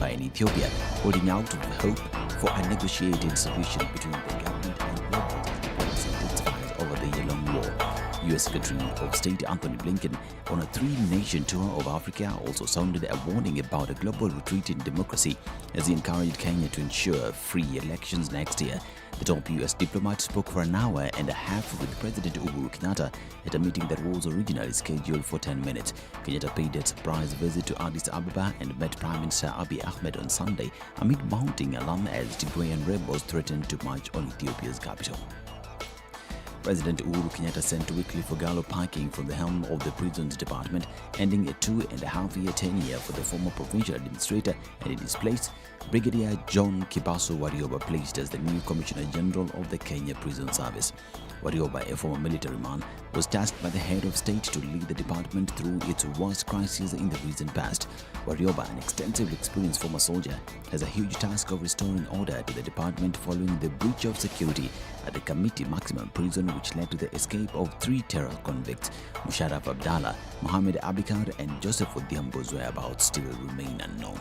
in Ethiopia, holding out hope for a negotiated solution between the government and local diplomacy intensifies over the year-long war. U.S. Secretary of State Anthony Blinken, on a 3-nation tour of Africa, also sounded a warning about a global retreat in democracy as he encouraged Kenya to ensure free elections next year. The top U.S. diplomat spoke for an hour and a half with President Uhuru Kenyatta at a meeting that was originally scheduled for 10 minutes. Kenyatta paid a surprise visit to Addis Ababa and met Prime Minister Abiy Ahmed on Sunday amid mounting alarm as Tigrayan rebels threatened to march on Ethiopia's capital. President Uhuru Kenyatta sent Wycliffe Ogalo packing from the helm of the Prisons Department, ending a 2.5-year tenure for the former provincial administrator, and in his place, Brigadier John Kibaso Warioba placed as the new Commissioner General of the Kenya Prison Service. Warioba, a former military man, was tasked by the head of state to lead the department through its worst crisis in the recent past. Warioba, an extensively experienced former soldier, has a huge task of restoring order to the department following the breach of security at the Committee Maximum Prison, which led to the escape of 3 terror convicts. Musharraf Abdallah, Mohammed Abikar and Joseph Odhiambo's whereabouts still remain unknown.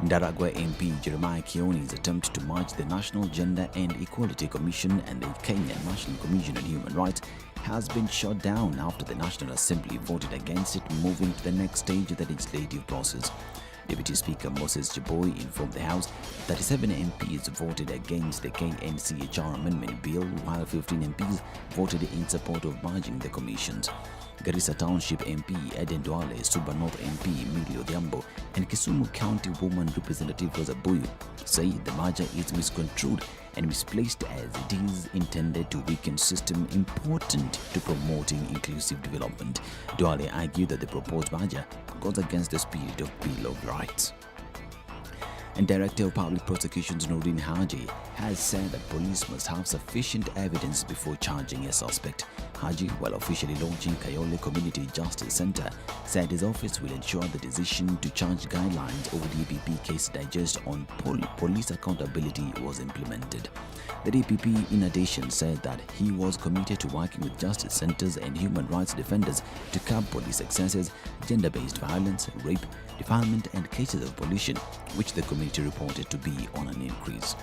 Ndaragwa MP Jeremiah Kioni's attempt to merge the National Gender and Equality Commission and the Kenya National Commission on Human Rights has been shot down after the National Assembly voted against it, moving to the next stage of the legislative process. Deputy Speaker Moses Cheboy informed the House 37 MPs voted against the KNCHR Amendment Bill, while 15 MPs voted in support of merging the commissions. Garissa Township MP Eden Duale, Suba North MP Emilio Odhiambo, and Kisumu County Woman Representative Rosa Buyu say the merger is misconstrued and misplaced as it is intended to weaken system important to promoting inclusive development. Duale argued that the proposed merger goes against the spirit of Bill of Rights. And Director of Public Prosecutions Nordin Haji has said that police must have sufficient evidence before charging a suspect. Haji, while officially launching Kayole Community Justice Center, said his office will ensure the decision to charge guidelines over DPP case digest on police accountability was implemented. The DPP in addition said that he was committed to working with justice centers and human rights defenders to curb police excesses, gender-based violence, rape, defilement and cases of pollution, which the community reported to be on an increase.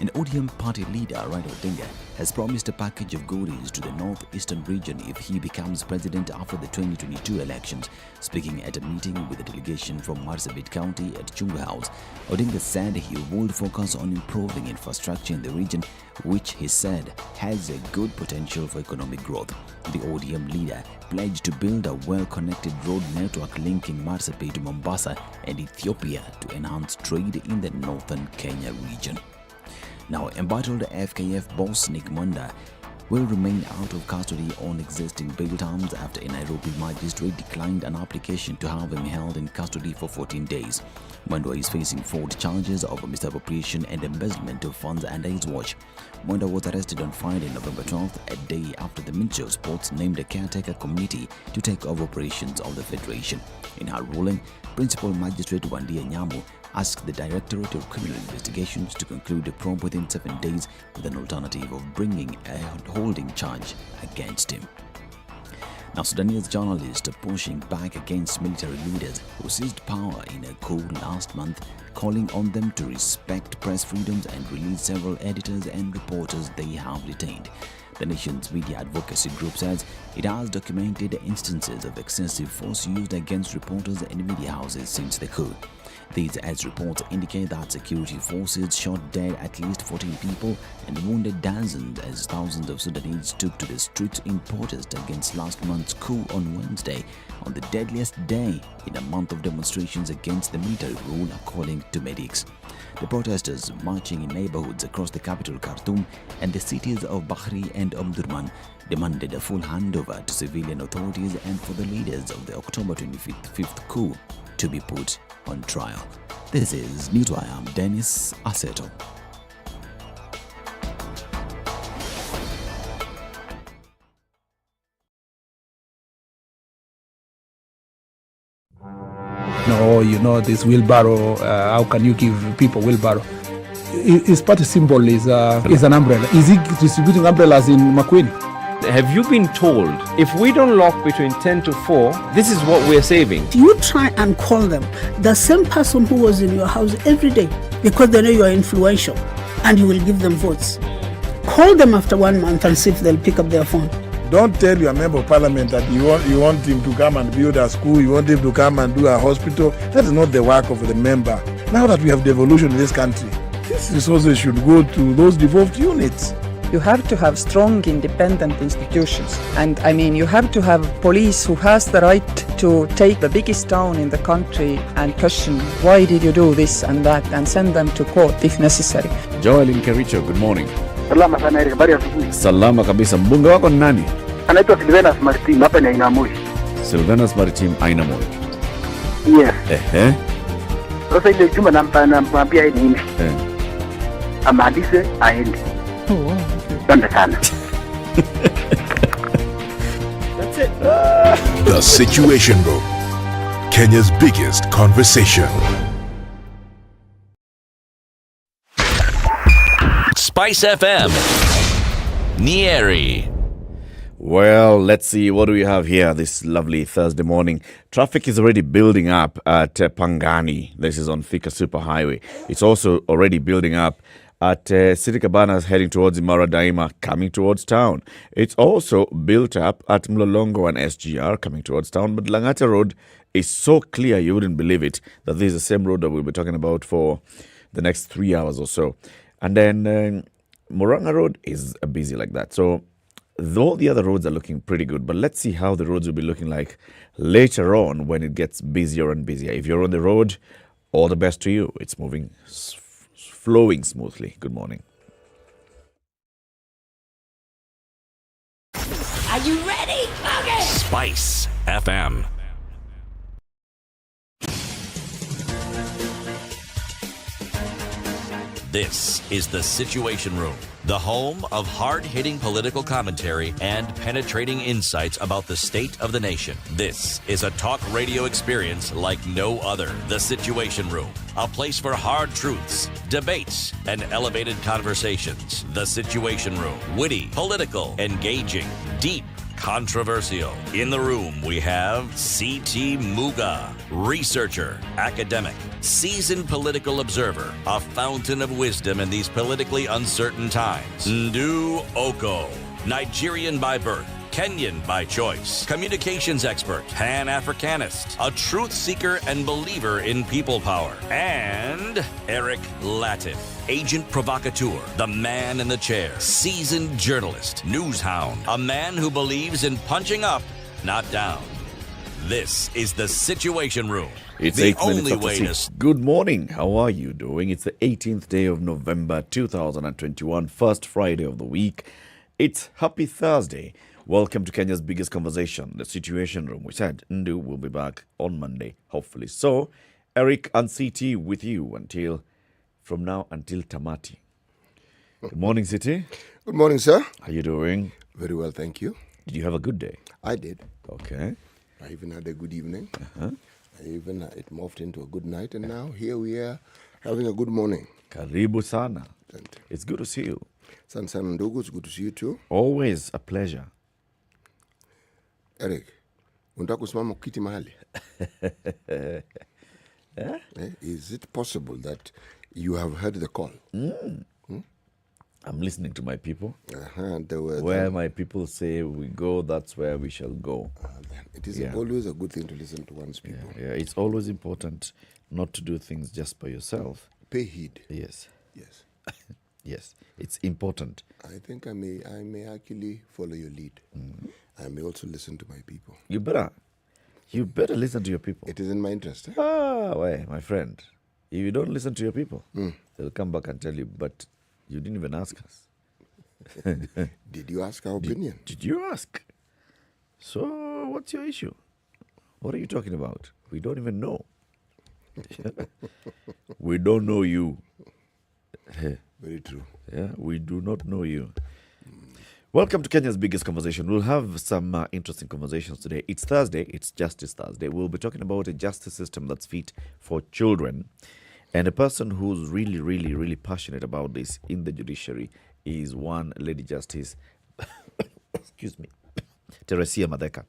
An ODM party leader, Raila Odinga, has promised a package of goodies to the northeastern region if he becomes president after the 2022 elections. Speaking at a meeting with a delegation from Marsabit County at Chunga House, Odinga said he would focus on improving infrastructure in the region, which he said has a good potential for economic growth. The ODM leader pledged to build a well-connected road network linking Marsabit to Mombasa and Ethiopia to enhance trade in the northern Kenya region. Now, embattled FKF boss Nick Mwenda will remain out of custody on existing bail terms after a Nairobi magistrate declined an application to have him held in custody for 14 days. Mwenda is facing 4 charges of misappropriation and embezzlement of funds under his watch. Mwenda was arrested on Friday, November 12th, a day after the Ministry of Sports named a caretaker committee to take over operations of the Federation. In her ruling, Principal Magistrate Wandia Nyamu asked the Directorate of Criminal Investigations to conclude a probe within 7 days with an alternative of bringing a holding charge against him. Now, Sudanese journalists are pushing back against military leaders who seized power in a coup last month, calling on them to respect press freedoms and release several editors and reporters they have detained. The nation's media advocacy group says it has documented instances of excessive force used against reporters and media houses since the coup. These as reports indicate that security forces shot dead at least 14 people and wounded dozens as thousands of Sudanese took to the streets in protest against last month's coup on Wednesday, on the deadliest day in a month of demonstrations against the military rule, according to medics. The protesters, marching in neighborhoods across the capital Khartoum and the cities of Bahri and Omdurman, demanded a full handover to civilian authorities and for the leaders of the October 25th coup to be put on trial. This is Newswire. I'm Dennis Aseto. No, you know, this wheelbarrow, how can you give people wheelbarrow? His party symbol is an umbrella. Is he distributing umbrellas in Makueni? have you been told if we don't lock between 10 to 4, this is what we're saving? You try and call them, the same person who was in your house every day, because they know you are influential and you will give them votes. Call them after 1 month and see if they'll pick up their phone. Don't tell your member of parliament that you want him to come and build a school, you want him to come and do a hospital. That is not the work of the member. Now that we have devolution in this country, these resources should go to those devolved units. You have to have strong, independent institutions. And I mean, you have to have police who has the right to take the biggest town in the country and question, why did you do this and that, and send them to court if necessary. Joel in Kericho, good morning. Salama sana Eric, habari ya asubuhi. Salama kabisa. Mbunge wako ni nani? Anaitwa Seriousness Martin, hapa ni Ainamoi. Seriousness Martin, Ainamoi. Yes. Sasa ile juma nampambia yeye nini? Amalize aende. Asante sana. That's it. The Situation Room, Kenya's biggest conversation. SpiceFM, Nyeri. Well, let's see. What do we have here this lovely Thursday morning? Traffic is already building up at Pangani. This is on Thika Superhighway. It's also already building up at City Cabanas heading towards Imara Daima, coming towards town. It's also built up at Mlolongo and SGR, coming towards town. But Langata Road is so clear, you wouldn't believe it, that this is the same road that we'll be talking about for the next 3 hours or so. And then Murang'a Road is busy like that. So all the other roads are looking pretty good. But let's see how the roads will be looking like later on when it gets busier and busier. If you're on the road, all the best to you. It's moving, flowing smoothly. Good morning. Are you ready? Okay. Spice FM. This is The Situation Room, the home of hard-hitting political commentary and penetrating insights about the state of the nation. This is a talk radio experience like no other. The Situation Room, a place for hard truths, debates, and elevated conversations. The Situation Room, witty, political, engaging, deep, controversial. In the room, we have C.T. Muga, researcher, academic, seasoned political observer, a fountain of wisdom in these politically uncertain times. Ndu Okoh, Nigerian by birth, Kenyan by choice, communications expert, Pan-Africanist, a truth seeker and believer in people power, and Eric Latiff, agent provocateur, the man in the chair, seasoned journalist, news hound, a man who believes in punching up, not down. This is The Situation Room. It's the 8 minutes only after way 6. to... Good morning. How are you doing? It's the 18th day of November 2021, first Friday of the week. It's Happy Thursday. Welcome to Kenya's biggest conversation, The Situation Room. We said Ndu will be back on Monday, hopefully. So, Eric and CT with you from now until Tamati. Good morning, CT. Good morning, sir. How you doing? Very well, thank you. Did you have a good day? I did. Okay. I even had a good evening. It morphed into a good night, and now here we are having a good morning. Karibu sana. It's good to see you. San Ndugu, it's good to see you too. Always a pleasure. Eric, unataka kusimama kiti mahali? Is it possible that you have heard the call? I'm listening to my people. Where my people say we go, that's where we shall go. It is always a good thing to listen to one's people. Yeah, it's always important not to do things just by yourself. Pay heed. Yes. Yes. Yes, it's important. I think I may actually follow your lead. I may also listen to my people. You better listen to your people. It is in my interest. My friend. If you don't listen to your people, they'll come back and tell you, but you didn't even ask us. Did you ask our opinion? Did you ask? So what's your issue? What are you talking about? We don't even know. We don't know you. Very true. Yeah, we do not know you. Welcome to Kenya's biggest conversation. We'll have some interesting conversations today. It's Thursday. It's Justice Thursday. We'll be talking about a justice system that's fit for children. And a person who's really, really, really passionate about this in the judiciary is one Lady Justice, Teresia Madeka.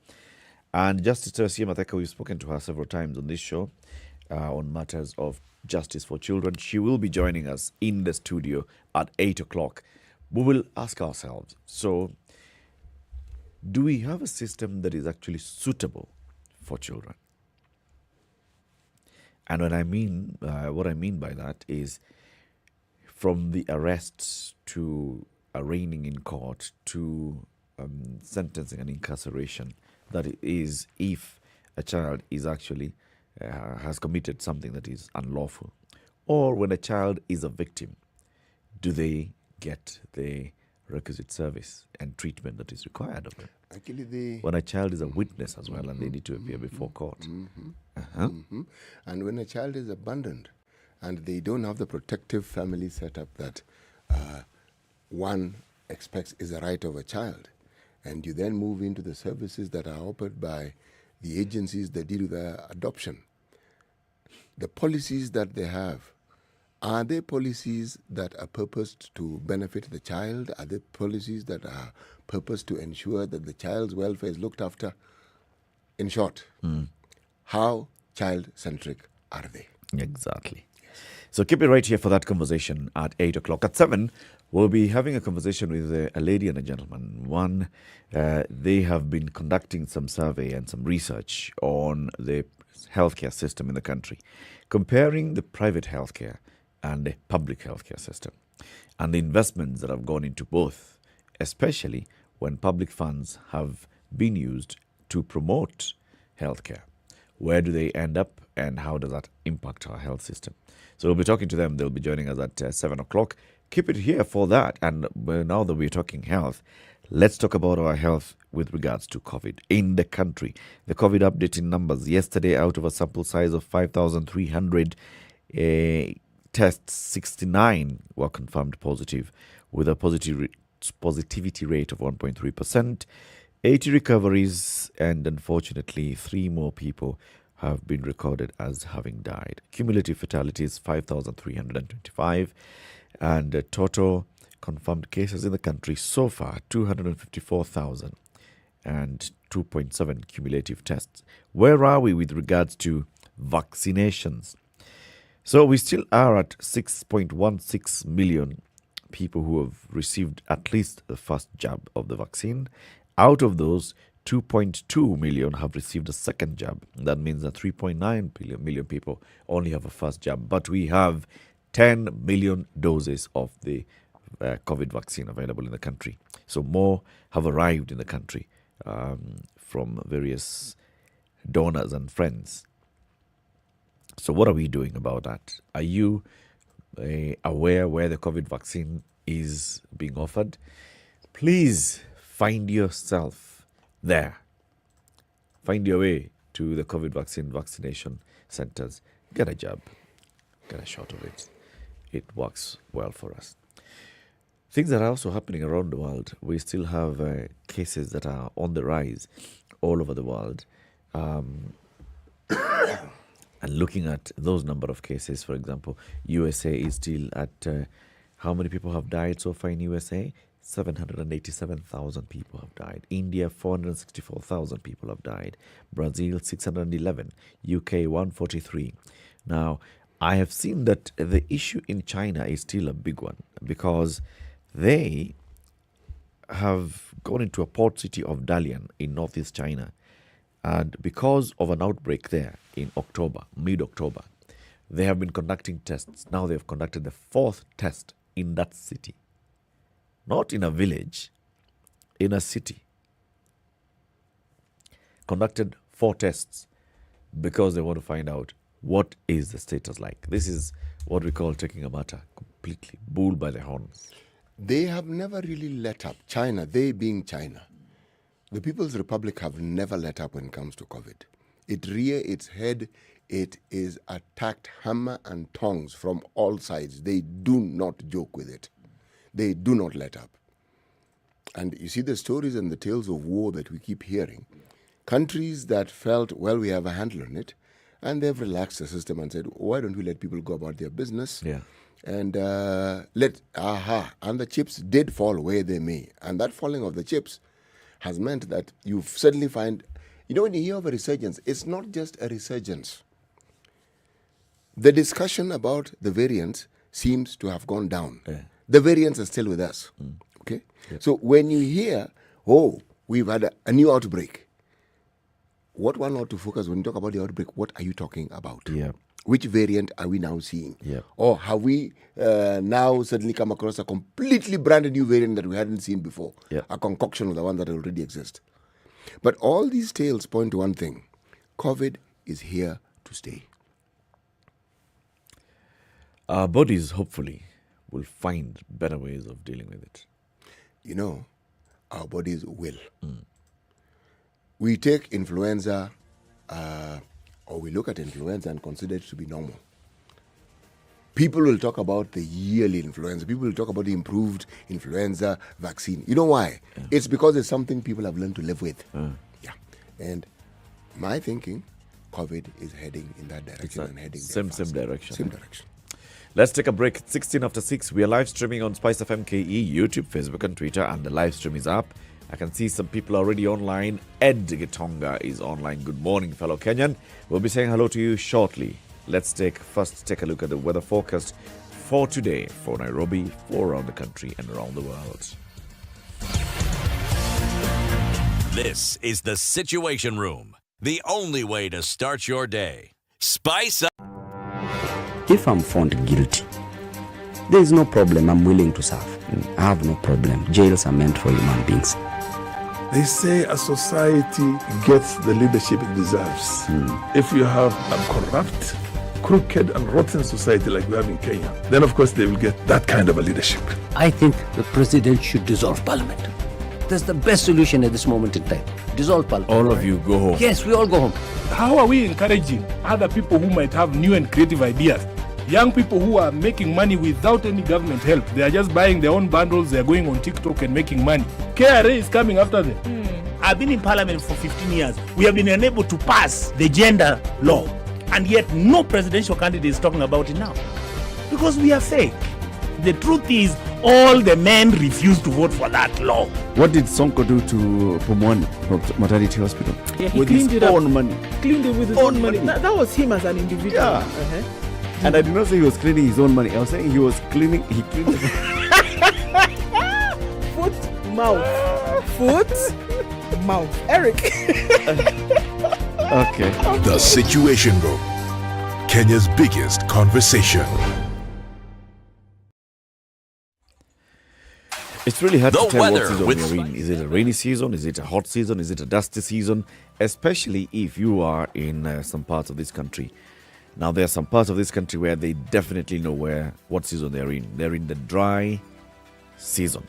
And Justice Teresia Madeka, we've spoken to her several times on this show on matters of justice for children. She will be joining us in the studio at 8 o'clock. We will ask ourselves, so do we have a system that is actually suitable for children? And what I mean by that is from the arrests to arraigning in court to sentencing and incarceration, that it is if a child is actually has committed something that is unlawful, or when a child is a victim, do they get the requisite service and treatment that is required of them? Actually, when a child is a witness as well, and they need to appear before court. And when a child is abandoned and they don't have the protective family setup that one expects is a right of a child, and you then move into the services that are offered by the agencies that deal with adoption, the policies that they have, are they policies that are purposed to benefit the child? Are they policies that are purposed to ensure that the child's welfare is looked after? In short, how child-centric are they? Exactly. So keep it right here for that conversation at 8 o'clock. At 7, we'll be having a conversation with a lady and a gentleman. One, they have been conducting some survey and some research on the healthcare system in the country, comparing the private healthcare and the public healthcare system, and the investments that have gone into both, especially when public funds have been used to promote healthcare. Where do they end up, and how does that impact our health system? So we'll be talking to them. They'll be joining us at 7 o'clock. Keep it here for that. And now that we're talking health, let's talk about our health with regards to COVID in the country. The COVID update in numbers. Yesterday, out of a sample size of 5,300 tests, 69 were confirmed positive, with a positivity rate of 1.3%. 80 recoveries, and unfortunately 3 more people have been recorded as having died. Cumulative fatalities 5,325, and total confirmed cases in the country so far 254,000, and 2.7 cumulative tests. Where are we with regards to vaccinations? So we still are at 6.16 million people who have received at least the first jab of the vaccine. Out of those, 2.2 million have received a second jab. That means that 3.9 million people only have a first jab. But we have 10 million doses of the COVID vaccine available in the country. So more have arrived in the country from various donors and friends. So what are we doing about that? Are you aware where the COVID vaccine is being offered? Please find yourself there. Find your way to the COVID vaccination centers. Get a jab. Get a shot of it. It works well for us. Things that are also happening around the world. We still have cases that are on the rise all over the world. And looking at those number of cases, for example, USA is still at, how many people have died so far in USA? 787,000 people have died. India, 464,000 people have died. Brazil, 611. UK, 143. Now, I have seen that the issue in China is still a big one, because they have gone into a port city of Dalian in northeast China. And because of an outbreak there in October, mid-October, they have been conducting tests. Now they have conducted the 4th test in that city. Not in a village, in a city. Conducted 4 tests because they want to find out what is the status like. This is what we call taking a matter completely bull by the horns. They have never really let up. China, they being China. The People's Republic have never let up when it comes to COVID. It rears its head. It is attacked hammer and tongs from all sides. They do not joke with it. They do not let up. And you see the stories and the tales of war that we keep hearing. Countries that felt, well, we have a handle on it, and they've relaxed the system and said, why don't we let people go about their business? Yeah. And and the chips did fall where they may. And that falling of the chips has meant that you suddenly find, when you hear of a resurgence, it's not just a resurgence. The discussion about the variants seems to have gone down. Yeah. The variants are still with us. Okay? Yeah. So when you hear, we've had a new outbreak, what one ought to focus when you talk about the outbreak, what are you talking about? Yeah. Which variant are we now seeing? Yeah. Or have we now suddenly come across a completely brand new variant that we hadn't seen before? Yeah. A concoction of the one that already exists. But all these tales point to one thing. COVID is here to stay. Our bodies, hopefully, will find better ways of dealing with it. Our bodies will. We take influenza, or we look at influenza and consider it to be normal. People will talk about the yearly influenza. People will talk about the improved influenza vaccine. You know why? Yeah. It's because it's something people have learned to live with. Yeah. And my thinking, COVID is heading in that direction and heading same direction. Same direction. Let's take a break. It's 16 after 6. We are live streaming on SpiceFM KE, YouTube, Facebook, and Twitter, and the live stream is up. I can see some people already online. Ed Gitonga is online. Good morning, fellow Kenyan. We'll be saying hello to you shortly. Let's first take a look at the weather forecast for today for Nairobi, for around the country, and around the world. This is the Situation Room, the only way to start your day. Spice up. If I'm found guilty, there is no problem. I'm willing to serve. I have no problem. Jails are meant for human beings. They say a society gets the leadership it deserves. If you have a corrupt, crooked and rotten society like we have in Kenya, then of course they will get that kind of a leadership. I think the president should dissolve parliament. That's the best solution at this moment in time. Dissolve parliament. All of you go home. Yes, we all go home. How are we encouraging other people who might have new and creative ideas? Young people who are making money without any government help. They are just buying their own bundles. They are going on TikTok and making money. KRA is coming after them. I've been in parliament for 15 years. We have been unable to pass the gender law. And yet no presidential candidate is talking about it now. Because we are fake. The truth is, all the men refused to vote for that law. What did Sonko do to Pumwani Maternity Hospital? Yeah, he with cleaned his it own up. money. Cleaned it with his own money. That was him as an individual. Yeah. And I did not say he was cleaning his own money. I was saying he cleaned Foot, mouth. Foot, mouth. Eric. Okay. The Situation Room, Kenya's biggest conversation. It's really hard The to tell what weather season with we're in. Is it a rainy season? Is it a hot season? Is it a dusty season? Especially if you are in some parts of this country. Now, there are some parts of this country where they definitely know what season they're in. They're in the dry season.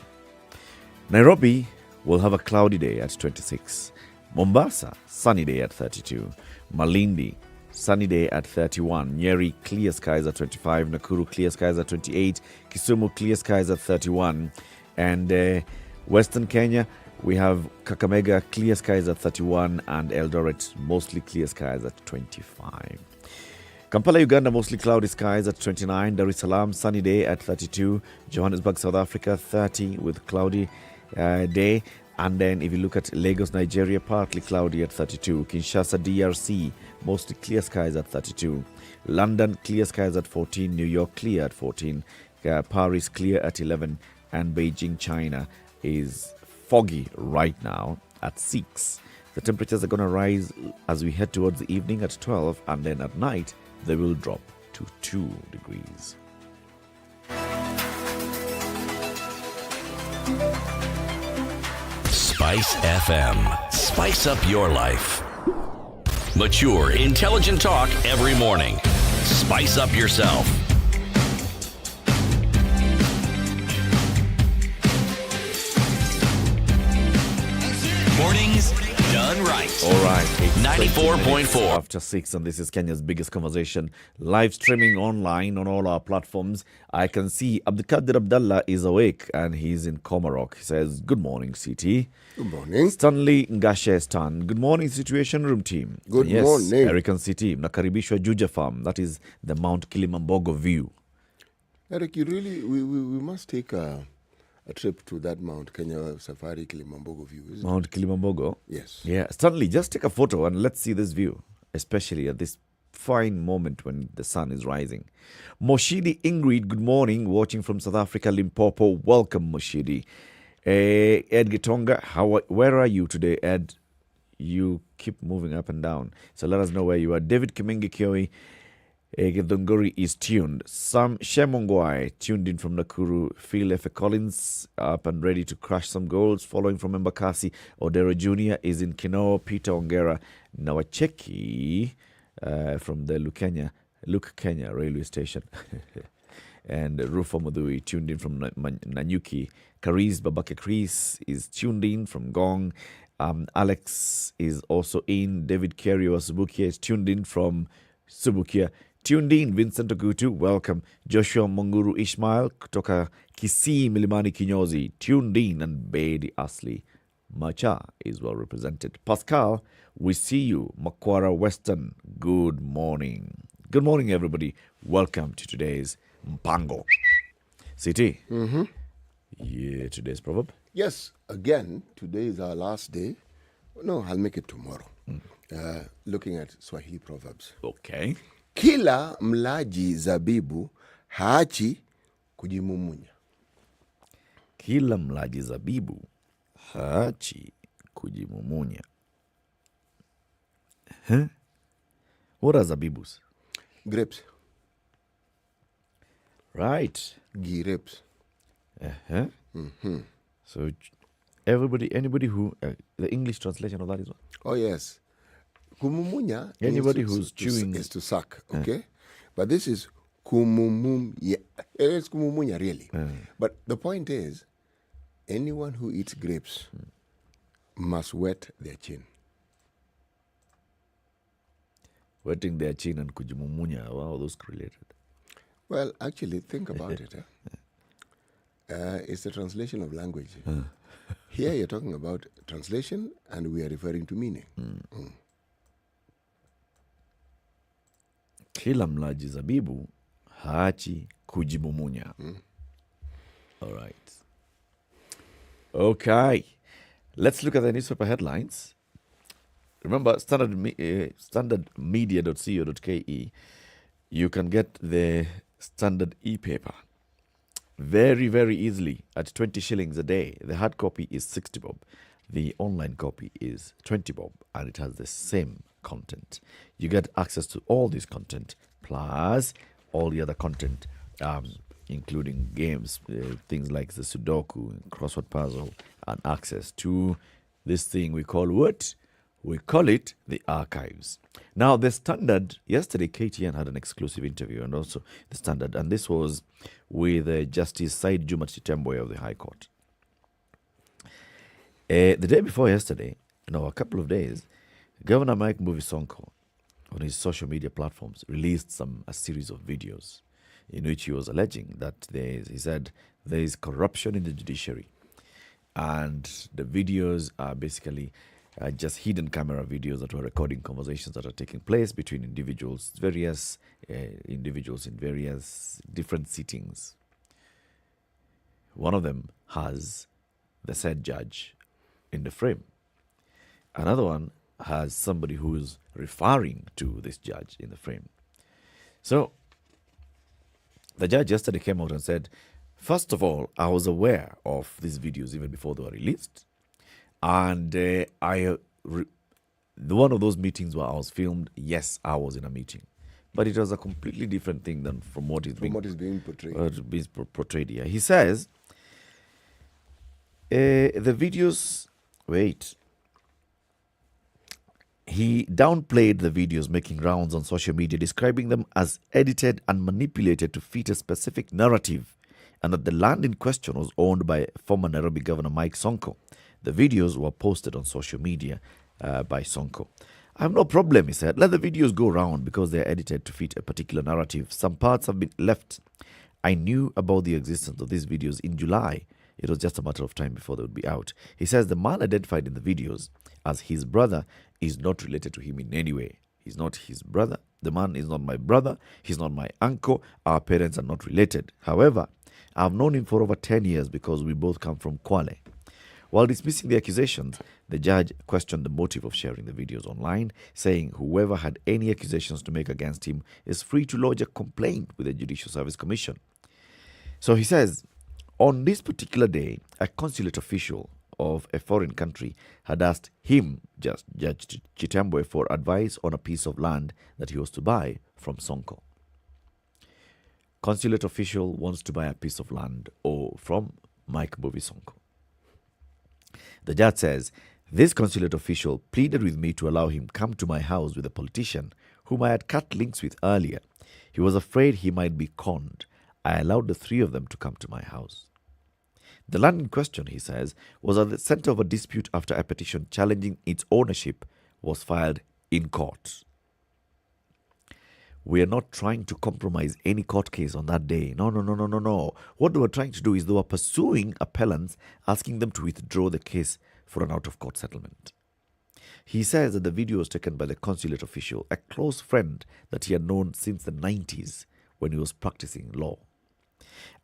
Nairobi will have a cloudy day at 26. Mombasa, sunny day at 32. Malindi, sunny day at 31. Nyeri, clear skies at 25. Nakuru, clear skies at 28. Kisumu, clear skies at 31. And Western Kenya, we have Kakamega, clear skies at 31. And Eldoret, mostly clear skies at 25. Kampala, Uganda, mostly cloudy skies at 29. Dar es Salaam, sunny day at 32. Johannesburg, South Africa, 30 with cloudy day. And then if you look at Lagos, Nigeria, partly cloudy at 32. Kinshasa, DRC, mostly clear skies at 32. London, clear skies at 14. New York, clear at 14. Paris, clear at 11. And Beijing, China, is foggy right now at 6. The temperatures are going to rise as we head towards the evening at 12. And then at night, they will drop to 2 degrees. Spice FM. Spice up your life. Mature, intelligent talk every morning. Spice up yourself. Mornings done right. All right. 94.4. After 6, and this is Kenya's biggest conversation. Live streaming online on all our platforms. I can see Abdulkadir Abdallah is awake and he's in Komarok. He says, good morning, CT. Good morning. Stanley Ngashe Stan. Good morning, Situation Room team. Good morning. Eric and CT. Nakaribishwa Juja Farm. That is the Mount Kilimambogo view. Eric, you really, we must take a a trip to that Mount Kenya Safari Kilimambogo view, isn't Mount it? Kilimambogo? Yes. Yeah, certainly. Just take a photo and let's see this view, especially at this fine moment when the sun is rising. Moshidi Ingrid, good morning, watching from South Africa, Limpopo. Welcome, Moshidi. Ed Gitonga, where are you today, Ed? You keep moving up and down, so let us know where you are. David Kimingi Kioi, Githunguri is tuned. Sam Shemongwai tuned in from Nakuru. Phil F. Collins up and ready to crush some goals. Following from Embakasi, Odero Jr. is in Kinoo. Peter Ongera Nawacheki from the Luke Kenya railway station. And Rufo Muthui tuned in from Nanyuki. Kariz Babake Chris is tuned in from Gong. Alex is also in. David Kerio Subukia is tuned in from Subukia. Tuned in, Vincent Ogutu, welcome. Joshua Monguru Ishmael kutoka Kisii Milimani Kinyozi, tuned in. And Bedi Asli Macha is well represented. Pascal, we see you. Makwara Western, good morning. Good morning, everybody. Welcome to today's Mpango. CT. Mm-hmm. Yeah, today's proverb. Yes, again, today is our last day. No, I'll make it tomorrow. Looking at Swahili proverbs. Okay. Kila mlaji zabibu haachi kujimumunya. Kila mlaji zabibu haachi kujimumunya. Huh? What are zabibus? Grapes. Right. Grapes. Uh-huh. Mm-hmm. So anybody who, the English translation of that is what? Oh, yes. Kumumunya. Anybody who's chewing is to suck, okay? But this is kumumunya. It's kumumunya, really. But the point is, anyone who eats grapes must wet their chin. Wetting their chin and kujimumunya, how are those related? Well, actually, think about it. It's a translation of language. Here you're talking about translation, and we are referring to meaning. Kila mlaji zabibu haachi kujimumunya. All right. Okay. Let's look at the newspaper headlines. Remember, standardmedia.co.ke. You can get the Standard e-paper very, very easily at 20 shillings a day. The hard copy is 60 bob. The online copy is 20 bob, and it has the same content. You get access to all this content, plus all the other content, including games, things like the Sudoku, crossword puzzle, and access to this thing we call what? We call it the archives. Now, the Standard, yesterday KTN had an exclusive interview, and also the Standard, and this was with Justice Said Juma Chitemboy of the High Court. The day before yesterday, a couple of days, Governor Mike Mbuvi Sonko, on his social media platforms, released a series of videos in which he was alleging that he said there is corruption in the judiciary. And the videos are basically just hidden camera videos that were recording conversations that are taking place between various individuals in various different sittings. One of them has the said judge in the frame. Another one has somebody who is referring to this judge in the frame. So the judge yesterday came out and said, first of all, I was aware of these videos even before they were released. And one of those meetings where I was filmed, yes, I was in a meeting. But it was a completely different thing than from what is being portrayed here. He says, the videos, he downplayed the videos making rounds on social media, describing them as edited and manipulated to fit a specific narrative, and that the land in question was owned by former Nairobi Governor Mike Sonko. The videos were posted on social media by Sonko. I have no problem, he said. Let the videos go round because they are edited to fit a particular narrative. Some parts have been left. I knew about the existence of these videos in July. It was just a matter of time before they would be out. He says the man identified in the videos as his brother is not related to him in any way. He's not his brother. The man is not my brother. He's not my uncle. Our parents are not related. However, I've known him for over 10 years because we both come from Kwale. While dismissing the accusations, the judge questioned the motive of sharing the videos online, saying whoever had any accusations to make against him is free to lodge a complaint with the Judicial Service Commission. So he says, on this particular day, a consulate official of a foreign country had asked him, Judge Chitembwe, for advice on a piece of land that he was to buy from Sonko. Consulate official wants to buy a piece of land or from Mike Mbuvi Sonko. The judge says, this consulate official pleaded with me to allow him come to my house with a politician whom I had cut links with earlier. He was afraid he might be conned. I allowed the three of them to come to my house. The land in question, he says, was at the center of a dispute after a petition challenging its ownership was filed in court. We are not trying to compromise any court case on that day. No. What they were trying to do is they were pursuing appellants, asking them to withdraw the case for an out-of-court settlement. He says that the video was taken by the consulate official, a close friend that he had known since the 90s when he was practicing law.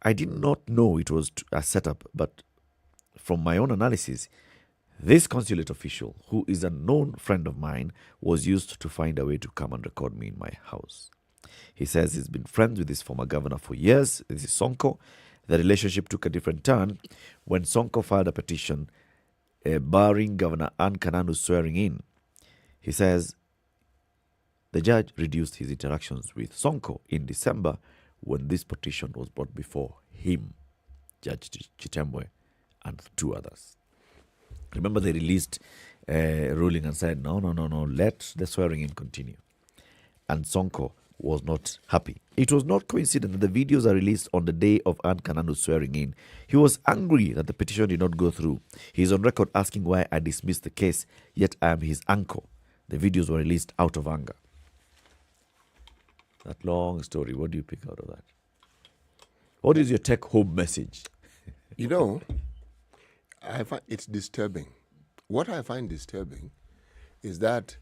I did not know it was a setup, but from my own analysis, this consulate official, who is a known friend of mine, was used to find a way to come and record me in my house. He says he's been friends with his former governor for years. This is Sonko. The relationship took a different turn when Sonko filed a petition barring Governor Anne Kananu's swearing in. He says the judge reduced his interactions with Sonko in December when this petition was brought before him, Judge Chitembwe, and two others. Remember, they released a ruling and said, no, let the swearing in continue. And Sonko was not happy. It was not coincident that the videos are released on the day of Anne Kananu's swearing in. He was angry that the petition did not go through. He is on record asking why I dismissed the case, yet I am his uncle. The videos were released out of anger. That long story, what do you pick out of that? What is your take-home message? You know, I find it's disturbing. What I find disturbing is that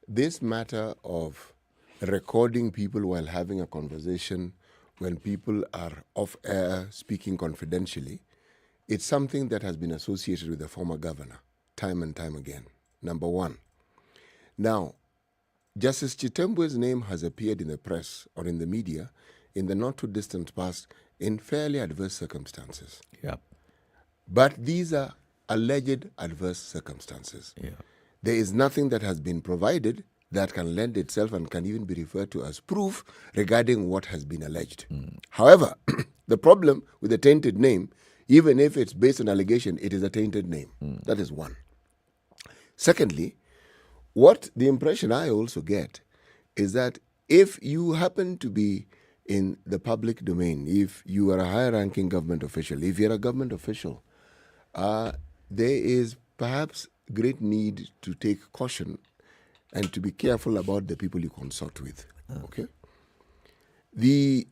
this matter of recording people while having a conversation when people are off air speaking confidentially, it's something that has been associated with the former governor time and time again, number one. Now, Justice Chitembwe's name has appeared in the press or in the media in the not-too-distant past in fairly adverse circumstances. Yeah. But these are alleged adverse circumstances. Yeah. There is nothing that has been provided that can lend itself and can even be referred to as proof regarding what has been alleged. However, the problem with a tainted name, even if it's based on allegation, it is a tainted name. That is one. Secondly, what the impression I also get is that if you happen to be in the public domain, if you are a high-ranking government official, if you're a government official, there is perhaps great need to take caution and to be careful about the people you consort with. Okay? The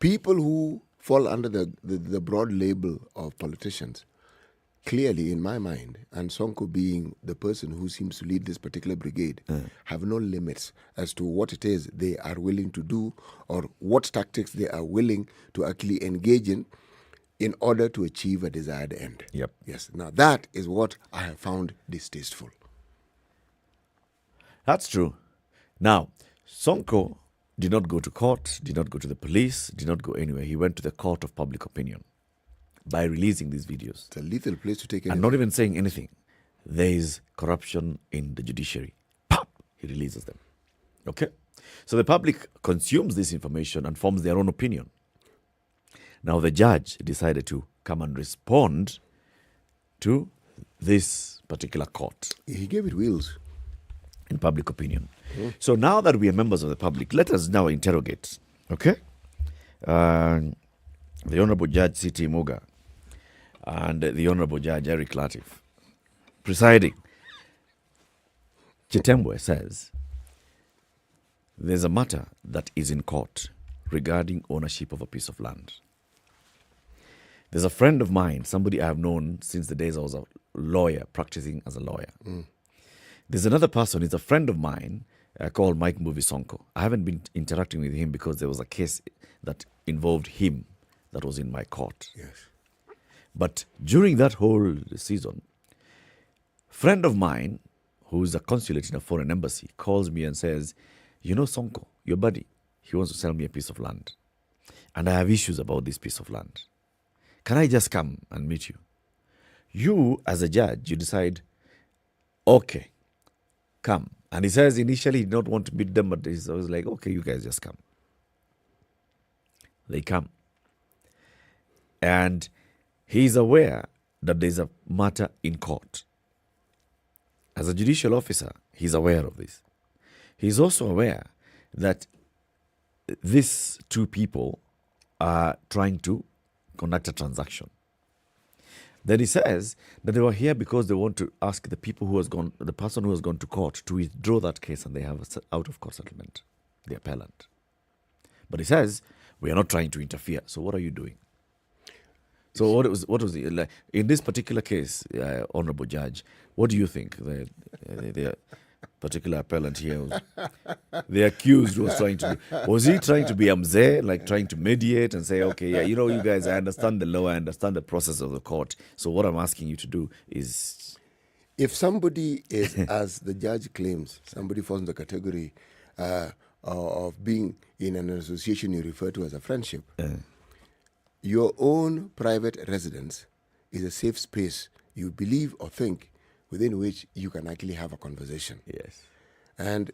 people who fall under the broad label of politicians, clearly, in my mind, and Sonko being the person who seems to lead this particular brigade, have no limits as to what it is they are willing to do or what tactics they are willing to actually engage in order to achieve a desired end. Yep. Yes. Now, that is what I have found distasteful. That's true. Now, Sonko did not go to court, did not go to the police, did not go anywhere. He went to the court of public opinion by releasing these videos. It's a lethal place to take anything. And not even saying anything. There is corruption in the judiciary. Pop! He releases them. Okay? So the public consumes this information and forms their own opinion. Now the judge decided to come and respond to this particular court. He gave it wheels. In public opinion. So now that we are members of the public, let us now interrogate. Okay? The Honorable Judge C.T. Muga and the Honorable Judge Eric Latiff presiding. Chitembwe says there's a matter that is in court regarding ownership of a piece of land. There's a friend of mine, somebody I have known since the days I was a lawyer, practicing as a lawyer. There's another person, he's a friend of mine, called Mike Mbuvi Sonko. I haven't been interacting with him because there was a case that involved him that was in my court. Yes. But during that whole season, friend of mine, who is a consulate in a foreign embassy, calls me and says, you know Sonko, your buddy, he wants to sell me a piece of land. And I have issues about this piece of land. Can I just come and meet you? You, as a judge, you decide, okay, come. And he says initially he did not want to meet them, but I was like, okay, you guys just come. They come. And he's aware that there's a matter in court. As a judicial officer, he's aware of this. He's also aware that these two people are trying to conduct a transaction. Then he says that they were here because they want to ask the person who has gone to court to withdraw that case, and they have an out-of-court settlement, the appellant. But he says, we are not trying to interfere. So what are you doing? So what was it like in this particular case, Honorable Judge? What do you think the particular appellant here, the accused, was trying to do? Was he trying to be mzee, like trying to mediate and say, okay, yeah, you know, you guys, I understand the law, I understand the process of the court. So what I'm asking you to do is, if somebody is, as the judge claims, somebody falls in the category of being in an association you refer to as a friendship. Your own private residence is a safe space you believe or think within which you can actually have a conversation. Yes. And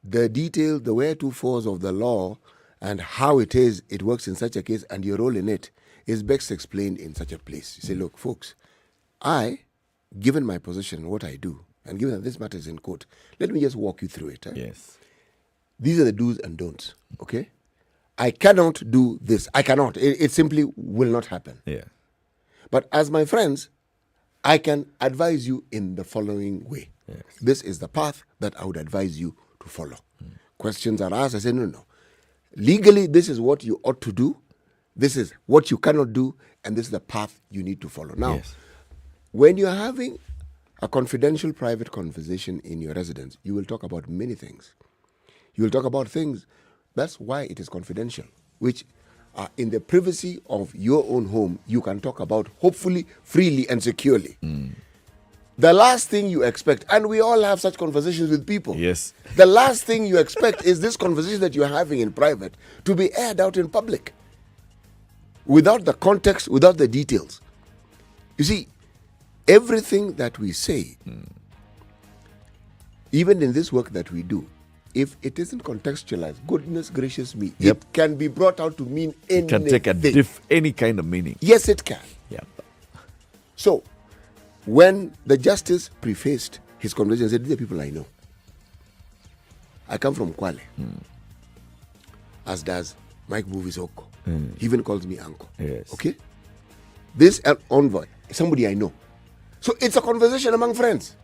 the detail, the wherefores of the law and how it works in such a case and your role in it is best explained in such a place. You say, look, folks, given my position, what I do, and given that this matter is in court, let me just walk you through it. Yes. These are the do's and don'ts, okay? I cannot do this. I cannot. It simply will not happen. Yeah. But as my friends, I can advise you in the following way. Yes. This is the path that I would advise you to follow. Questions are asked. I say, no. Legally, this is what you ought to do. This is what you cannot do. And this is the path you need to follow. Now, when you're having a confidential private conversation in your residence, you will talk about many things. You will talk about things. That's why it is confidential, which in the privacy of your own home, you can talk about, hopefully, freely and securely. The last thing you expect, and we all have such conversations with people. Yes. The last thing you expect is this conversation that you're having in private to be aired out in public. Without the context, without the details. You see, everything that we say, even in this work that we do, if it isn't contextualized, goodness gracious me, it can be brought out to mean anything. It can take any kind of meaning. Yes, it can. Yeah. So, when the justice prefaced his conversation and said, these are people I know. I come from Kwale, as does Mike Muga Ndu Okoh. He even calls me uncle. Yes. Okay? This envoy is somebody I know. So, it's a conversation among friends.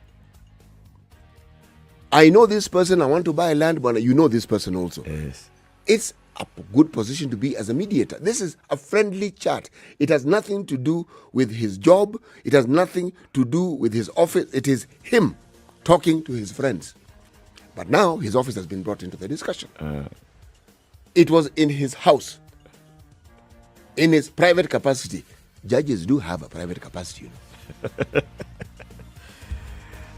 I know this person, I want to buy land, but you know this person also. Yes. It's a good position to be as a mediator. This is a friendly chat. It has nothing to do with his job. It has nothing to do with his office. It is him talking to his friends. But now his office has been brought into the discussion. It was in his house, in his private capacity. Judges do have a private capacity, you know.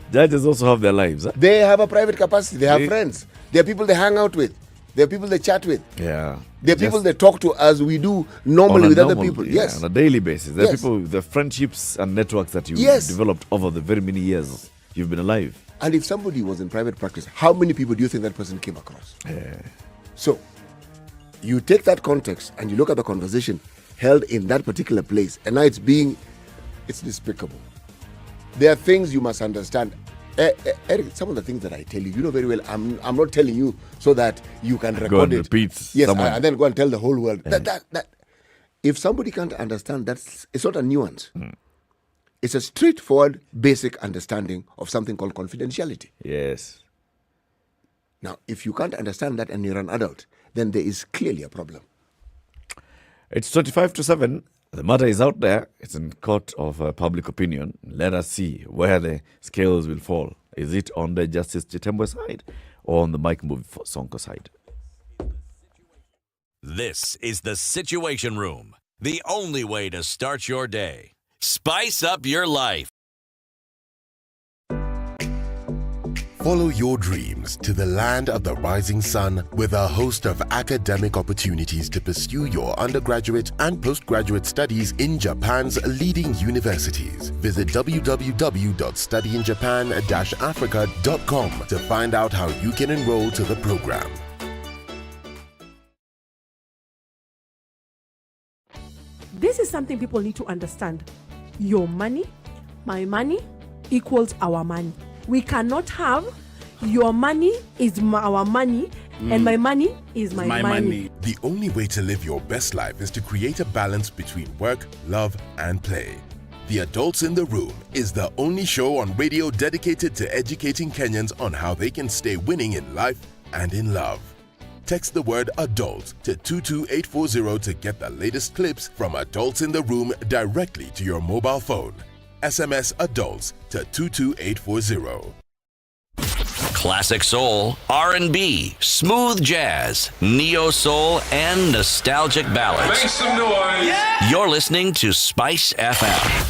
Judges also have their lives. Huh? They have a private capacity. They have friends. There are people they hang out with. There are people they chat with. Yeah. There are people they talk to as we do normally with other people. Yeah, Yes. on a daily basis. There are people, the friendships and networks that you developed over the very many years you've been alive. And if somebody was in private practice, how many people do you think that person came across? So, you take that context and you look at the conversation held in that particular place, and now it's despicable. There are things you must understand. Eric, some of the things that I tell you, you know very well, I'm not telling you so that you can record go and it. Repeat yes, and then go and tell the whole world. That if somebody can't understand, it's not a nuance. It's a straightforward, basic understanding of something called confidentiality. Yes. Now, if you can't understand that and you're an adult, then there is clearly a problem. It's 25-7. The matter is out there. It's in court of public opinion. Let us see where the scales will fall. Is it on the Justice Chitembwe side or on the Mike Muga Sonko side? This is the Situation Room The only way to start your day. Spice up your life. Follow your dreams to the land of the rising sun with a host of academic opportunities to pursue your undergraduate and postgraduate studies in Japan's leading universities. Visit www.studyinjapan-africa.com to find out how you can enroll to the program. This is something people need to understand. Your money, my money, equals our money. We cannot have your money is our money and my money is my money. The only way to live your best life is to create a balance between work, love, and play. The Adults in the Room is the only show on radio dedicated to educating Kenyans on how they can stay winning in life and in love. Text the word adult to 22840 to get the latest clips from Adults in the Room directly to your mobile phone. SMS adults to 22840. Classic soul, R&B, smooth jazz, neo soul, and nostalgic ballads. Make some noise. Yeah. You're listening to Spice FM.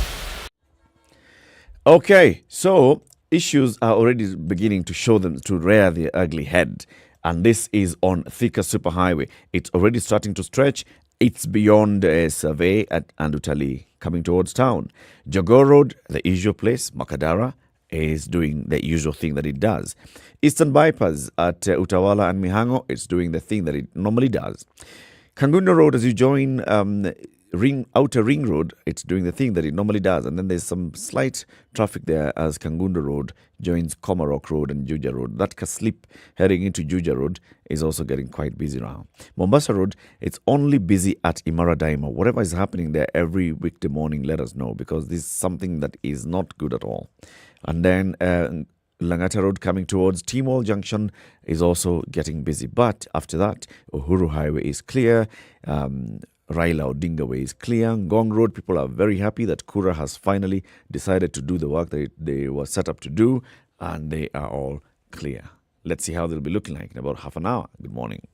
Okay, so issues are already beginning to show them to rear their ugly head. And this is on Thika Superhighway. It's already starting to stretch. It's beyond a survey at Andutali coming towards town. Jogoo Road, the usual place, Makadara, is doing the usual thing that it does. Eastern Bypass at Utawala and Mihango, it's doing the thing that it normally does. Kangundo Road, as you join Outer Ring Road, it's doing the thing that it normally does. And then there's some slight traffic there as Kangundo Road joins Komarok Road and Juja Road. That slip heading into Juja Road is also getting quite busy now. Mombasa Road, it's only busy at Imara Daima. Whatever is happening there every weekday morning, let us know, because this is something that is not good at all. And then Langata Road coming towards T-Mall Junction is also getting busy. But after that, Uhuru Highway is clear. Raila Odinga Way is clear. Ngong Road, people are very happy that Kura has finally decided to do the work that they were set up to do, and they are all clear. Let's see how they'll be looking like in about half an hour. Good morning.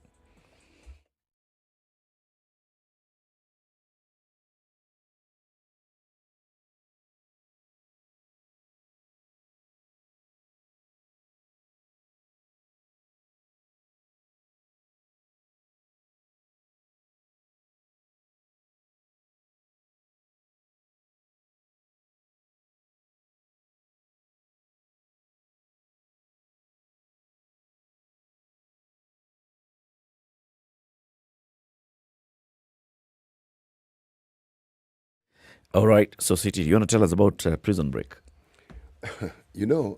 All right, so City, you want to tell us about Prison Break? You know,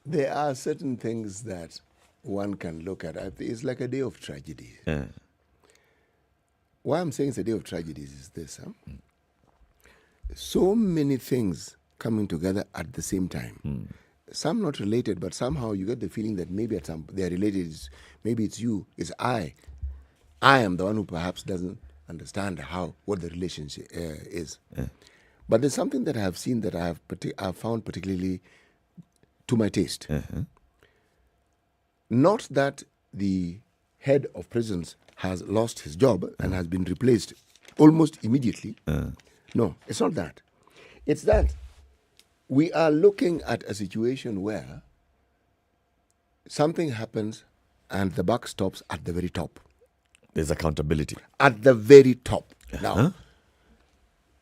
there are certain things that one can look at. It's like a day of tragedy. Why I'm saying it's a day of tragedies is this. So many things coming together at the same time. Some not related, but somehow you get the feeling that maybe at some they're related. Maybe it's you, it's I. I am the one who perhaps doesn't understand what the relationship is. But there's something that I have seen that I have found particularly to my taste. Not that the head of prisons has lost his job and has been replaced almost immediately. No, it's not that. It's that we are looking at a situation where something happens and the buck stops at the very top. There's accountability. At the very top. Now,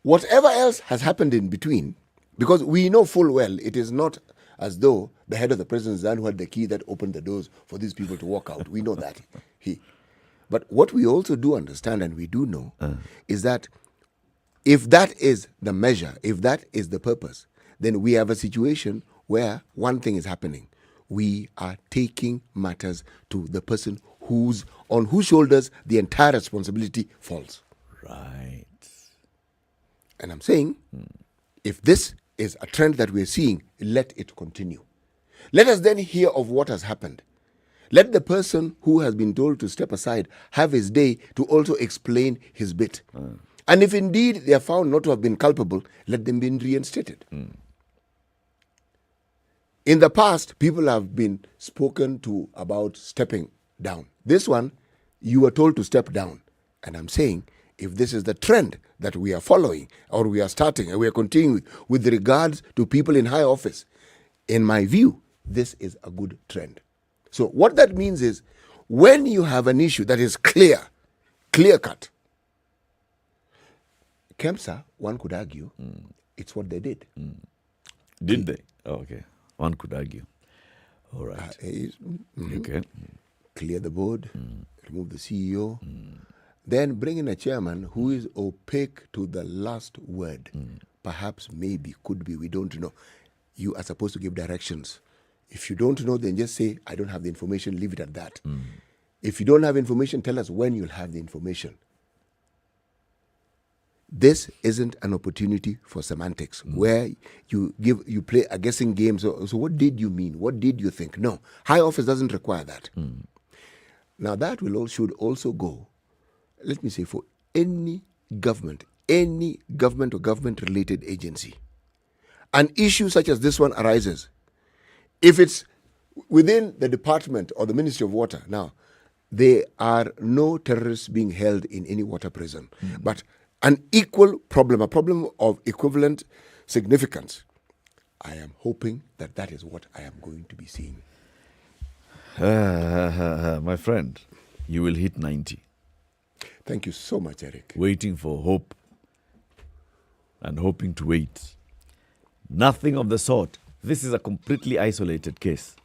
whatever else has happened in between, because we know full well it is not as though the head of the prison is the one who had the key that opened the doors for these people to walk out. We know that. But what we also do understand and we do know is that if that is the measure, if that is the purpose, then we have a situation where one thing is happening. We are taking matters to the person on whose shoulders the entire responsibility falls. Right. And I'm saying, if this is a trend that we're seeing, let it continue. Let us then hear of what has happened. Let the person who has been told to step aside have his day to also explain his bit. And if indeed they are found not to have been culpable, let them be reinstated. In the past, people have been spoken to about stepping down. This one, you were told to step down, And I'm saying, if this is the trend that we are following, or we are starting, and we are continuing with regards to people in high office, in my view, this is a good trend. So what that means is, when you have an issue that is clear-cut, KEMSA, one could argue, it's what they did. Did they? Oh, okay. One could argue. All right. Okay. Clear the board, remove the CEO, then bring in a chairman who is opaque to the last word. Perhaps, maybe, could be, we don't know. You are supposed to give directions. If you don't know, then just say, I don't have the information, leave it at that. If you don't have information, tell us when you'll have the information. This isn't an opportunity for semantics where you play a guessing game. So what did you mean? What did you think? No, high office doesn't require that. Now that should also go, let me say, for any government or government related agency. An issue such as this one arises, if it's within the department or the Ministry of Water, now there are no terrorists being held in any water prison, but an equal problem, a problem of equivalent significance, I am hoping that is what I am going to be seeing. My friend, you will hit 90. Thank you so much, Eric. Waiting for hope and hoping to wait. Nothing of the sort. This is a completely isolated case.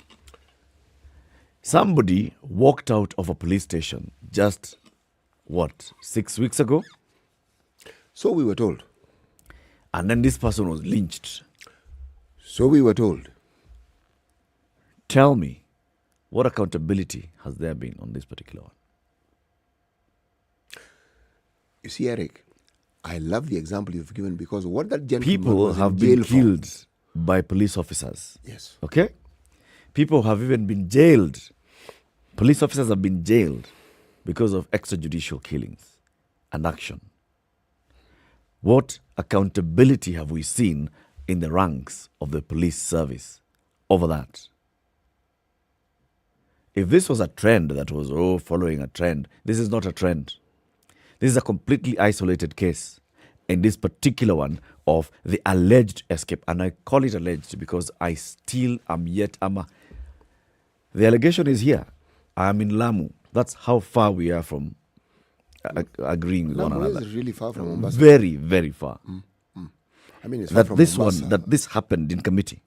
Somebody walked out of a police station just, 6 weeks ago? So we were told. And then this person was lynched. So we were told. Tell me, what accountability has there been on this particular one? You see, Eric, I love the example you've given, because what that gentleman people have been killed by police officers. Yes. Okay? People have even been jailed. Police officers have been jailed because of extrajudicial killings and action. What accountability have we seen in the ranks of the police service over that? If this was a trend that was following a trend, this is not a trend. This is a completely isolated case. In this particular one of the alleged escape, and I call it alleged because I still am the allegation is here. I am in Lamu. That's how far we are from agreeing with one another. Is really far from Mombasa. Very, very far. I mean, it's far from Mombasa. That this happened in committee.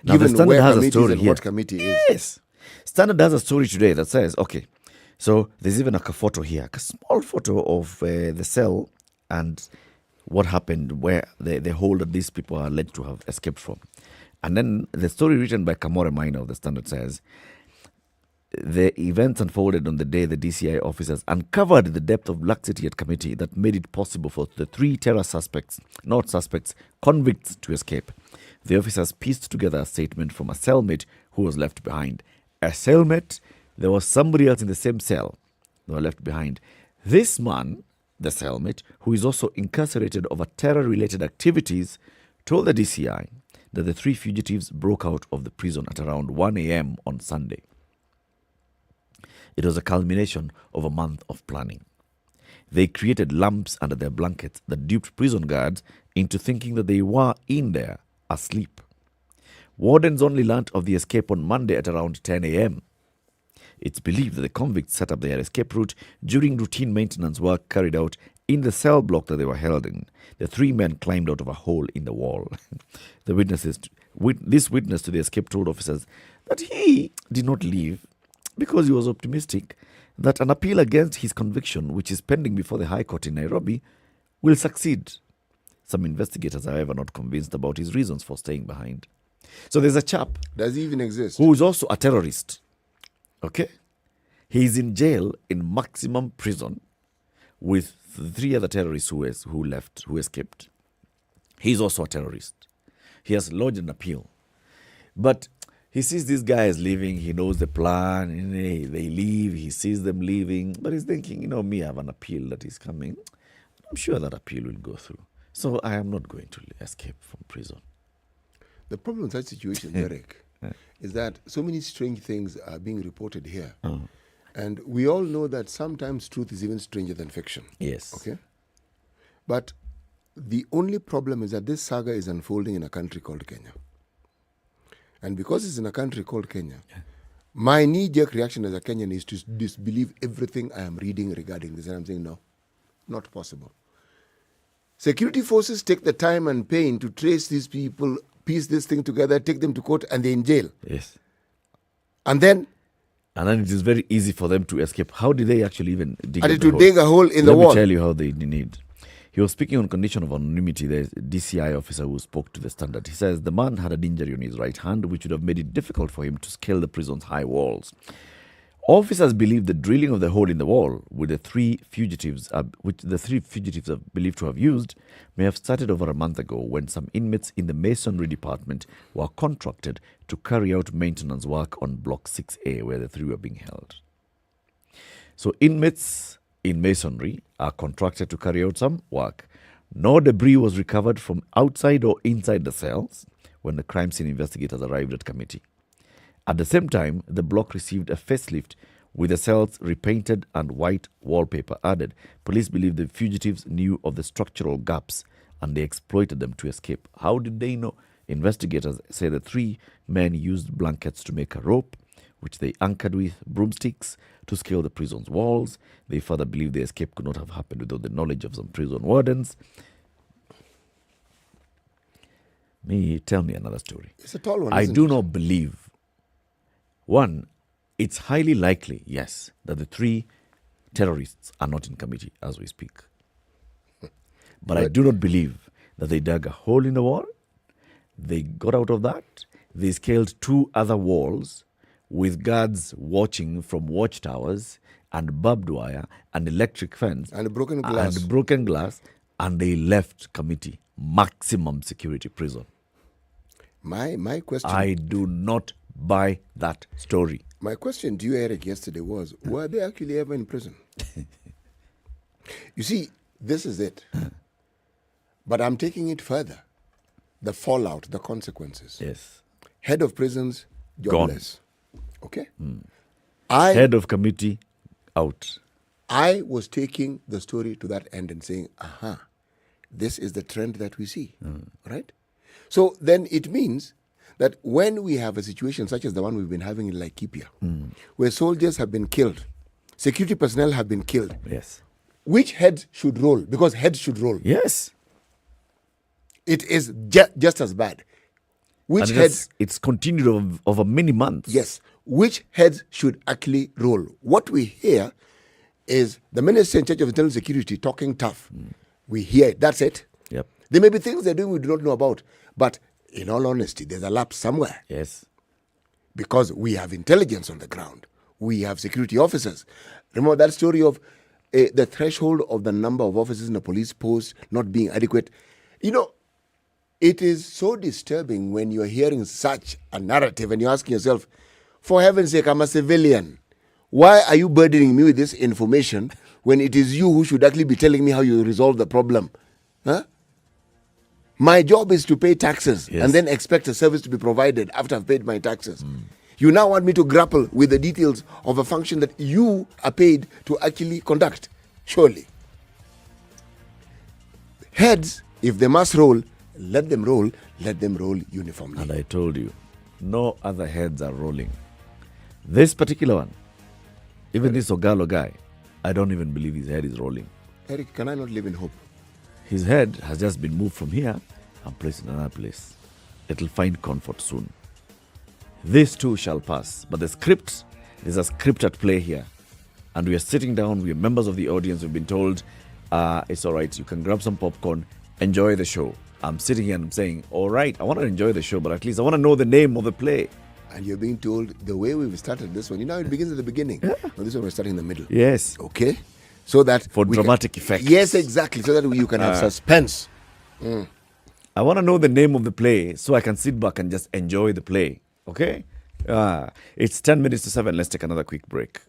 Now, the Standard has a story here. What committee is? Yes. Standard has a story today that says, okay, so there's even a photo here, a small photo of the cell and what happened, where the hole that these people are alleged to have escaped from. And then the story written by Kamore Maina of the Standard says, the events unfolded on the day the DCI officers uncovered the depth of laxity at committee that made it possible for the 3 terror convicts to escape. The officers pieced together a statement from a cellmate who was left behind. A cellmate? There was somebody else in the same cell. They were left behind. This man, the cellmate, who is also incarcerated over terror-related activities, told the DCI that the 3 fugitives broke out of the prison at around 1 a.m. on Sunday. It was a culmination of a month of planning. They created lamps under their blankets that duped prison guards into thinking that they were in there, asleep. Wardens only learnt of the escape on Monday at around 10 a.m. It's believed that the convicts set up their escape route during routine maintenance work carried out in the cell block that they were held in. The 3 men climbed out of a hole in the wall. This witness to the escape told officers that he did not leave because he was optimistic that an appeal against his conviction, which is pending before the High Court in Nairobi, will succeed. Some investigators are, however, not convinced about his reasons for staying behind. So there's a chap. Does he even exist? Who is also a terrorist. Okay? He's in jail in maximum prison with 3 other terrorists who escaped. He's also a terrorist. He has lodged an appeal. But he sees these guys leaving. He knows the plan. They leave. He sees them leaving. But he's thinking, me, I have an appeal that is coming. I'm sure that appeal will go through. So I am not going to escape from prison. The problem with that situation, Eric, is that so many strange things are being reported here. And we all know that sometimes truth is even stranger than fiction. Yes. Okay? But the only problem is that this saga is unfolding in a country called Kenya. And because it's in a country called Kenya, my knee-jerk reaction as a Kenyan is to disbelieve everything I am reading regarding this. And I'm saying, no, not possible. Security forces take the time and pain to trace these people, piece this thing together, take them to court, and they're in jail. Yes. And then it is very easy for them to escape. How did they actually even dig and up to the dig a hole in the Let wall? me tell you how they need. He was speaking on condition of anonymity. The DCI officer who spoke to the Standard. He says the man had an injury on his right hand, which would have made it difficult for him to scale the prison's high walls. Officers believe the drilling of the hole in the wall, which the three fugitives are believed to have used, may have started over a month ago when some inmates in the masonry department were contracted to carry out maintenance work on Block 6A, where the three were being held. So inmates in masonry are contracted to carry out some work. No debris was recovered from outside or inside the cells when the crime scene investigators arrived at committee. At the same time, the block received a facelift with the cells repainted and white wallpaper added. Police believe the fugitives knew of the structural gaps and they exploited them to escape. How did they know? Investigators say the three men used blankets to make a rope, which they anchored with broomsticks to scale the prison's walls. They further believe the escape could not have happened without the knowledge of some prison wardens. Tell me another story. It's a tall one. I do not believe. One, it's highly likely, yes, that the three terrorists are not in committee as we speak. But I do not believe that they dug a hole in the wall. They got out of that. They scaled two other walls with guards watching from watchtowers and barbed wire and electric fence. And broken glass. And they left committee. Maximum security prison. My question... I do not buy that story. My question to you, Eric, yesterday was, were they actually ever in prison? You see, this is it. But I'm taking it further. The fallout, the consequences. Yes. Head of prisons, jobless. Okay? Head of committee, out. I was taking the story to that end and saying, this is the trend that we see. Right? So then it means that when we have a situation such as the one we've been having in Laikipia, where soldiers have been killed, security personnel have been killed. Yes. Which heads should roll? Because heads should roll. Yes. It is just as bad. Which heads? It's continued over many months. Yes. Which heads should actually roll? What we hear is the Minister in charge of Internal Security talking tough. We hear it. That's it. Yep. There may be things they're doing we do not know about. But in all honesty, there's a lapse somewhere. Yes. Because we have intelligence on the ground. We have security officers. Remember that story of the threshold of the number of officers in a police post not being adequate? You know, it is so disturbing when you're hearing such a narrative and you're asking yourself, for heaven's sake, I'm a civilian. Why are you burdening me with this information when it is you who should actually be telling me how you resolve the problem? Huh? My job is to pay taxes and then expect a service to be provided after I've paid my taxes. You now want me to grapple with the details of a function that you are paid to actually conduct. Surely. Heads, if they must roll, let them roll uniformly. And I told you, no other heads are rolling. This particular one, even this Ogalo guy, I don't even believe his head is rolling. Eric, can I not live in hope? His head has just been moved from here and placed in another place. It'll find comfort soon. This too shall pass. But there's a script at play here. And we are sitting down, we are members of the audience, we've been told, it's all right, you can grab some popcorn, enjoy the show. I'm sitting here and I'm saying, all right, I want to enjoy the show, but at least I want to know the name of the play. And you're being told the way we've started this one, it begins at the beginning. No, this one we're starting in the middle. Yes. Okay? So that for dramatic effect. Yes, exactly. So that you can have suspense. I want to know the name of the play so I can sit back and just enjoy the play. Okay? It's 10 minutes to 7. Let's take another quick break.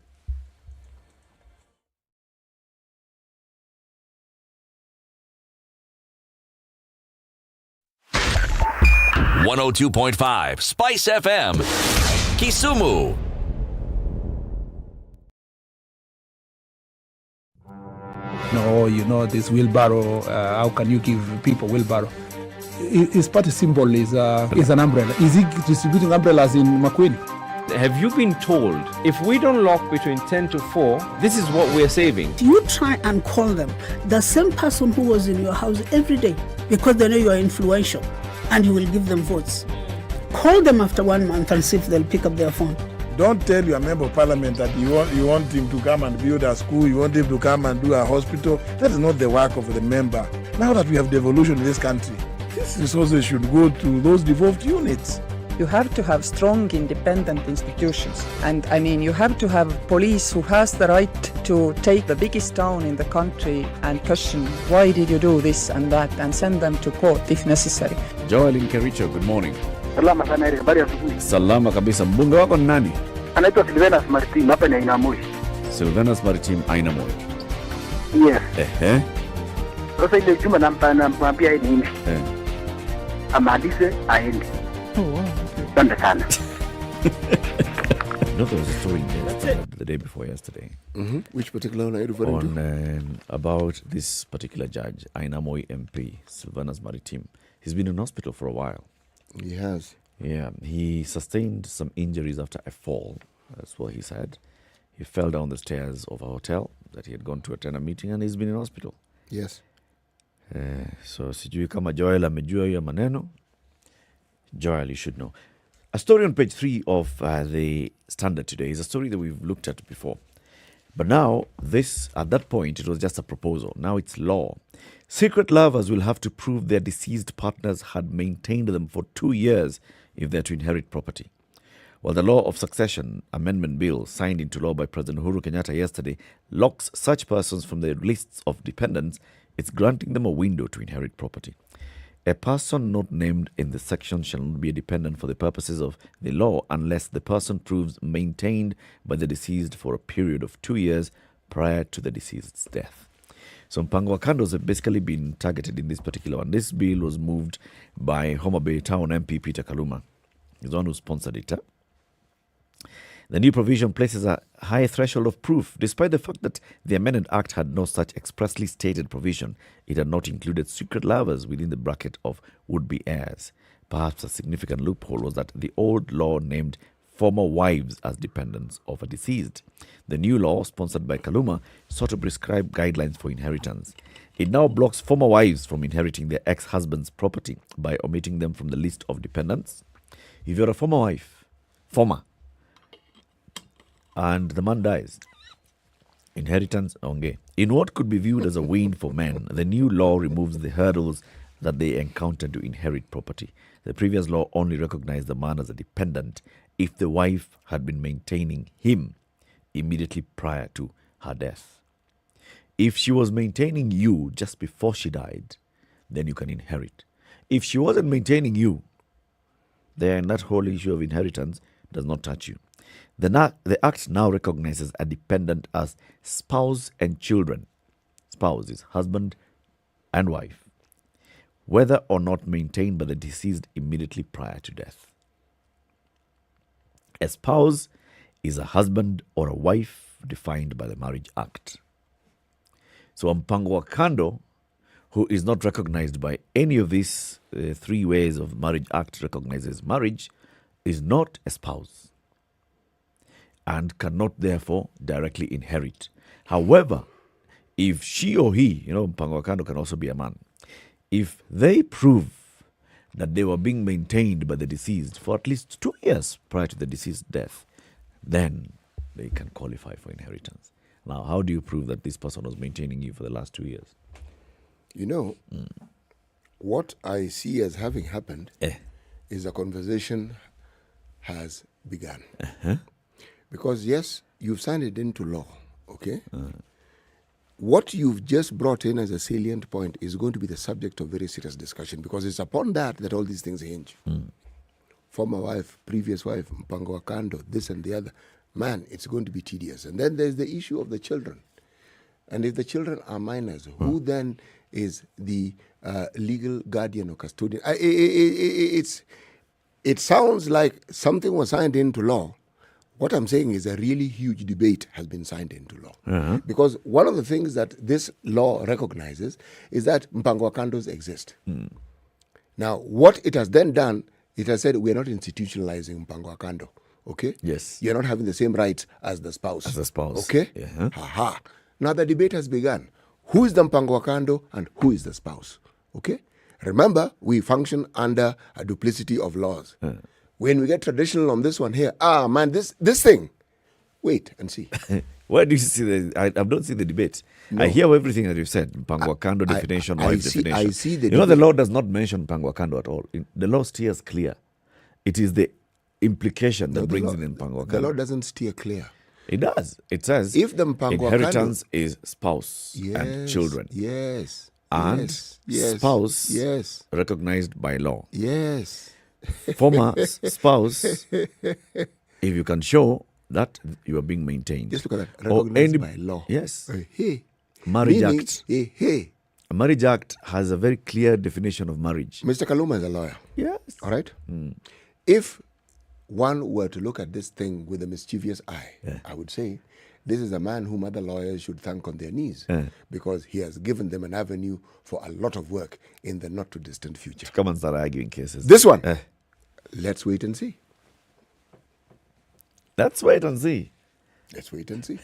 .5 SpiceFM, Kisumu. this wheelbarrow, how can you give people wheelbarrow? His party symbol is an umbrella. Is he distributing umbrellas in Makueni? Have you been told if we don't lock between 10 to 4, this is what we're saving? You try and call them the same person who was in your house every day because they know you are influential and you will give them votes. Call them after 1 month and see if they'll pick up their phone. Don't tell your member of parliament that you want him to come and build a school, you want him to come and do a hospital. That is not the work of the member. Now that we have devolution in this country, these resources should go to those devolved units. You have to have strong, independent institutions. And I mean, you have to have police who has the right to take the biggest town in the country and question, why did you do this and that, and send them to court if necessary. Joel in Kericho, good morning. Salama sana Eric, habari ya asubuhi. Salama kabisa. Mbunge wako ni nani? Anaitwa Seriousness Martin, hapa ni Ainamoi. Seriousness Martin, Ainamoi. Yes. Sasa ile juma nampambia yeye nini? Amalize aende. Asante sana. There was a story in the day before yesterday. Mm-hmm. Which particular one are you referring to? About this particular judge, Ainamoi MP, Seriousness Martin. He's been in hospital for a while. He has. Yeah, he sustained some injuries after a fall. That's what he said. He fell down the stairs of a hotel that he had gone to attend a meeting, and he's been in hospital. Yes. So sijui kama Joel amejua hiyo maneno. Joel, you should know. A story on page 3 of the Standard today is a story that we've looked at before. But now, at that point, it was just a proposal. Now it's law. Secret lovers will have to prove their deceased partners had maintained them for 2 years if they're to inherit property. Well, the Law of Succession Amendment Bill, signed into law by President Uhuru Kenyatta yesterday, locks such persons from the lists of dependents. It's granting them a window to inherit property. A person not named in the section shall not be a dependent for the purposes of the law unless the person proves maintained by the deceased for a period of 2 years prior to the deceased's death. So mpango wa kandos have basically been targeted in this particular one. This bill was moved by Homa Bay Town MP Peter Kaluma. He's the one who sponsored it. The new provision places a high threshold of proof. Despite the fact that the Amended Act had no such expressly stated provision, it had not included secret lovers within the bracket of would-be heirs. Perhaps a significant loophole was that the old law named former wives as dependents of a deceased. The new law, sponsored by Kaluma, sought to prescribe guidelines for inheritance. It now blocks former wives from inheriting their ex-husband's property by omitting them from the list of dependents. If you're a former wife, and the man dies, inheritance onge. In what could be viewed as a win for men, the new law removes the hurdles that they encounter to inherit property. The previous law only recognized the man as a dependent if the wife had been maintaining him immediately prior to her death. If she was maintaining you just before she died, then you can inherit. If she wasn't maintaining you, then that whole issue of inheritance does not touch you. The Act now recognizes a dependent as spouse and children. Spouse is husband and wife, whether or not maintained by the deceased immediately prior to death. A spouse is a husband or a wife defined by the Marriage Act. So mpango wa kando, who is not recognized by any of these 3 ways of Marriage Act recognizes marriage, is not a spouse and cannot therefore directly inherit. However, if she or he, mpango wa kando can also be a man, if they prove that they were being maintained by the deceased for at least 2 years prior to the deceased's death, then they can qualify for inheritance. Now, how do you prove that this person was maintaining you for the last 2 years? What I see as having happened is a conversation has begun. Because, yes, you've signed it into law, okay? What you've just brought in as a salient point is going to be the subject of very serious discussion because it's upon that all these things hinge. Former wife, previous wife, mpango wa kando, this and the other. Man, it's going to be tedious. And then there's the issue of the children. And if the children are minors, who then is the legal guardian or custodian? It sounds like something was signed into law What I'm saying is a really huge debate has been signed into law. Because one of the things that this law recognizes is that mpango wa kandos exist. Now, what it has then done, it has said we're not institutionalizing mpango wa kando. Okay? Yes. You're not having the same rights as the spouse. As the spouse. Okay? Aha. Now the debate has begun. Who is the mpango wa kando and who is the spouse? Okay? Remember, we function under a duplicity of laws. When we get traditional on this one here, man, this thing, wait and see. Where do you see I've not seen the debate. No. I hear everything that you've said. Mpango wa kando definition, wife definition. I see the the law does not mention mpango wa kando at all. The law steers clear. It is the implication that brings in mpango wa kando. The law doesn't steer clear. It does. It says if the mpango wa inheritance kando, is spouse and children. Yes. And spouse recognized by law. Yes. Former spouse, if you can show that you are being maintained. Just look at that. Recognized by law. Yes. Hey. Marriage Meaning, Act. Hey. A Marriage Act has a very clear definition of marriage. Mr. Kaluma is a lawyer. Yes. All right? If one were to look at this thing with a mischievous eye, I would say, this is a man whom other lawyers should thank on their knees because he has given them an avenue for a lot of work in the not too distant future. Come and start arguing cases. This one, let's wait and see. Let's wait and see. Let's wait and see.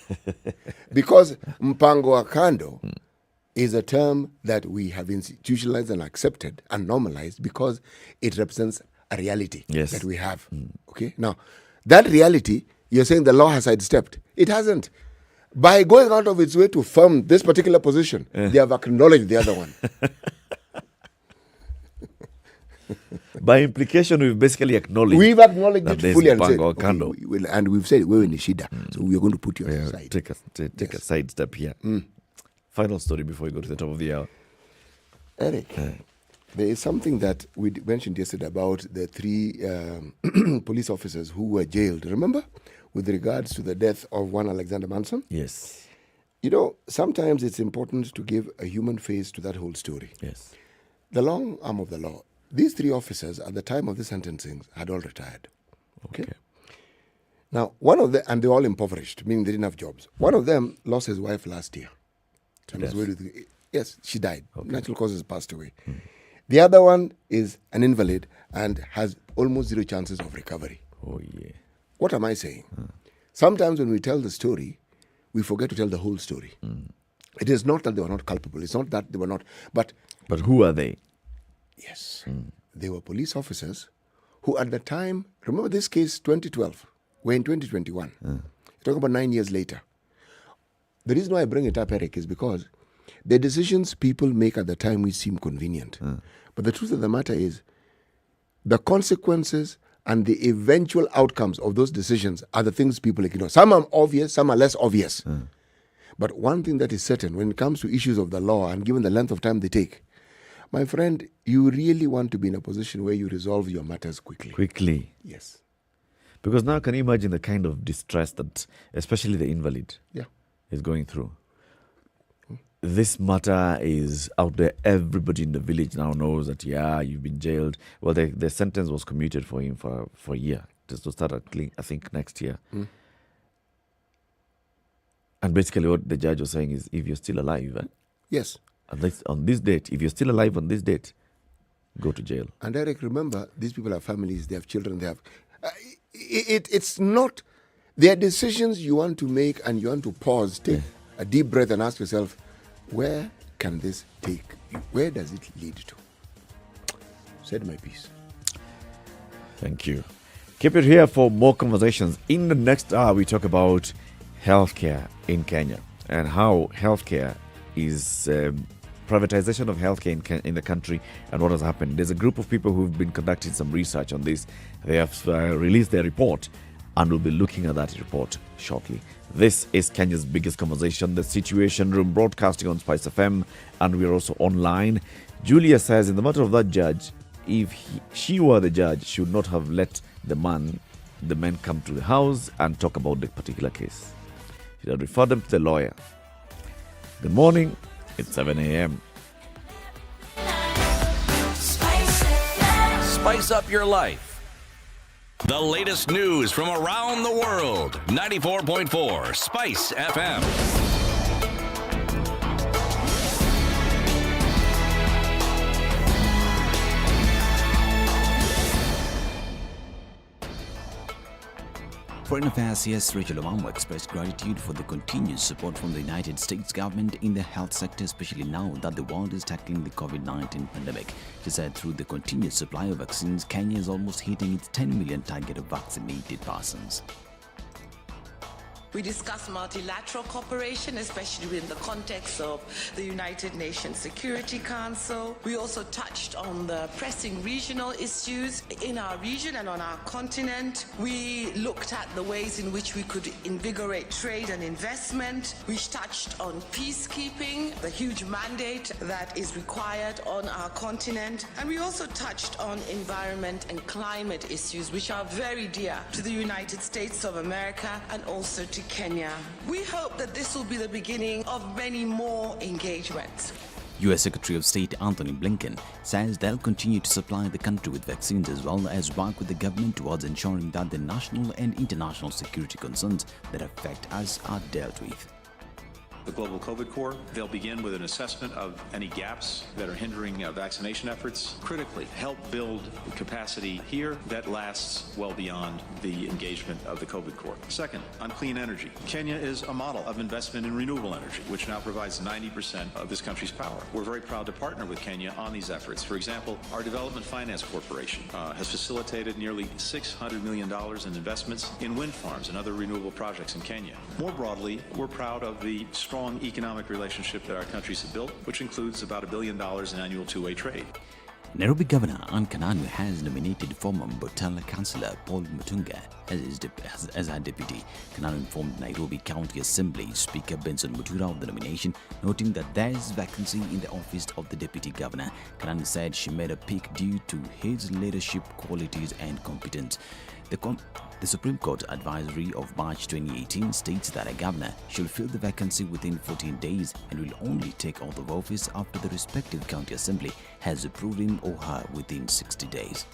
Because mpango wa kando is a term that we have institutionalized and accepted and normalized because it represents a reality that we have. Okay? Now, that reality, you're saying the law has sidestepped. It hasn't. By going out of its way to firm this particular position, they have acknowledged the other one. By implication, we've basically acknowledged. We've acknowledged it fully and said, and we've said we're in Nishida, so we're going to put you aside. Take a side step here. Final story before we go to the top of the hour. Eric, there is something that we mentioned yesterday about the 3 police officers who were jailed. Remember, with regards to the death of one Alexander Manson? Yes. You know, sometimes it's important to give a human face to that whole story. Yes. The long arm of the law. These 3 officers, at the time of the sentencing, had all retired. Okay. Now, one of them, and they're all impoverished, meaning they didn't have jobs. One of them lost his wife last year. Yes, she died. Natural causes, passed away. The other one is an invalid and has almost 0 chances of recovery. Oh, yeah. What am I saying? Sometimes when we tell the story, we forget to tell the whole story. It is not that they were not culpable. It's not that they were not. But who are they? Yes. They were police officers who at the time, remember this case, 2012, we're in 2021. You're talking about 9 years later. The reason why I bring it up, Eric, is because the decisions people make at the time which seem convenient. But the truth of the matter is the consequences and the eventual outcomes of those decisions are the things people ignore. Some are obvious, some are less obvious. But one thing that is certain when it comes to issues of the law and given the length of time they take, my friend, you really want to be in a position where you resolve your matters quickly. Quickly. Yes. Because now can you imagine the kind of distress that, especially the invalid, is going through? This matter is out there. Everybody in the village now knows that, you've been jailed. Well, the sentence was commuted for him for a year. Just to start, I think, next year. And basically what the judge was saying is, if you're still alive, yes, at least on this date, if you're still alive on this date, go to jail. And Eric, remember, these people have families, they have children, they have... it's not... There are decisions you want to make and you want to pause, take a deep breath and ask yourself, where can this take you? Where does it lead to? Said my piece. Thank you. Keep it here for more conversations. In the next hour, we talk about healthcare in Kenya and how healthcare is privatization of healthcare in the country and what has happened. There's a group of people who've been conducting some research on this. They have released their report and we'll be looking at that report shortly. This is Kenya's biggest conversation, the Situation Room, broadcasting on SpiceFM, and we're also online. Julia says, in the matter of that judge, if she were the judge, she would not have let the men come to the house and talk about the particular case. She had referred them to the lawyer. Good morning. It's 7 a.m. Spice up your life. The latest news from around the world. 94.4 Spice FM. Foreign Affairs CS Rachel Obama expressed gratitude for the continued support from the United States government in the health sector, especially now that the world is tackling the COVID-19 pandemic. She said through the continued supply of vaccines, Kenya is almost hitting its 10 million target of vaccinated persons. We discussed multilateral cooperation, especially in the context of the United Nations Security Council. We also touched on the pressing regional issues in our region and on our continent. We looked at the ways in which we could invigorate trade and investment. We touched on peacekeeping, the huge mandate that is required on our continent. And we also touched on environment and climate issues, which are very dear to the United States of America and also to Kenya. We hope that this will be the beginning of many more engagements. U.S. Secretary of State Anthony Blinken says they'll continue to supply the country with vaccines as well as work with the government towards ensuring that the national and international security concerns that affect us are dealt with. The Global COVID Corps, they'll begin with an assessment of any gaps that are hindering vaccination efforts. Critically, help build capacity here that lasts well beyond the engagement of the COVID Corps. Second, on clean energy. Kenya is a model of investment in renewable energy, which now provides 90% of this country's power. We're very proud to partner with Kenya on these efforts. For example, our Development Finance Corporation has facilitated nearly $600 million in investments in wind farms and other renewable projects in Kenya. More broadly, we're proud of the strong economic relationship that our countries have built, which includes about $1 billion in annual two-way trade. Nairobi Governor Anne Kananu has nominated former Mbotela Councillor Paul Mutunga as her deputy. Kananu informed Nairobi County Assembly Speaker Benson Mutura of the nomination, noting that there is vacancy in the office of the deputy governor. Kananu said she made a pick due to his leadership qualities and competence. The Supreme Court advisory of March 2018 states that a governor should fill the vacancy within 14 days and will only take oath of office after the respective county assembly has approved him or her within 60 days.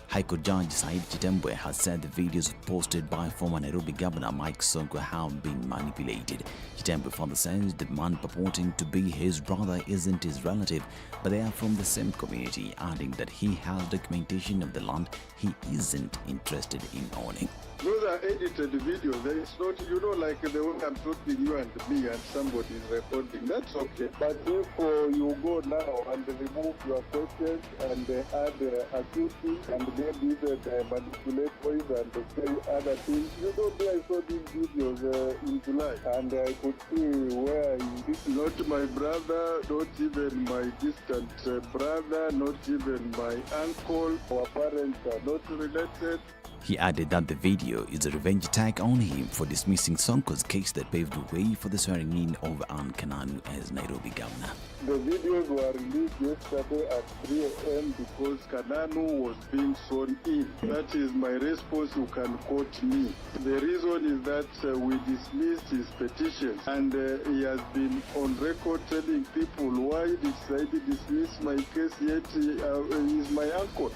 High Court Judge Said Chitembwe has said the videos posted by former Nairobi Governor Mike Sonko have been manipulated. Chitembwe further says the man purporting to be his brother isn't his relative, but they are from the same community, adding that he has documentation of the land he isn't interested in owning. Those are edited videos. There is not, like the way I'm talking you and me and somebody is recording. That's okay. But if you go now and remove your questions and add a few things and then manipulate voice and say other things, I saw these videos in July and I could see where this is not my brother, not even my distant brother, not even my uncle. Our parents are not related. He added that the video is a revenge attack on him for dismissing Sonko's case that paved the way for the swearing in of Anne Kananu as Nairobi governor. The videos were released yesterday at 3 a.m. because Kananu was being sworn in. That is my response. You can quote me. The reason is that we dismissed his petitions and he has been on record telling people why did Saidi dismiss my case yet he is my uncle.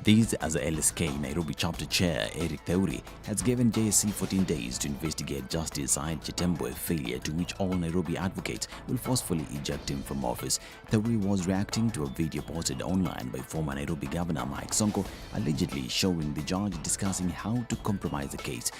This as the LSK Nairobi chapter chair Eric Latiff has given JSC 14 days to investigate Justice Said Chitembwe's failure, to which all Nairobi advocates will forcefully eject him from office. Latiff was reacting to a video posted online by former Nairobi Governor Mike Sonko, allegedly showing the judge discussing how to compromise the case.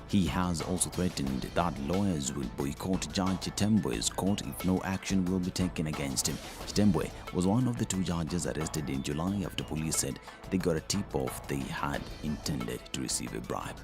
He has also threatened that lawyers will boycott Judge Chitembwe's court if no action will be taken against him. Chitembwe was one of the two judges arrested in July after police said they got a tip-off they had intended to receive a bribe.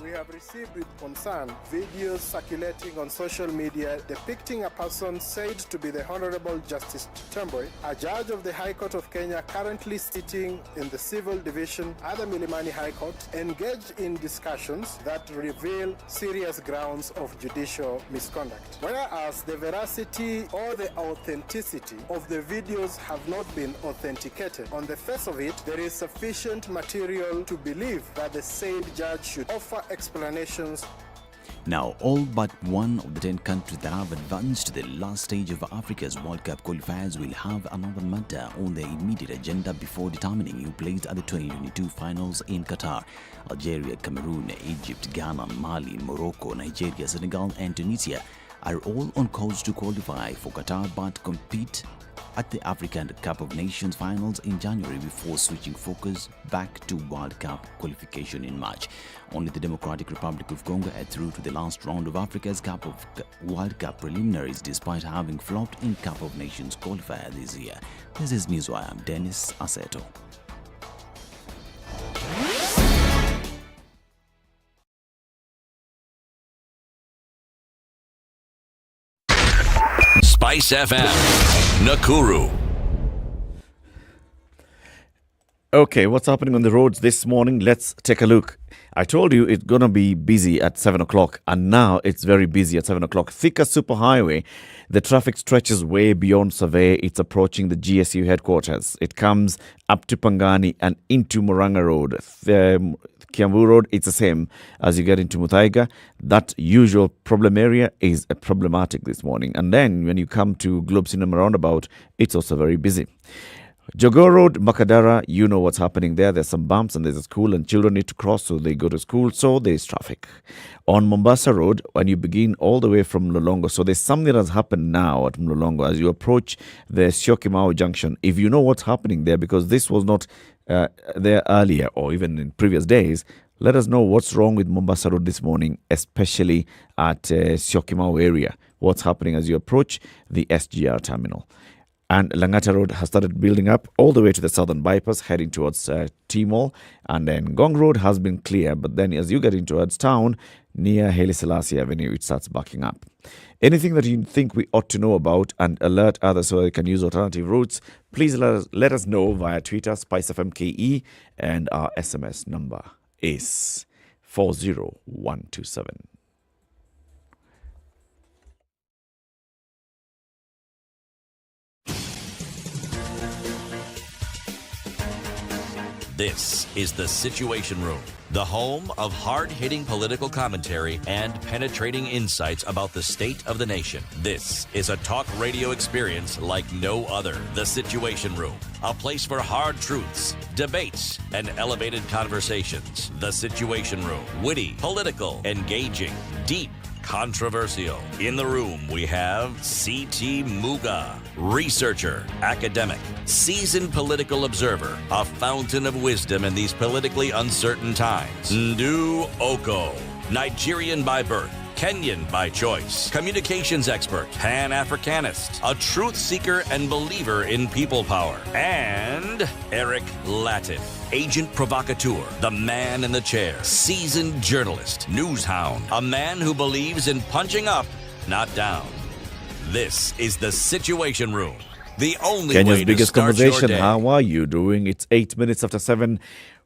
We have received with concern videos circulating on social media depicting a person said to be the Honorable Justice Chitembwe, a judge of the High Court of Kenya currently sitting in the Civil Division at the Milimani High Court, engaged in discussions that reveal serious grounds of judicial misconduct. Whereas the veracity or the authenticity of the videos have not been authenticated, on the face of it, there is sufficient material to believe that the said judge should offer explanations. Now, all but one of the 10 countries that have advanced to the last stage of Africa's World Cup qualifiers will have another matter on their immediate agenda before determining who plays at the 2022 finals in Qatar. Algeria, Cameroon, Egypt, Ghana, Mali, Morocco, Nigeria, Senegal and Tunisia are all on course to qualify for Qatar but compete at the African Cup of Nations finals in January before switching focus back to World Cup qualification in March. Only the Democratic Republic of Congo are through to the last round of Africa's World Cup preliminaries despite having flopped in Cup of Nations qualifier this year. This is Newswire. I'm Dennis Aseto. SpiceFM, Nakuru. Okay, what's happening on the roads this morning? Let's take a look. I told you it's going to be busy at 7 o'clock, and now it's very busy at 7 o'clock. Thika Superhighway, the traffic stretches way beyond Survey. It's approaching the GSU headquarters. It comes up to Pangani and into Muranga Road. Kiambu Road, it's the same as you get into Muthui. That usual problem area is problematic this morning. And then when you come to Globe Cinema Roundabout, it's also very busy. Jogoo Road, Makadara, you know what's happening there. There's some bumps and there's a school and children need to cross, so they go to school, so there's traffic. On Mombasa Road, when you begin all the way from Mlolongo, so there's something that has happened now at Mlolongo as you approach the Syokimau Junction. If you know what's happening there, because this was not there earlier or even in previous days, let us know what's wrong with Mombasa Road this morning, especially at Syokimau area. What's happening as you approach the SGR terminal. And Langata Road has started building up all the way to the southern bypass, heading towards T-Mall. And then Gong Road has been clear. But then as you get in towards town, near Haile Selassie Avenue, it starts backing up. Anything that you think we ought to know about and alert others so they can use alternative routes, please let us know via Twitter, SpiceFMKE, and our SMS number is 40127. This is The Situation Room, the home of hard-hitting political commentary and penetrating insights about the state of the nation. This is a talk radio experience like no other. The Situation Room, a place for hard truths, debates, and elevated conversations. The Situation Room, witty, political, engaging, deep, controversial. In the room, we have C.T. Muga, researcher, academic, seasoned political observer, a fountain of wisdom in these politically uncertain times. Ndu Okoh, Nigerian by birth, Kenyan by choice, communications expert, Pan-Africanist, a truth seeker and believer in people power, and Eric Latiff, agent provocateur, the man in the chair, seasoned journalist, news hound, a man who believes in punching up, not down. This is The Situation Room, the only Kenya's way to biggest start your conversation. day. How are you doing? It's 8 minutes after 7.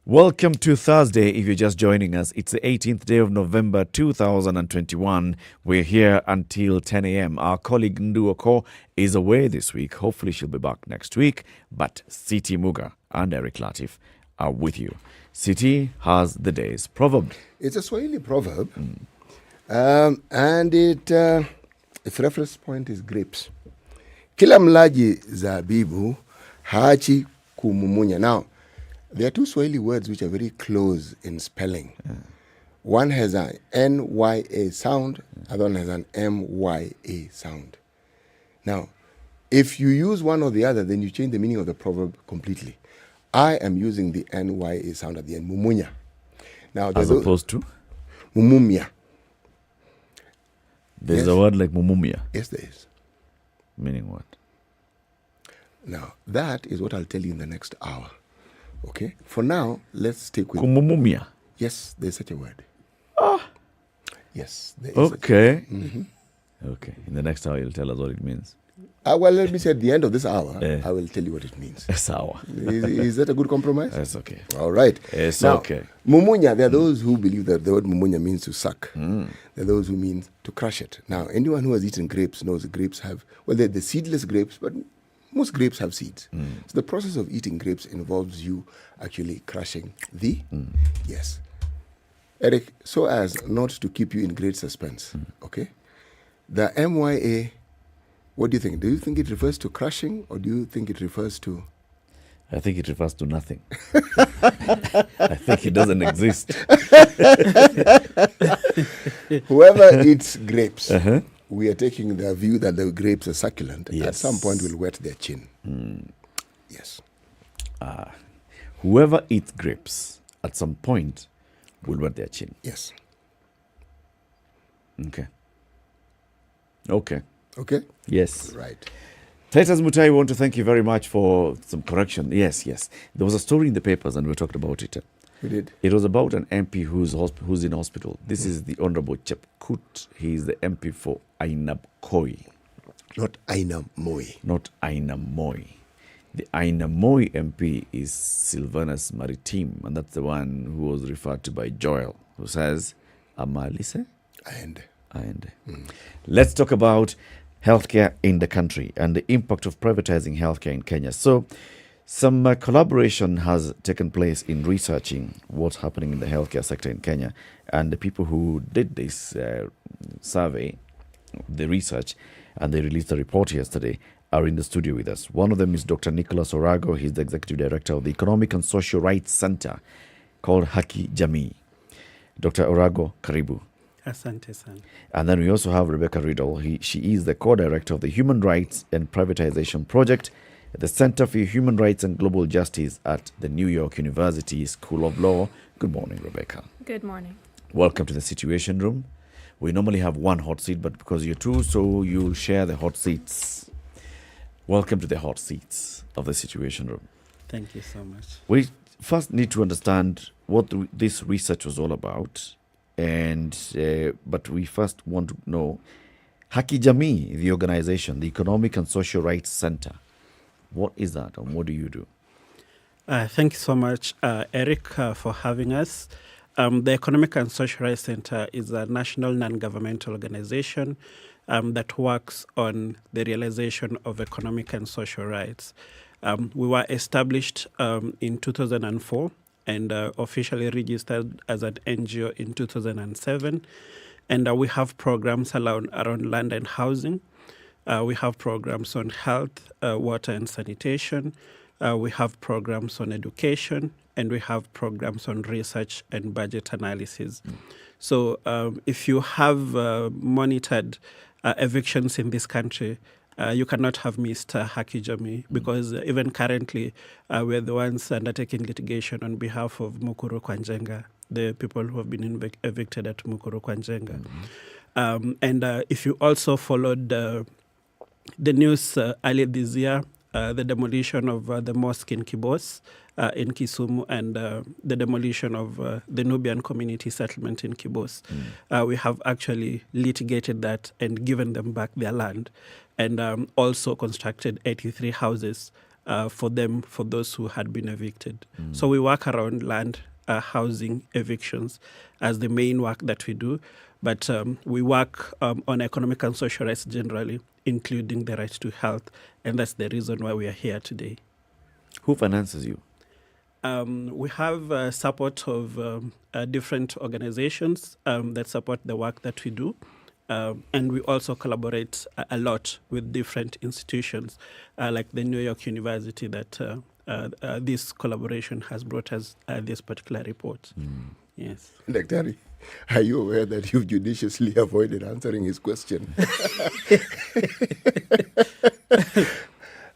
Welcome to Thursday. If you're just joining us, it's the 18th day of November 2021. We're here until 10 a.m. Our colleague Ndu Okoh is away this week. Hopefully she'll be back next week. But C.T. Muga and Eric Latiff are with you. C.T. has the day's proverb. It's a Swahili proverb. And its reference point is grapes. Kila mlaji zabibu hachi kumumunya. Now, there are two Swahili words which are very close in spelling. One has an N-Y-A sound, other one has an M-Y-A sound. Now, if you use one or the other, then you change the meaning of the proverb completely. I am using the N-Y-A sound at the end, mumunya. Now, As opposed to? Mumumia. There's a word like mumumia. Yes, there is. Meaning what? Now, that is what I'll tell you in the next hour. Okay? For now, let's stick with... Kumumumia? Yes, there's such a word. Yes, there is Okay. such a word. Okay. In the next hour, you'll tell us what it means. Well, let me say at the end of this hour, I will tell you what it means. This hour. Is that a good compromise? That's okay. All right. It's Now, okay. Mumunya, there are those who believe that the word mumunya means to suck. There are those who mean to crush it. Now, anyone who has eaten grapes knows the grapes have, well, they're the seedless grapes, but most grapes have seeds. So the process of eating grapes involves you actually crushing the, yes. Eric, so as not to keep you in great suspense, okay? The MYA, what do you think? Do you think it refers to crushing, or do you think it refers to... I think it refers to nothing. I think it doesn't exist. Whoever eats grapes, we are taking the view that the grapes are succulent. Yes. At some point will wet their chin. Yes. Whoever eats grapes at some point will wet their chin. Yes. Okay. Okay. Okay? Yes. Right. Titus Muthui, I want to thank you very much for some correction. Yes. There was a story in the papers and we talked about it. We did. It was about an MP who's in hospital. This is the Honorable Chepkut. He is the MP for Ainabkoi. Not Ainamoi. Not Ainamoi. The Ainamoi MP is Sylvanus Maritime, and that's the one who was referred to by Joel, who says, Amalise? Aende. Let's talk about healthcare in the country and the impact of privatizing healthcare in Kenya. So, some collaboration has taken place in researching what's happening in the healthcare sector in Kenya. And the people who did this survey, the research, and they released a report yesterday, are in the studio with us. One of them is Dr. Nicholas Orago. He's the Executive Director of the Economic and Social Rights Center called Haki Jamii. Dr. Orago, karibu. Asante sana. And then we also have Rebecca Riddle. She is the co-director of the Human Rights and Privatization Project at the Center for Human Rights and Global Justice at the New York University School of Law. Good morning, Rebecca. Good morning. Welcome to the Situation Room. We normally have one hot seat, but because you're two, so you'll share the hot seats. Welcome to the hot seats of the Situation Room. Thank you so much. We first need to understand what this research was all about, but we first want to know Haki Jamii, the organization, the Economic and Social Rights Center. What is that, and what do you do? Thank you so much, Eric, for having us. The Economic and Social Rights Center is a national non-governmental organization that works on the realization of economic and social rights. We were established in 2004 and officially registered as an NGO in 2007. And we have programs around land and housing. We have programs on health, water and sanitation. We have programs on education, and we have programs on research and budget analysis. So if you have monitored evictions in this country, you cannot have missed Haki Jamii, because even currently we're the ones undertaking litigation on behalf of Mukuru Kwanjenga, the people who have been evicted at Mukuru Kwanjenga. And if you also followed the news earlier this year, the demolition of the mosque in Kibos, in Kisumu, and the demolition of the Nubian community settlement in Kibos. We have actually litigated that and given them back their land, and also constructed 83 houses for those who had been evicted. So we work around land, housing, evictions as the main work that we do. But we work on economic and social rights generally, including the right to health, and that's the reason why we are here today. Who finances you? We have support of different organizations that support the work that we do. And we also collaborate a lot with different institutions, like the New York University, that this collaboration has brought us this particular report. Yes. Dr. Are you aware that you've judiciously avoided answering his question?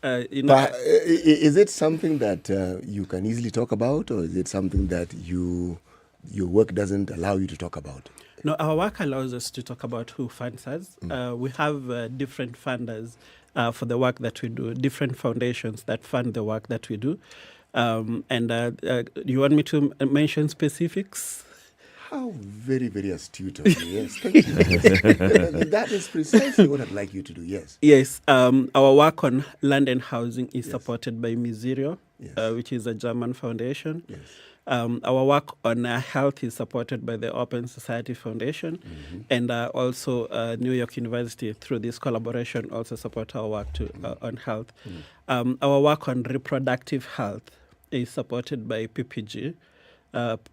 Is it something that you can easily talk about, or is it something that your work doesn't allow you to talk about? No, our work allows us to talk about who funds us. We have different funders for the work that we do, different foundations that fund the work that we do. You want me to mention specifics? How very, very astute of you. Yes, thank you. That is precisely what I'd like you to do, yes. Yes, our work on land and housing is supported by Miserio, which is a German foundation. Yes. Our work on health is supported by the Open Society Foundation, and also New York University, through this collaboration, also support our work on health. Our work on reproductive health is supported by PPG.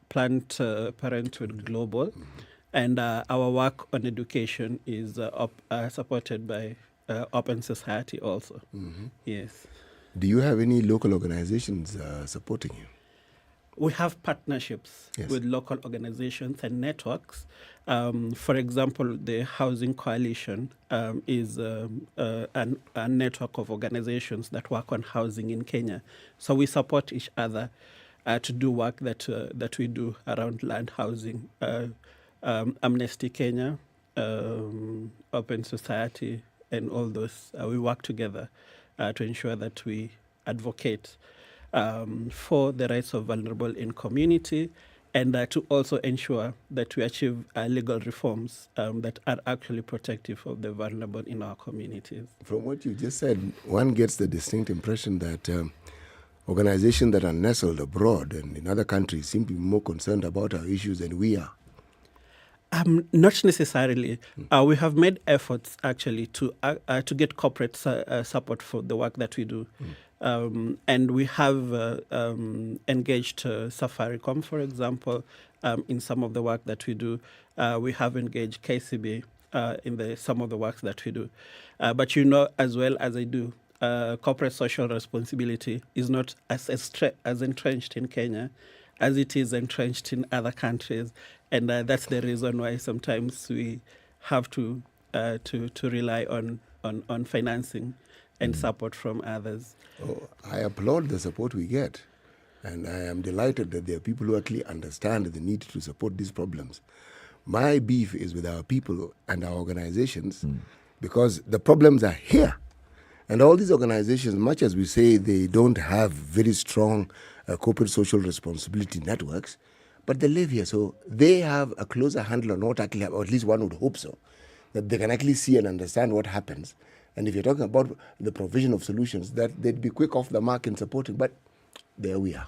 Planned Parenthood Global, and our work on education is supported by Open Society also. Yes. Do you have any local organizations supporting you? We have partnerships with local organizations and networks. For example, the Housing Coalition is a network of organizations that work on housing in Kenya. So we support each other to do work that we do around land housing. Amnesty Kenya, Open Society, and all those, we work together to ensure that we advocate for the rights of vulnerable in community, and to also ensure that we achieve legal reforms that are actually protective of the vulnerable in our communities. From what you just said, one gets the distinct impression that organizations that are nestled abroad and in other countries seem to be more concerned about our issues than we are. Not necessarily. We have made efforts actually to get corporate support for the work that we do. And we have engaged Safaricom, for example, in some of the work that we do. We have engaged KCB in some of the work that we do. But you know as well as I do, corporate social responsibility is not as entrenched in Kenya as it is entrenched in other countries. And that's the reason why sometimes we have to rely on financing and support from others. Oh, I applaud the support we get. And I am delighted that there are people who actually understand the need to support these problems. My beef is with our people and our organizations because the problems are here. And all these organizations, much as we say they don't have very strong corporate social responsibility networks, but they live here. So they have a closer handle on what actually happens, or at least one would hope so, that they can actually see and understand what happens. And if you're talking about the provision of solutions, that they'd be quick off the mark in supporting. But there we are.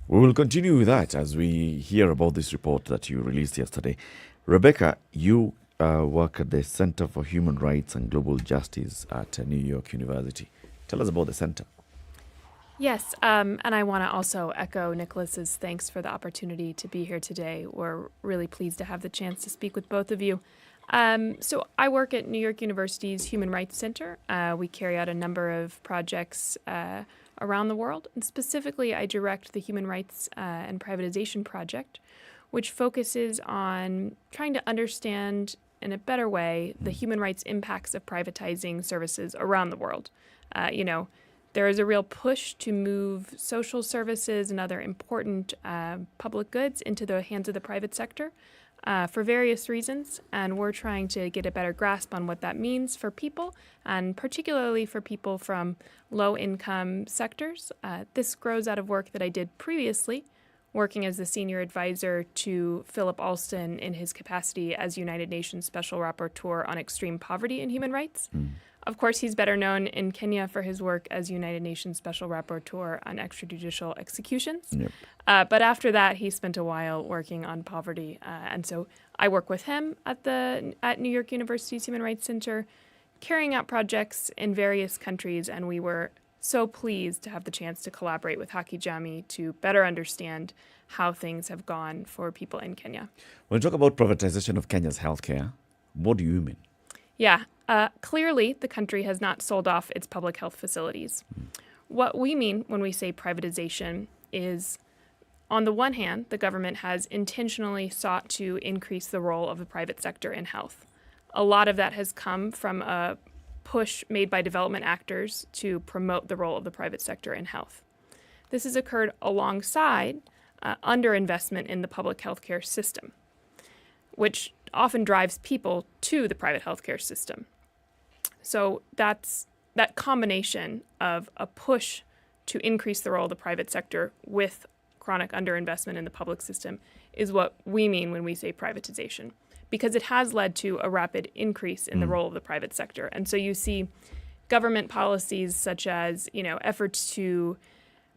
We will continue with that as we hear about this report that you released yesterday. Rebecca, you work at the Center for Human Rights and Global Justice at New York University. Tell us about the center. Yes, and I want to also echo Nicholas's thanks for the opportunity to be here today. We're really pleased to have the chance to speak with both of you. So I work at New York University's Human Rights Center. We carry out a number of projects around the world, and specifically I direct the Human Rights and Privatization Project, which focuses on trying to understand in a better way the human rights impacts of privatizing services around the world. There is a real push to move social services and other important public goods into the hands of the private sector for various reasons, and we're trying to get a better grasp on what that means for people, and particularly for people from low-income sectors. This grows out of work that I did previously, working as the senior advisor to Philip Alston in his capacity as United Nations Special Rapporteur on Extreme Poverty and Human Rights. Of course, he's better known in Kenya for his work as United Nations Special Rapporteur on extrajudicial executions. But after that, he spent a while working on poverty. And so I work with him at New York University's Human Rights Center, carrying out projects in various countries. And we were so pleased to have the chance to collaborate with Haki Jami to better understand how things have gone for people in Kenya. When you talk about privatization of Kenya's healthcare, what do you mean? Yeah, clearly the country has not sold off its public health facilities. What we mean when we say privatization is, on the one hand, the government has intentionally sought to increase the role of the private sector in health. A lot of that has come from a push made by development actors to promote the role of the private sector in health. This has occurred alongside underinvestment in the public healthcare system, which often drives people to the private healthcare system. So that combination of a push to increase the role of the private sector with chronic underinvestment in the public system is what we mean when we say privatization, because it has led to a rapid increase in the role of the private sector. And so you see government policies such as, efforts to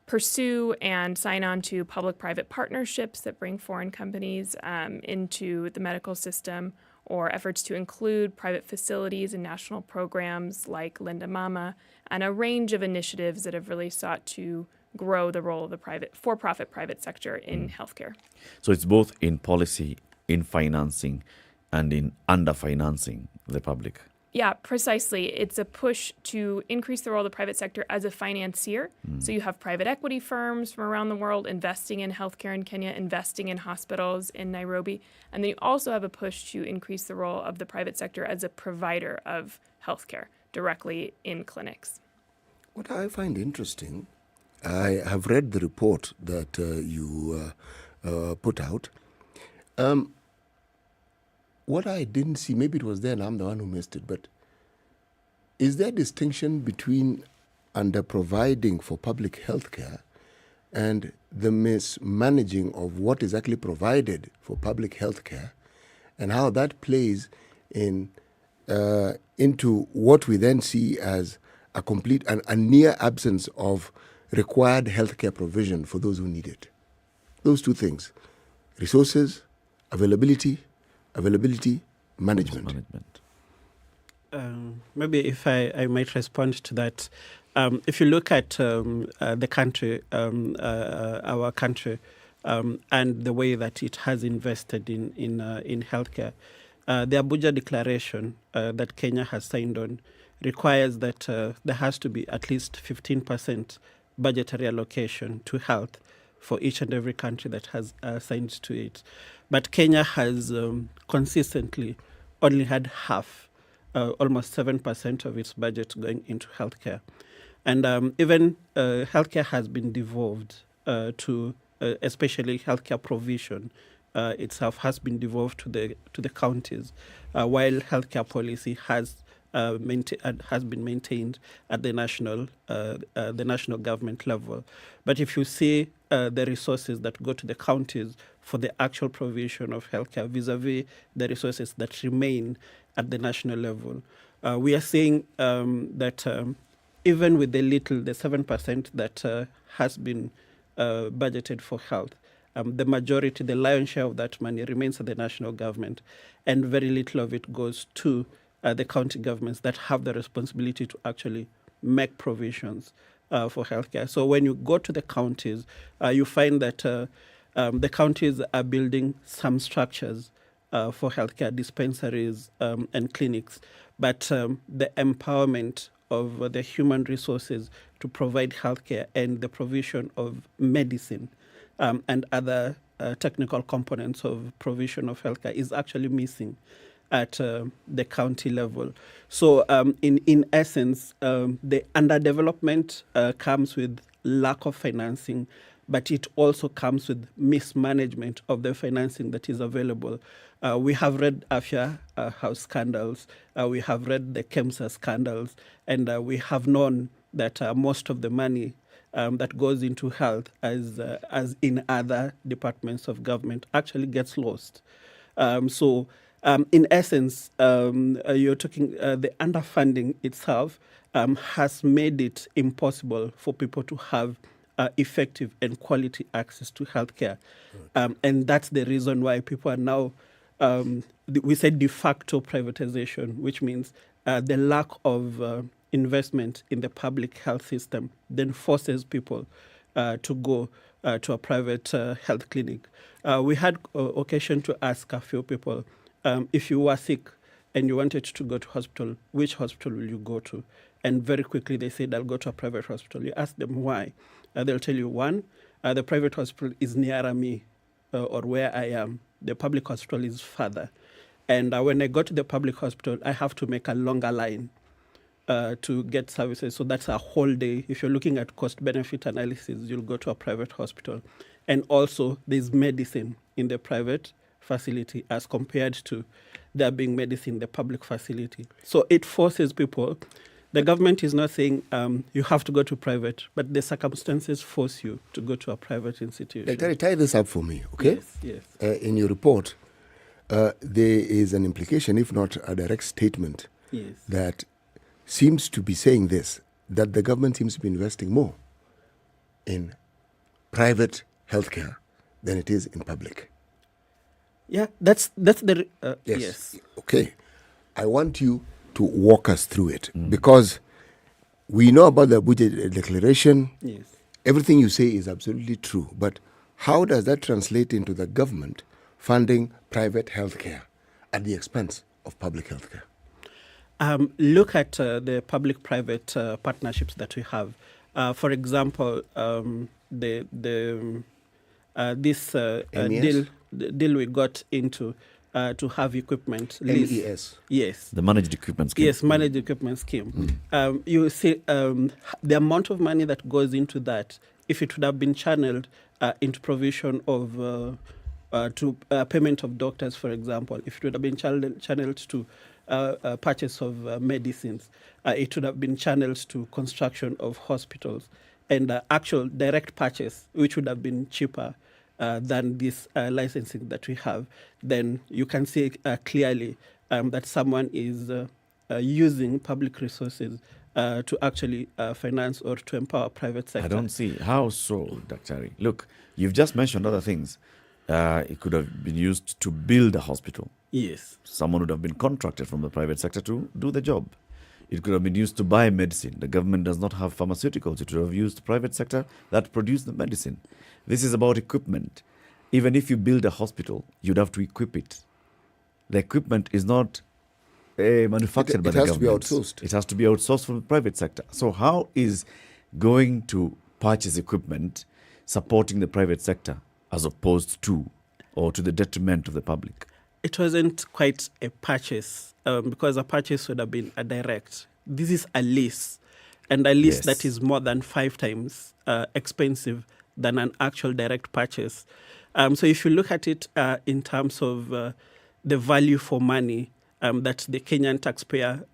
pursue and sign on to public-private partnerships that bring foreign companies into the medical system, or efforts to include private facilities in national programs like Linda Mama, and a range of initiatives that have really sought to grow the role of the for-profit private sector in healthcare. So it's both in policy, in financing, and in underfinancing the public. Yeah, precisely. It's a push to increase the role of the private sector as a financier. So you have private equity firms from around the world investing in healthcare in Kenya, investing in hospitals in Nairobi. And then you also have a push to increase the role of the private sector as a provider of healthcare directly in clinics. What I find interesting, I have read the report that you put out. What I didn't see, maybe it was there and I'm the one who missed it, but is there a distinction between under-providing for public health care and the mismanaging of what is actually provided for public health care, and how that plays into what we then see as a complete and a near absence of required healthcare provision for those who need it? Those two things: resources, availability, management. Maybe if I might respond to that. If you look at the country, our country, and the way that it has invested in healthcare, the Abuja Declaration that Kenya has signed on requires that there has to be at least 15% budgetary allocation to health for each and every country that has signed to it. But Kenya has consistently only had half, almost 7% of its budget going into healthcare. And even healthcare has been devolved to, especially healthcare provision itself has been devolved to the counties, while healthcare policy has been maintained at the national government level. But if you see the resources that go to the counties for the actual provision of healthcare vis-a-vis the resources that remain at the national level, we are seeing that even with the 7% that has been budgeted for health, the majority, the lion's share of that money remains at the national government, and very little of it goes to the county governments that have the responsibility to actually make provisions for healthcare. So when you go to the counties, you find that the counties are building some structures for healthcare dispensaries and clinics, but the empowerment of the human resources to provide healthcare and the provision of medicine and other technical components of provision of healthcare is actually missing at the county level. So in essence, the underdevelopment comes with lack of financing, but it also comes with mismanagement of the financing that is available. We have read Afya House scandals, we have read the KEMSA scandals, and we have known that most of the money that goes into health, as in other departments of government, actually gets lost. In essence, you're talking the underfunding itself has made it impossible for people to have effective and quality access to healthcare. And that's the reason why people are now, we say de facto privatization, which means the lack of investment in the public health system then forces people to go to a private health clinic. We had occasion to ask a few people, if you were sick and you wanted to go to hospital, which hospital will you go to? And very quickly they said, I'll go to a private hospital. You ask them why. They'll tell you, one, the private hospital is nearer me or where I am. The public hospital is further. And when I go to the public hospital, I have to make a longer line to get services. So that's a whole day. If you're looking at cost-benefit analysis, you'll go to a private hospital. And also, there's medicine in the private facility as compared to there being medicine in the public facility. So it forces people. The government is not saying you have to go to private, but the circumstances force you to go to a private institution. Tie this up for me, okay? Yes. In your report, there is an implication, if not a direct statement, that seems to be saying this, that the government seems to be investing more in private healthcare than it is in public. Yeah, that's the... yes. Okay. I want you to walk us through it because we know about the Abuja Declaration. Yes. everything you say is absolutely true, but how does that translate into the government funding private healthcare at the expense of public healthcare? Look at the public-private partnerships that we have. For example, this deal we got into to have equipment lease. MES. Yes. The managed equipment scheme. Yes, managed equipment scheme. You see, the amount of money that goes into that, if it would have been channeled into provision of to payment of doctors, for example, if it would have been channeled to purchase of medicines, it would have been channeled to construction of hospitals, and actual direct purchase, which would have been cheaper than this licensing that we have, then you can see clearly that someone is using public resources to actually finance or to empower private sector. I don't see. How so, Dr. Look, you've just mentioned other things. It could have been used to build a hospital. Yes. Someone would have been contracted from the private sector to do the job. It could have been used to buy medicine. The government does not have pharmaceuticals. It would have used the private sector that produced the medicine. This is about equipment. Even if you build a hospital, you'd have to equip it. The equipment is not manufactured by the government. It has to be outsourced. It has to be outsourced from the private sector. So how is going to purchase equipment supporting the private sector as opposed to or to the detriment of the public? It wasn't quite a purchase because a purchase would have been a direct. This is a lease, and a lease that is more than 5 times expensive than an actual direct purchase. So if you look at it in terms of the value for money that the Kenyan taxpayer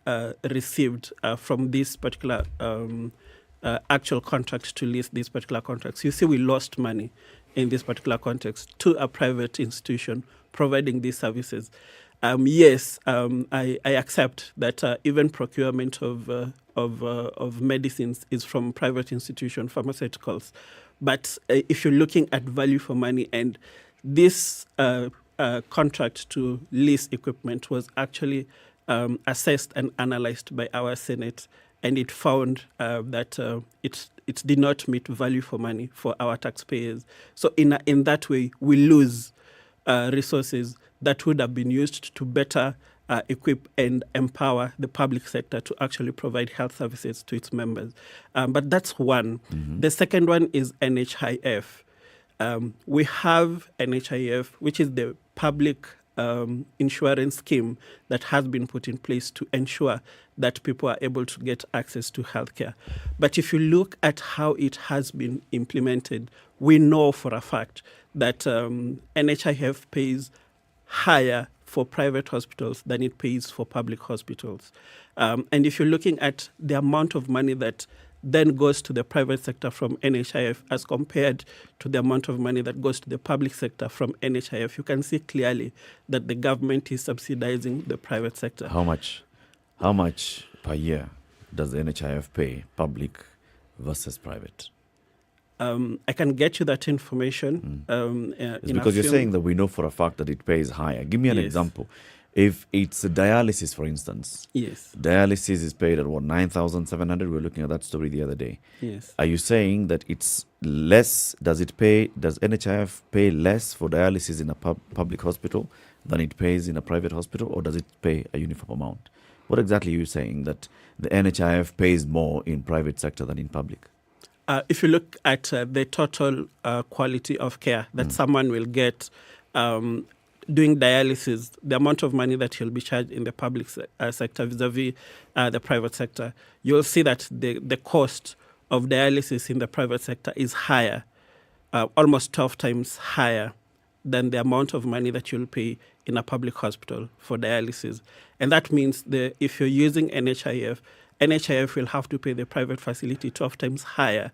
received from this particular actual contract to lease these particular contracts, you see we lost money in this particular context to a private institution providing these services. I accept that even procurement of medicines is from private institution, pharmaceuticals. But if you're looking at value for money, and this contract to lease equipment was actually assessed and analyzed by our Senate, and it found that it did not meet value for money for our taxpayers. So in that way, we lose resources that would have been used to better equip and empower the public sector to actually provide health services to its members. But that's one. Mm-hmm. The second one is NHIF. We have NHIF, which is the public insurance scheme that has been put in place to ensure that people are able to get access to healthcare. But if you look at how it has been implemented, we know for a fact that NHIF pays higher for private hospitals than it pays for public hospitals. And if you're looking at the amount of money that then goes to the private sector from NHIF as compared to the amount of money that goes to the public sector from NHIF, you can see clearly that the government is subsidizing the private sector. How much per year does the NHIF pay, public versus private? I can get you that information. It's because you're saying that we know for a fact that it pays higher. Give me an example. If it's a dialysis, for instance, dialysis is paid at 9,700. We were looking at that story the other day. Yes. Are you saying that it's less? Does NHIF pay less for dialysis in a public hospital than it pays in a private hospital, or does it pay a uniform amount? What exactly are you saying, that the NHIF pays more in private sector than in public? If you look at the total quality of care that someone will get doing dialysis, the amount of money that he'll be charged in the public sector vis-a-vis the private sector, you'll see that the cost of dialysis in the private sector is higher, almost 12 times higher than the amount of money that you'll pay in a public hospital for dialysis. And that means if you're using NHIF will have to pay the private facility 12 times higher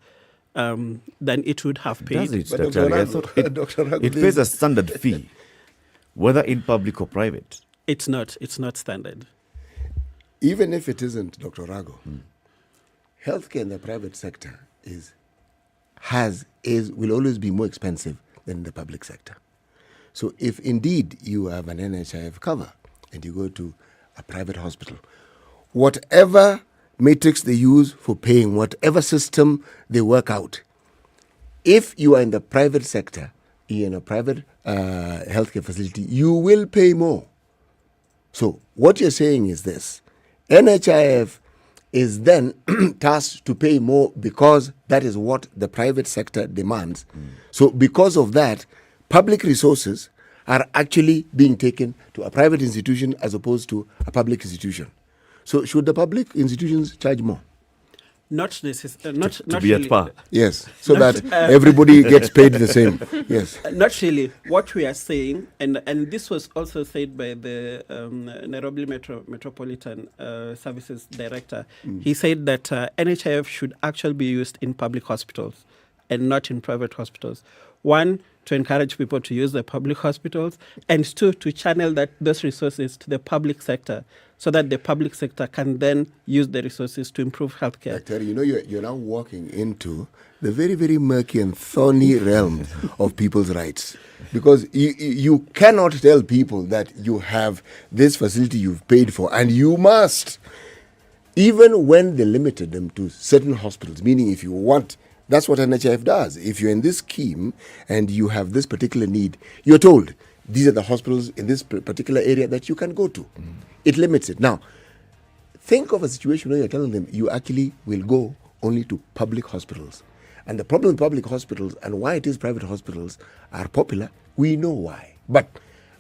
than it would have paid. Does it, Dr. Rago? I thought Dr. Rago, it pays a standard fee, whether in public or private. It's not standard. Even if it isn't, Dr. Rago, healthcare in the private sector will always be more expensive than the public sector. So if indeed you have an NHIF cover and you go to a private hospital, whatever matrix they use for paying, whatever system they work out, if you are in the private sector, you're in a private healthcare facility, you will pay more. So what you're saying is this: NHIF is then tasked to pay more because that is what the private sector demands. So because of that, public resources are actually being taken to a private institution as opposed to a public institution. So should the public institutions charge more? Not necessarily. Not To be really. at par. Yes, so that everybody gets paid the same. Yes. Not really. What we are saying, and this was also said by the Nairobi Metropolitan Services Director, he said that NHIF should actually be used in public hospitals and not in private hospitals. One, to encourage people to use the public hospitals, and two, to channel those resources to the public sector so that the public sector can then use the resources to improve healthcare. Terry, you know, you're now walking into the very, very murky and thorny realm of people's rights. Because you cannot tell people that you have this facility you've paid for, and you must. Even when they limited them to certain hospitals, meaning if you want, that's what NHIF does. If you're in this scheme and you have this particular need, you're told these are the hospitals in this particular area that you can go to. It limits it. Now, think of a situation where you're telling them you actually will go only to public hospitals. And the problem with public hospitals and why it is private hospitals are popular, we know why. But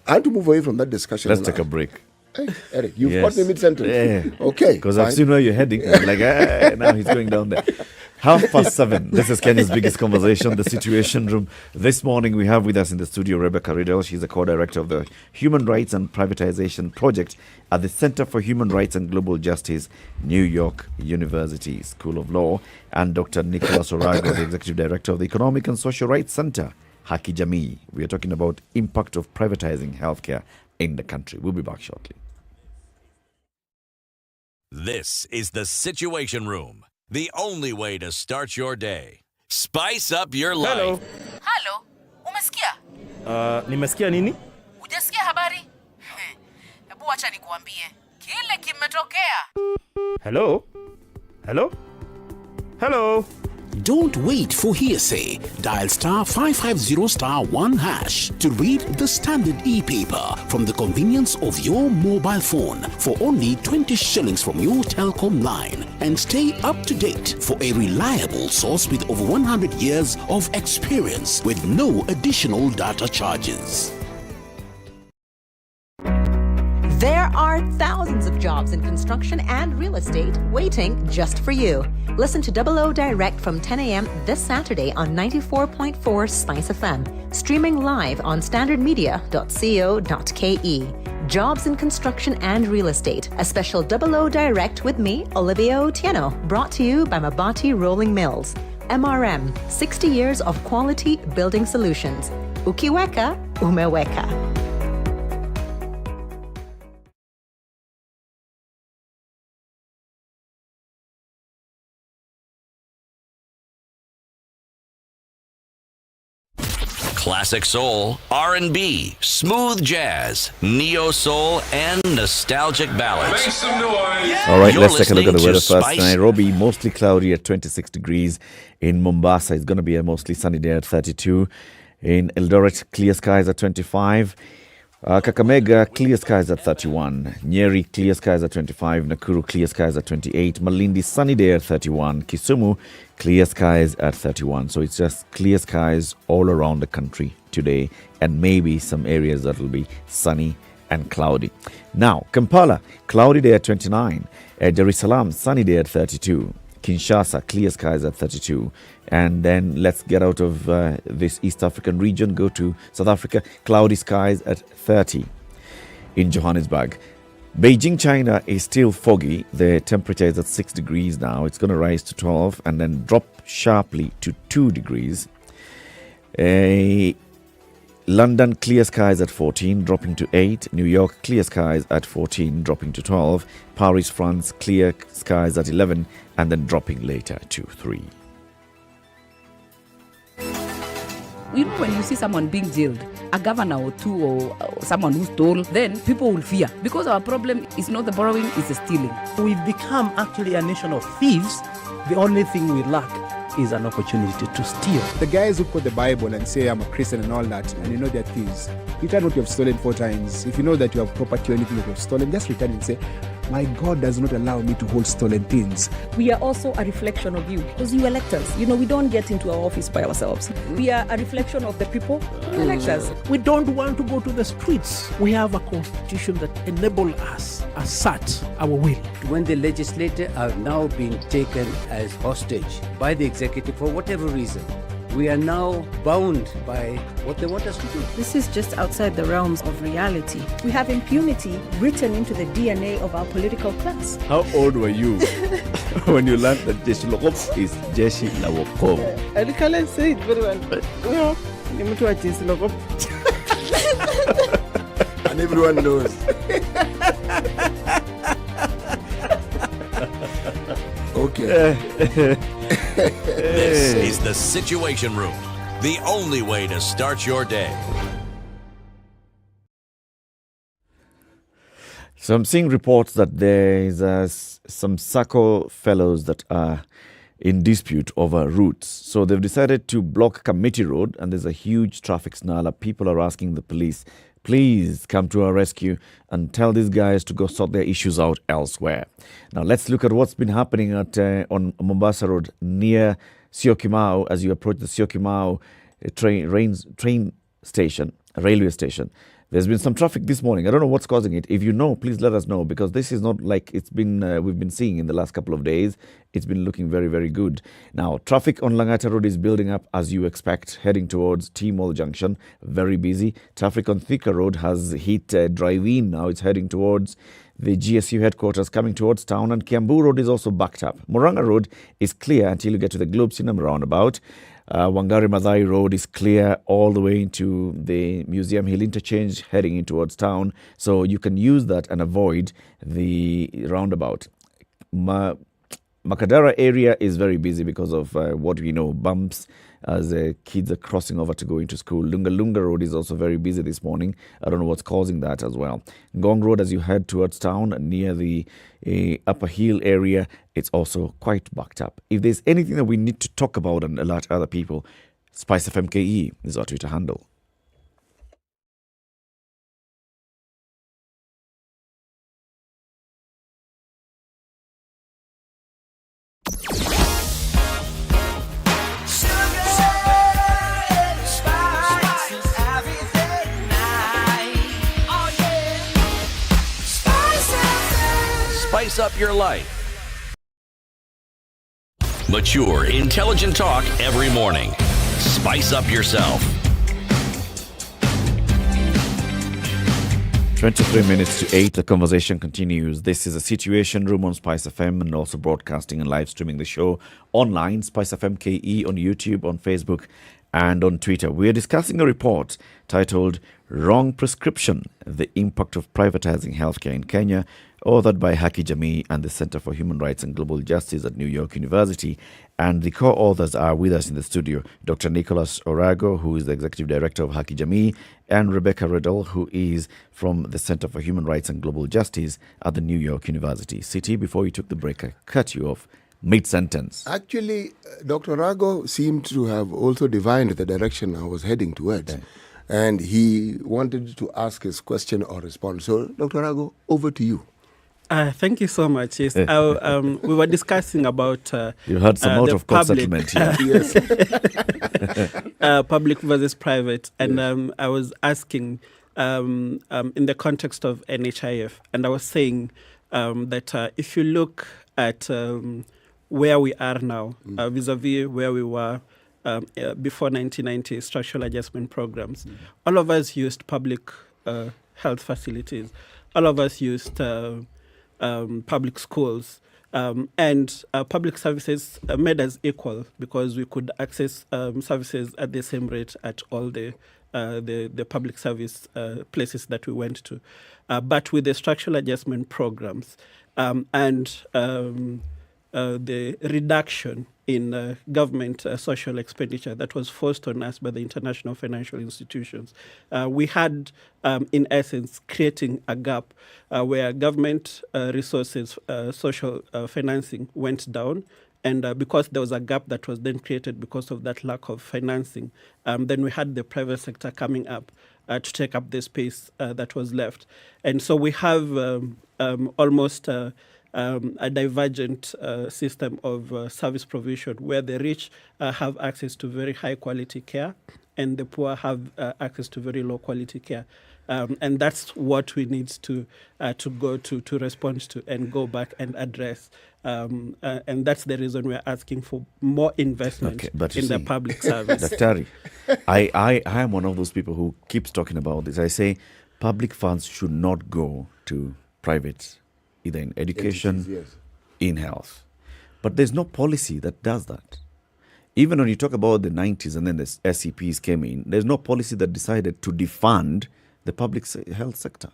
I want to move away from that discussion. Let's take a break. Hey, Eric, you've got me mid-sentence. Yeah. Okay. Because I've seen where you're heading. I'm like, now he's going down there. 7:30. This is Kenya's biggest conversation, the Situation Room. This morning we have with us in the studio Rebecca Riddle. She's the co-director of the Human Rights and Privatization Project at the Center for Human Rights and Global Justice, New York University School of Law, and Dr. Nicholas Orago, the executive director of the Economic and Social Rights Center, Haki Jamii. We are talking about impact of privatizing healthcare in the country. We'll be back shortly. This is the Situation Room, the only way to start your day. Spice up your life. Halo, umesikia? Nimesikia nini? Hujasikia habari? Hebu acha nikuambie. Kile kimetokea. Hello? Hello? Hello? Don't wait for hearsay. Dial *550*1# to read the Standard e-paper from the convenience of your mobile phone for only 20 shillings from your telecom line, and stay up to date for a reliable source with over 100 years of experience with no additional data charges. There are thousands of jobs in construction and real estate waiting just for you. Listen to 00 Direct from 10 a.m. this Saturday on 94.4 SpiceFM, streaming live on standardmedia.co.ke. Jobs in construction and real estate, a special 00 Direct with me, Olivia Otieno, brought to you by Mabati Rolling Mills. MRM, 60 years of quality building solutions. Ukiweka, umeweka. Classic soul, R&B, smooth jazz, neo soul, and nostalgic ballads. Make some noise. All right, You're let's take a look at the listening weather to first. Spice. Nairobi, mostly cloudy at 26 degrees. In Mombasa, it's going to be a mostly sunny day at 32. In Eldoret, clear skies at 25. Kakamega, clear skies at 31. Nyeri, clear skies at 25. Nakuru, clear skies at 28. Malindi, sunny day at 31. Kisumu, clear skies at 31. So it's just clear skies all around the country today, and maybe some areas that will be sunny and cloudy. Now, Kampala, cloudy day at 29. Dar es Salaam, sunny day at 32. Kinshasa, clear skies at 32. And then let's get out of this East African region, go to South Africa, cloudy skies at 30. In Johannesburg, Beijing, China is still foggy. The temperature is at 6 degrees now. It's going to rise to 12 and then drop sharply to 2 degrees. London, clear skies at 14, dropping to 8. New York, clear skies at 14, dropping to 12. Paris, France, clear skies at 11 and then dropping later to 3. You know, when you see someone being jailed, a governor or two or someone who stole, then people will fear. Because our problem is not the borrowing, it's the stealing. We've become actually a nation of thieves. The only thing we lack is an opportunity to steal. The guys who quote the Bible and say, I'm a Christian and all that, and you know they're thieves. Return what you have stolen 4 times. If you know that you have property or anything that you have stolen, just return and say, my God does not allow me to hold stolen things. We are also a reflection of you, because you elect us. You know, we don't get into our office by ourselves. We are a reflection of the people who elect us. We don't want to go to the streets. We have a constitution that enables us, assert our will. When the legislators are now being taken as hostage by the executive for whatever reason, we are now bound by what they want us to do. This is just outside the realms of reality. We have impunity written into the DNA of our political class. How old were you when you learned that Jeshi la Wokovu is Jeshi la Wokovu? I can't say it very well, but ni mtu wa Jeshi la Wokovu. And everyone knows. Okay. This is the Situation Room, the only way to start your day. So I'm seeing reports that there is some SACCO fellows that are in dispute over routes. So they've decided to block Committee Road, and there's a huge traffic snarl. People are asking the police, please come to our rescue and tell these guys to go sort their issues out elsewhere. Now let's look at what's been happening at on Mombasa Road near Syokimau as you approach the Syokimau train station, railway station. There's been some traffic this morning. I don't know what's causing it. If you know, please let us know, because this is not like it's been we've been seeing in the last couple of days. It's been looking very, very good. Now, traffic on Langata Road is building up as you expect, heading towards T-Mall Junction. Very busy. Traffic on Thika Road has hit drive-in now. It's heading towards the GSU headquarters, coming towards town, and Kiambu Road is also backed up. Murang'a Road is clear until you get to the Globe Cinema roundabout. Wangari Maathai Road is clear all the way into the Museum Hill interchange, heading in towards town. So you can use that and avoid the roundabout. Makadara area is very busy because of what we know, bumps as kids are crossing over to go into school. Lunga Road is also very busy this morning. I don't know what's causing that as well. Ngong Road, as you head towards town near the Upper Hill area, it's also quite backed up. If there's anything that we need to talk about and alert other people, SpiceFM KE is our Twitter handle. Spice up your life. Mature, intelligent talk every morning. Spice up yourself. 23 minutes to 8, the conversation continues. This is a Situation Room on SpiceFM, and also broadcasting and live streaming the show online, SpiceFM KE on YouTube, on Facebook, and on Twitter. We are discussing a report titled Wrong Prescription, the Impact of Privatizing Healthcare in Kenya, authored by Haki Jamii and the Center for Human Rights and Global Justice at New York University. And the co-authors are with us in the studio, Dr. Nicholas Orago, who is the Executive Director of Haki Jamii, and Rebecca Riddle, who is from the Center for Human Rights and Global Justice at the New York University. City, before you took the break, I cut you off mid-sentence. Actually, Dr. Orago seemed to have also divined the direction I was heading towards. Okay. And he wanted to ask his question or respond. So, Dr. Orago, over to you. Thank you so much. Yes, we were discussing about you had some out of court settlement here. Yes. Public versus private, and I was asking in the context of NHIF, and I was saying that if you look at where we are now vis-a-vis where we were before 1990 structural adjustment programs, all of us used public health facilities, all of us used public schools, and public services made us equal because we could access services at the same rate at all the public service places that we went to. But with the structural adjustment programs and the reduction in government social expenditure that was forced on us by the international financial institutions, we had, in essence, creating a gap where government resources, social financing went down, And because there was a gap that was then created because of that lack of financing, then we had the private sector coming up to take up the space that was left. And so we have almost a divergent system of service provision where the rich have access to very high quality care and the poor have access to very low quality care. And that's what we need to go to respond to and go back and address. And that's the reason we're asking for more investment in the public service. Daktari, I am one of those people who keeps talking about this. I say public funds should not go to private, either in education, yes. in health. But there's no policy that does that. Even when you talk about the 90s and then the SCPs came in, there's no policy that decided to defund the public health sector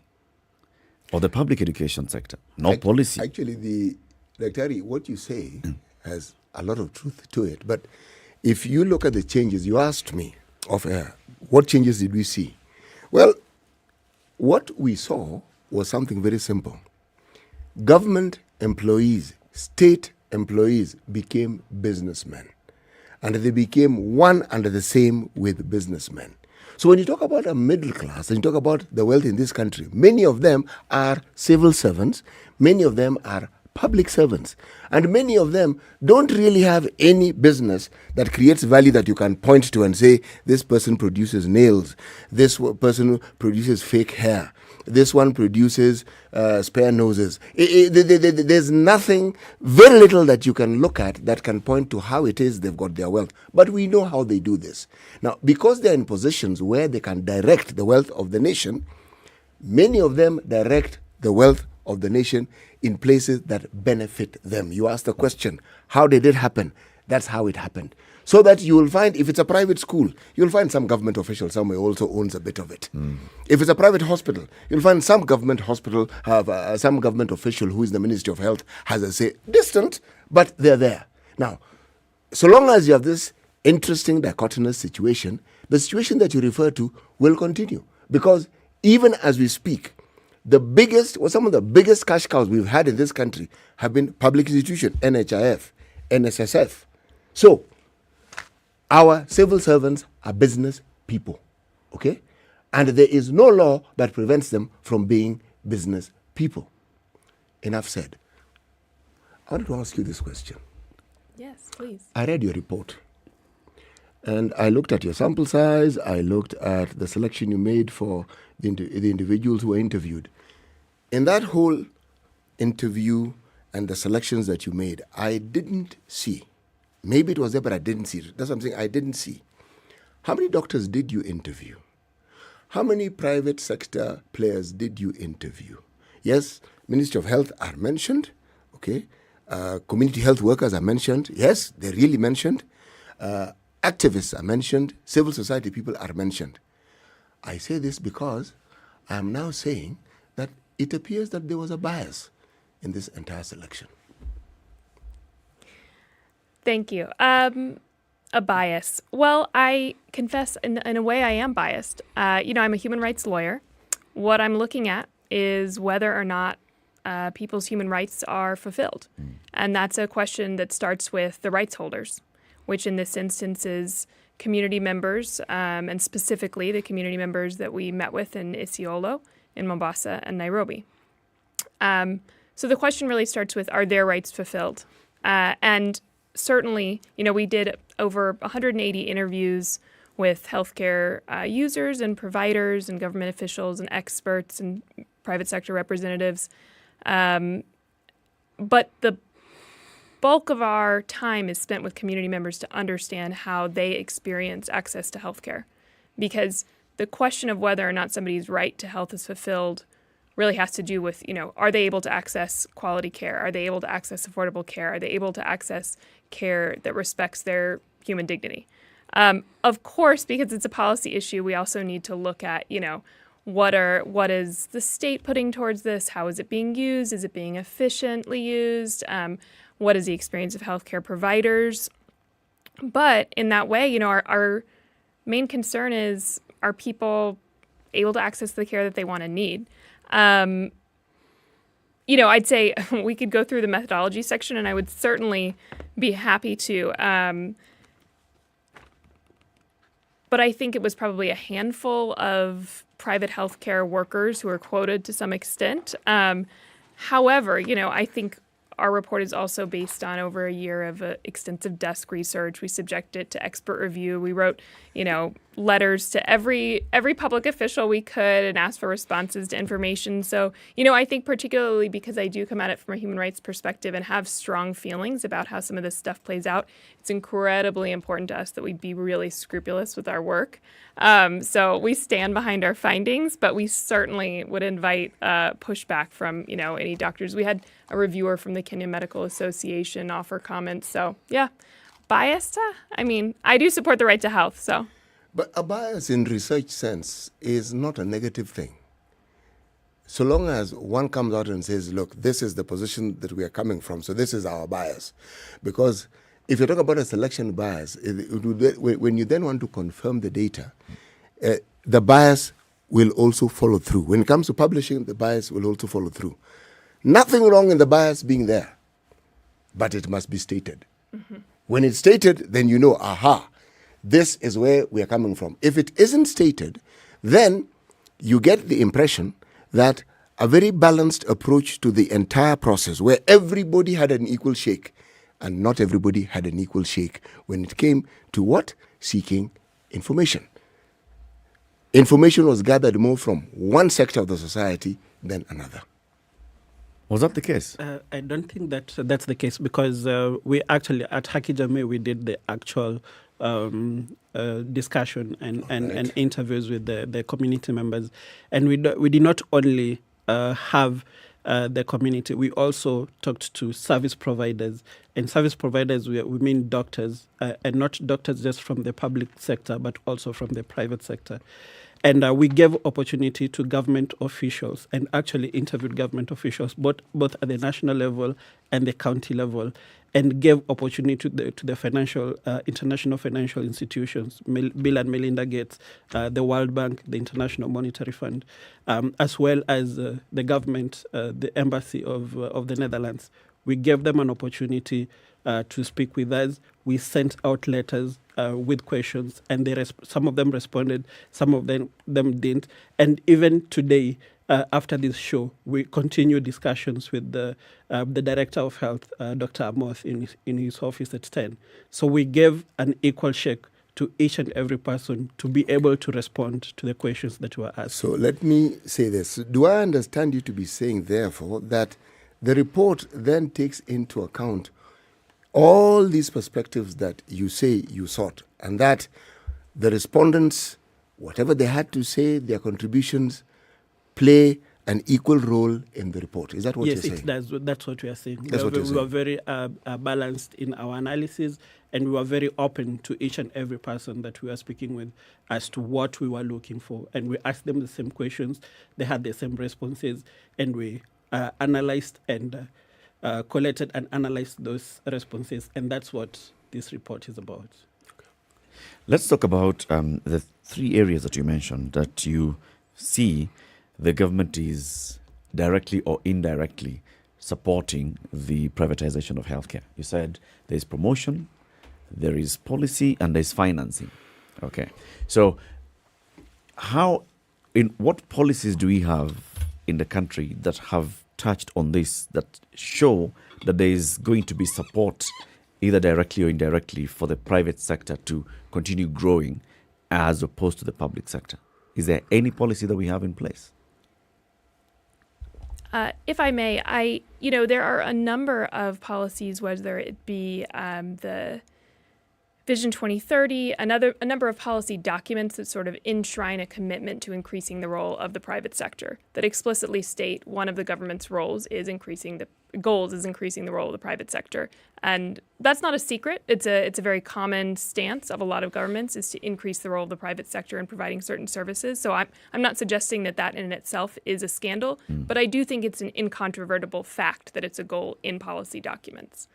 or the public education sector. No policy. Actually, Daktari, what you say has a lot of truth to it. But if you look at the changes, you asked me off air, what changes did we see? Well, what we saw was something very simple. Government employees, state employees became businessmen. And they became one and the same with businessmen. So when you talk about a middle class, and you talk about the wealth in this country, many of them are civil servants, many of them are public servants, and many of them don't really have any business that creates value that you can point to and say, this person produces nails, this person produces fake hair, this one produces spare noses. There's nothing, very little that you can look at that can point to how it is they've got their wealth. But we know how they do this. Now, because they're in positions where they can direct the wealth of the nation, many of them direct the wealth of the nation in places that benefit them. You asked the question, how did it happen? That's how it happened. So that you will find, if it's a private school, you'll find some government official somewhere also owns a bit of it. If it's a private hospital, you'll find some government hospital have some government official who is the Ministry of Health has a say, distant, but they're there. Now, so long as you have this interesting dichotomous situation, the situation that you refer to will continue. Because even as we speak, some of the biggest cash cows we've had in this country have been public institutions, NHIF, NSSF. So, our civil servants are business people, okay? And there is no law that prevents them from being business people. Enough said. I wanted to ask you this question. Yes, please. I read your report. And I looked at your sample size. I looked at the selection you made for the individuals who were interviewed. In that whole interview and the selections that you made, I didn't see. Maybe it was there, but I didn't see it. That's what I'm saying. I didn't see. How many doctors did you interview? How many private sector players did you interview? Yes, Ministry of Health are mentioned. Okay. Community health workers are mentioned. Yes, they're really mentioned. Activists are mentioned. Civil society people are mentioned. I say this because I am now saying that it appears that there was a bias in this entire selection. Thank you. A bias. Well, I confess in a way I am biased. I'm a human rights lawyer. What I'm looking at is whether or not people's human rights are fulfilled. And that's a question that starts with the rights holders, which in this instance is community members, and specifically the community members that we met with in Isiolo, in Mombasa, and Nairobi. So the question really starts with, are their rights fulfilled? And certainly, we did over 180 interviews with healthcare users and providers and government officials and experts and private sector representatives. But the bulk of our time is spent with community members to understand how they experience access to healthcare. Because the question of whether or not somebody's right to health is fulfilled really has to do with, are they able to access quality care? Are they able to access affordable care? Are they able to access care that respects their human dignity? Of course, because it's a policy issue, we also need to look at, what is the state putting towards this? How is it being used? Is it being efficiently used? What is the experience of healthcare providers? But in that way, our main concern is, are people able to access the care that they want and need? I'd say we could go through the methodology section, and I would certainly be happy to. But I think it was probably a handful of private healthcare workers who were quoted to some extent. However, I think our report is also based on over a year of extensive desk research. We subjected it to expert review. We wrote, letters to every public official we could and asked for responses to information. So, I think particularly because I do come at it from a human rights perspective and have strong feelings about how some of this stuff plays out, it's incredibly important to us that we be really scrupulous with our work. So we stand behind our findings, but we certainly would invite pushback from, any doctors. We had a reviewer from the Kenya Medical Association offer comments. So, yeah, biased? I do support the right to health, so. But a bias in research sense is not a negative thing. So long as one comes out and says, look, this is the position that we are coming from, so this is our bias. Because if you talk about a selection bias, when you then want to confirm the data, the bias will also follow through. When it comes to publishing, the bias will also follow through. Nothing wrong in the bias being there, but it must be stated. Mm-hmm. When it's stated, then you know, aha, this is where we are coming from. If it isn't stated, then you get the impression that a very balanced approach to the entire process, where everybody had an equal shake, and not everybody had an equal shake when it came to what? Seeking information. Information was gathered more from one sector of the society than another. Was that the case? I don't think that's the case, because we actually, at Haki Jamii, we did the actual discussion and interviews with the community members. And we did not only have the community, we also talked to service providers. And service providers, we mean doctors, and not doctors just from the public sector, but also from the private sector. And we gave opportunity to government officials, and actually interviewed government officials, both at the national level and the county level, and gave opportunity to the financial, international financial institutions, Bill and Melinda Gates, the World Bank, the International Monetary Fund, as well as the government, the embassy of the Netherlands. We gave them an opportunity to speak with us. We sent out letters with questions, and some of them responded, some of them didn't. And even today, after this show, we continue discussions with the Director of Health, Dr. Amoth, in his office at 10. So we gave an equal shake to each and every person to be able to respond to the questions that were asked. So let me say this. Do I understand you to be saying, therefore, that the report then takes into account all these perspectives that you say you sought, and that the respondents, whatever they had to say, their contributions, play an equal role in the report? Is that what you're saying? Yes, it does. That's what we are saying. We were very balanced in our analysis, and we were very open to each and every person that we were speaking with as to what we were looking for. And we asked them the same questions. They had the same responses, and we analyzed and collected and analyzed those responses. And that's what this report is about. Let's talk about the three areas that you mentioned that you see the government is directly or indirectly supporting the privatization of healthcare. You said there's promotion, there is policy, and there's financing. Okay. So what policies do we have in the country that have touched on this, that show that there is going to be support either directly or indirectly for the private sector to continue growing as opposed to the public sector? Is there any policy that we have in place? If I may, there are a number of policies, whether it be the Vision 2030, a number of policy documents that sort of enshrine a commitment to increasing the role of the private sector, that explicitly state one of the government's goals is increasing the role of the private sector. And that's not a secret. It's a very common stance of a lot of governments, is to increase the role of the private sector in providing certain services. So I'm not suggesting that in itself is a scandal, but I do think it's an incontrovertible fact that it's a goal in policy documents.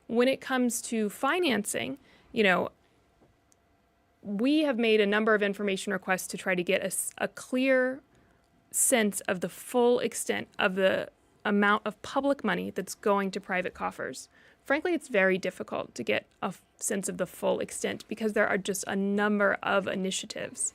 When it comes to financing, we have made a number of information requests to try to get a clear sense of the full extent of the amount of public money that's going to private coffers. Frankly, it's very difficult to get a sense of the full extent because there are just a number of initiatives.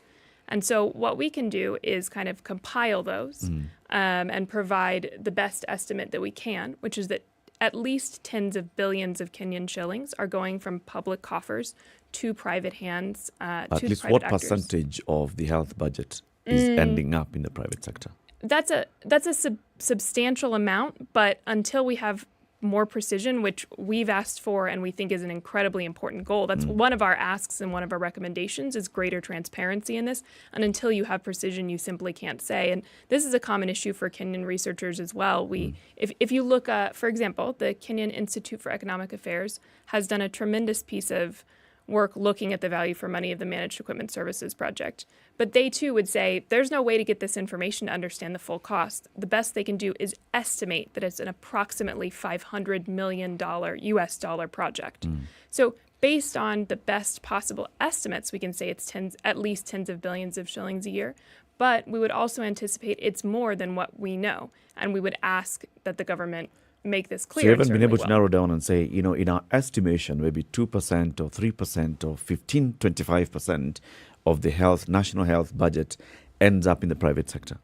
And so what we can do is kind of compile those and provide the best estimate that we can, which is that at least tens of billions of Kenyan shillings are going from public coffers to private hands, At to least private what actors. percentage of the health budget is ending up in the private sector? That's a substantial amount, but until we have more precision, which we've asked for and we think is an incredibly important goal. That's one of our asks and one of our recommendations is greater transparency in this. And until you have precision, you simply can't say. And this is a common issue for Kenyan researchers as well. If you look, for example, the Kenyan Institute for Economic Affairs has done a tremendous piece of work looking at the value for money of the Managed Equipment Services project. But they too would say there's no way to get this information to understand the full cost. The best they can do is estimate that it's an approximately $500 million US dollar project. So based on the best possible estimates, we can say it's at least tens of billions of shillings a year. But we would also anticipate it's more than what we know. And we would ask that the government make this clear. So you haven't been able to narrow down and say, in our estimation, maybe 2% or 3% or 15, 25% of the national health budget ends up in the private sector.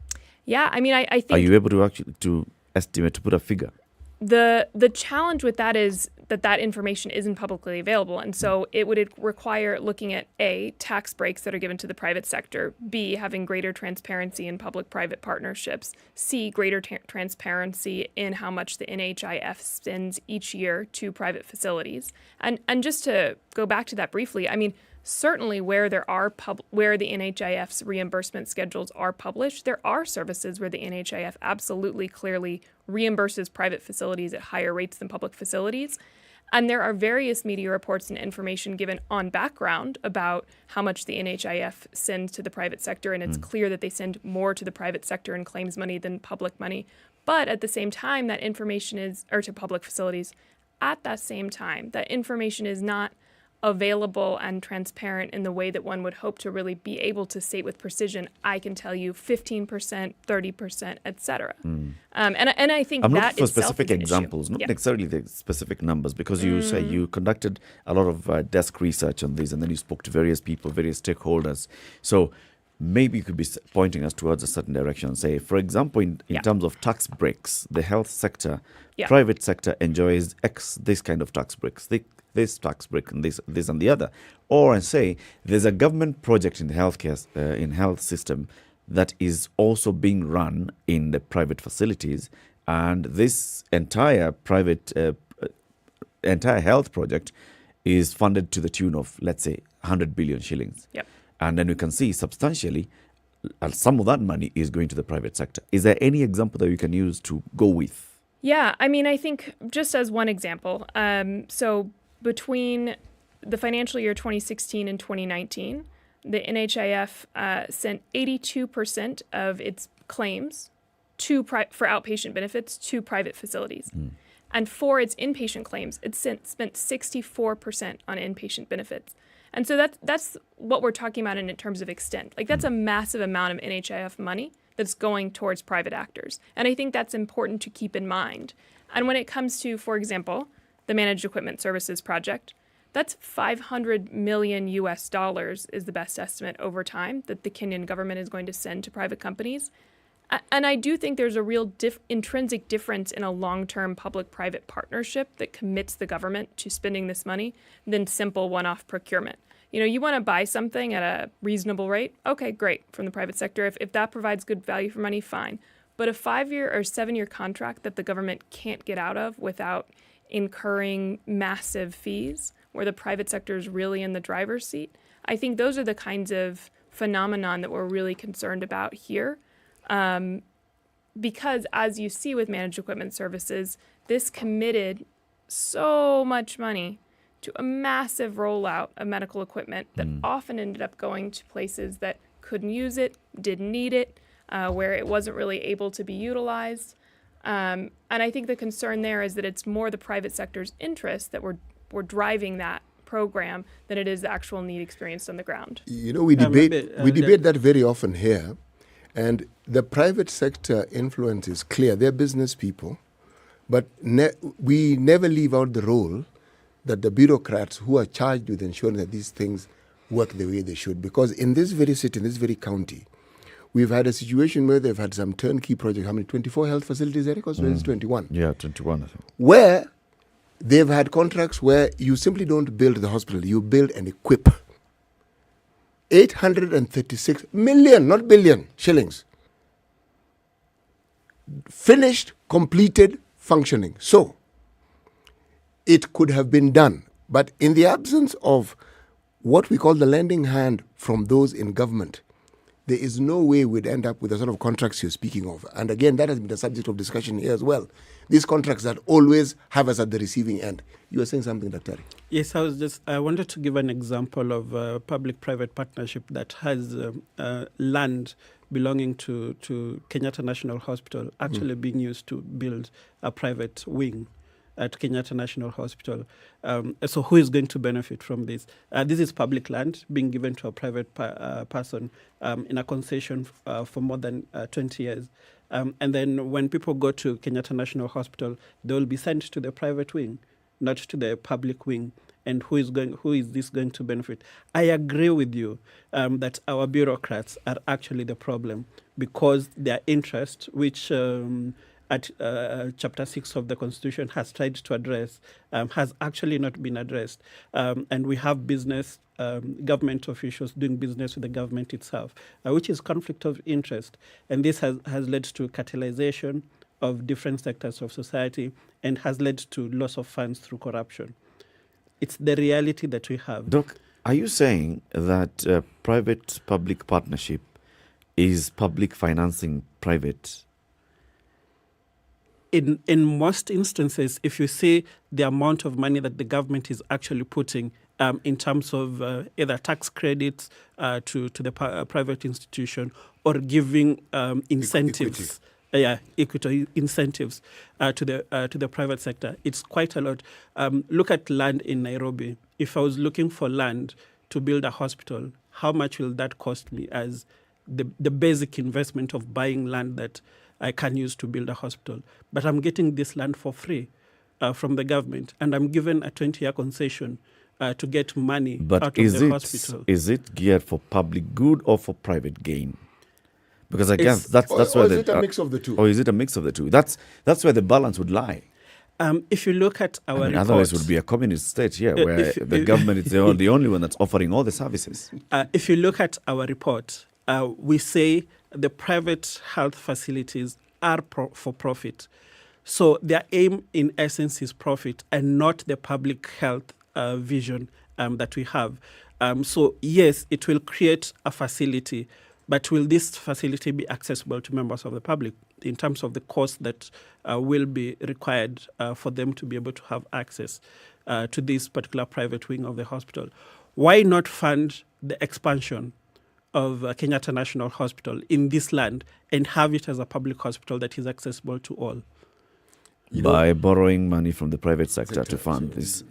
Yeah, I mean, I think... Are you able to actually to estimate, to put a figure? The challenge with that is that information isn't publicly available. And so it would require looking at A, tax breaks that are given to the private sector, B, having greater transparency in public-private partnerships, C, greater transparency in how much the NHIF spends each year to private facilities. And just to go back to that briefly, I mean, certainly where the NHIF's reimbursement schedules are published, there are services where the NHIF absolutely clearly reimburses private facilities at higher rates than public facilities. And there are various media reports and information given on background about how much the NHIF sends to the private sector, and it's clear that they send more to the private sector in claims money than public money. But at the same time, that information or to public facilities, at that same time, that information is not available and transparent in the way that one would hope to really be able to state with precision, I can tell you 15%, 30%, et cetera. And I think I'm that looking for itself specific is an examples, issue. not Yeah. necessarily the specific numbers, because you say you conducted a lot of desk research on this, and then you spoke to various people, various stakeholders. So maybe you could be pointing us towards a certain direction. Say, for example, in terms of tax breaks, the health sector, private sector enjoys this kind of tax breaks. This tax break and this and the other. Or I say there's a government project in the healthcare in health system that is also being run in the private facilities, and this entire entire health project is funded to the tune of, let's say, 100 billion shillings. Yep. And then we can see substantially some of that money is going to the private sector. Is there any example that we can use to go with? Yeah, I mean, I think just as one example, so between the financial year 2016 and 2019, the NHIF sent 82% of its claims for outpatient benefits to private facilities. And for its inpatient claims, it spent 64% on inpatient benefits. And so that's what we're talking about in terms of extent. Like, that's a massive amount of NHIF money that's going towards private actors. And I think that's important to keep in mind. And when it comes to, for example, the Managed Equipment Services project, that's $500 million US dollars is the best estimate over time that the Kenyan government is going to send to private companies. And I do think there's a real intrinsic difference in a long-term public-private partnership that commits the government to spending this money than simple one-off procurement. You want to buy something at a reasonable rate? Okay, great, from the private sector. If that provides good value for money, fine. But a 5-year or 7-year contract that the government can't get out of without incurring massive fees, where the private sector is really in the driver's seat, I think those are the kinds of phenomenon that we're really concerned about here. Because as you see with Managed Equipment Services, this committed so much money to a massive rollout of medical equipment that often ended up going to places that couldn't use it, didn't need it, where it wasn't really able to be utilized. And I think the concern there is that it's more the private sector's interest that we're driving that program than it is the actual need experienced on the ground. We debate that very often here. And the private sector influence is clear. They're business people. But we never leave out the role that the bureaucrats who are charged with ensuring that these things work the way they should. Because in this very city, in this very county, we've had a situation where they've had some turnkey projects. How many? 24 health facilities, Eric? Or it's 21? Yeah, 21, I think. Where they've had contracts where you simply don't build the hospital, you build and equip. 836 million, not billion, shillings. Finished, completed, functioning. So, it could have been done. But in the absence of what we call the lending hand from those in government, there is no way we'd end up with the sort of contracts you're speaking of. And again, that has been the subject of discussion here as well. These contracts that always have us at the receiving end. You were saying something, Dr. Yes, I wanted to give an example of a public-private partnership that has land belonging to Kenyatta National Hospital actually being used to build a private wing at Kenyatta National Hospital. So who is going to benefit from this? This is public land being given to a private person in a concession for more than 20 years. And then when people go to Kenyatta National Hospital, they will be sent to the private wing, not to the public wing. And who is this going to benefit? I agree with you that our bureaucrats are actually the problem, because their interest, which at Chapter 6 of the Constitution has tried to address, has actually not been addressed. And we have government officials doing business with the government itself, which is conflict of interest. And this has led to catalyzation of different sectors of society and has led to loss of funds through corruption. It's the reality that we have. Doc, are you saying that private-public partnership is public financing private? In most instances, if you see the amount of money that the government is actually putting in terms of either tax credits to the private institution or giving incentives, equity incentives to the private sector, it's quite a lot. Look at land in Nairobi. If I was looking for land to build a hospital, how much will that cost me as the basic investment of buying land that I can use to build a hospital? But I'm getting this land for free from the government, and I'm given a 20-year concession to get money out of the hospital. Is it geared for public good or for private gain? Because I guess that's where is it a mix of the two? Or is it a mix of the two? That's where the balance would lie. If you look at our report, otherwise it would be a communist state here where the government is the only one that's offering all the services. If you look at our report, we say the private health facilities are for profit. So their aim in essence is profit and not the public health vision that we have. So yes, it will create a facility, but will this facility be accessible to members of the public in terms of the cost that will be required for them to be able to have access to this particular private wing of the hospital? Why not fund the expansion of Kenyatta National Hospital in this land and have it as a public hospital that is accessible to all? By borrowing money from the private sector to fund this.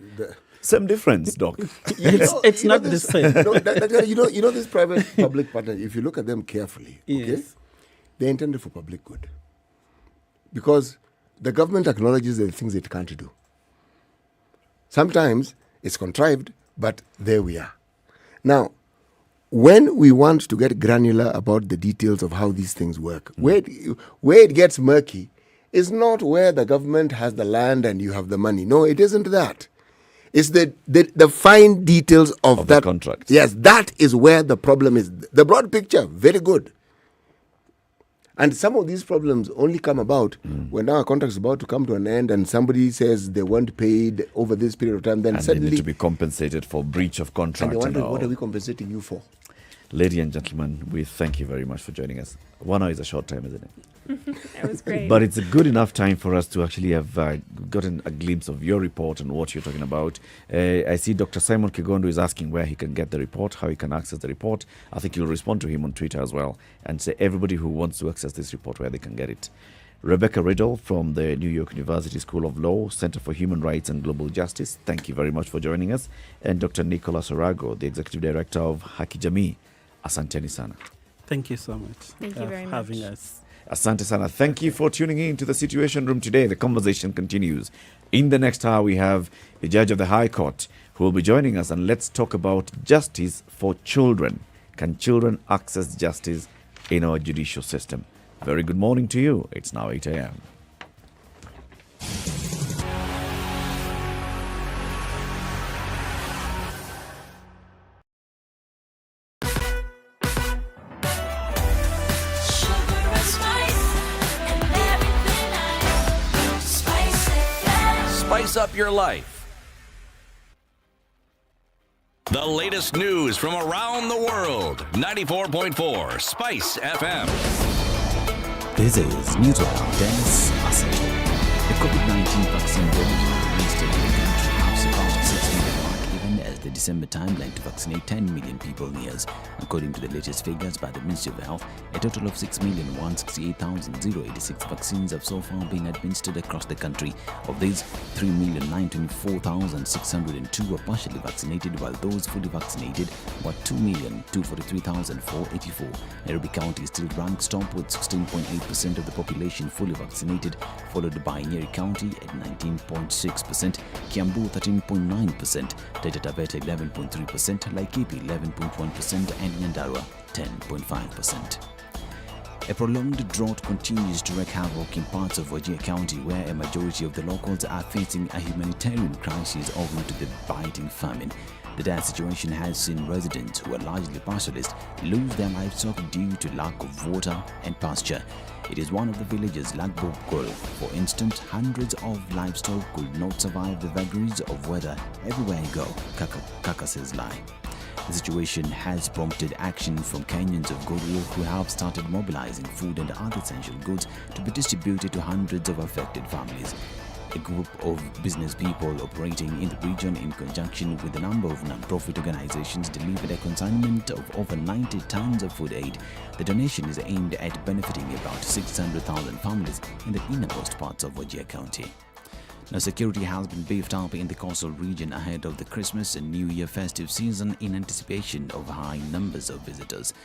Same difference, Doc. It's not the same. You know this private-public partnership, if you look at them carefully, okay, they're intended for public good. Because the government acknowledges the things it can't do. Sometimes it's contrived, but there we are. Now, when we want to get granular about the details of how these things work, where it gets murky is not where the government has the land and you have the money. No, it isn't that. It's the fine details of that contract. Yes, that is where the problem is. The broad picture, very good. And some of these problems only come about when our contract is about to come to an end and somebody says they weren't paid over this period of time. Then and suddenly they need to be compensated for breach of contract. And they wonder, what are we compensating you for? Ladies and gentlemen, we thank you very much for joining us. 1 hour is a short time, isn't it? It was great. But it's a good enough time for us to actually have gotten a glimpse of your report and what you're talking about. I see Dr. Simon Kigondo is asking where he can get the report, how he can access the report. I think you'll respond to him on Twitter as well and say everybody who wants to access this report where they can get it. Rebecca Riddle from the New York University School of Law, Center for Human Rights and Global Justice, thank you very much for joining us. And Dr. Nicholas Arago, the Executive Director of Haki Jamii, asanteni sana. Thank you so much. Thank you very for much. having us. Asante sana. Thank you for tuning in to the Situation Room today. The conversation continues. In the next hour, we have a judge of the High Court who will be joining us, and let's talk about justice for children. Can children access justice in our judicial system? Very good morning to you. It's now 8 a.m. Spice up your life. The latest news from around the world. 94.4 Spice FM. This is News Around Dennis Asato. The COVID-19 vaccine rollout released in the country have surpassed 6 million mark even as the December timeline to vaccinate 10 million people nears. According to the latest figures by the Ministry of Health, a total of 6,168,086 vaccines have so far been administered across the country. Of these, 3,924,602 were partially vaccinated, while those fully vaccinated were 2,243,484. Nairobi County still ranks top with 16.8% of the population fully vaccinated, followed by Nyeri County at 19.6%, Kiambu 13.9%, Taita Taveta 11.3%, Laikipia 11.1%, and Nyandarua 10.5%. A prolonged drought continues to wreak havoc in parts of Wajir County, where a majority of the locals are facing a humanitarian crisis owing to the biting famine. The dire situation has seen residents who are largely pastoralists lose their livestock due to lack of water and pasture. It is one of the villages, Lagbogol, for instance, hundreds of livestock could not survive the vagaries of weather. Everywhere you go, carcasses lie. The situation has prompted action from Kenyans of goodwill who have started mobilizing food and other essential goods to be distributed to hundreds of affected families. A group of business people operating in the region in conjunction with a number of non-profit organizations delivered a consignment of over 90 tons of food aid. The donation is aimed at benefiting about 600,000 families in the innermost parts of Wajir County. Now, security has been beefed up in the coastal region ahead of the Christmas and New Year festive season in anticipation of high numbers of visitors.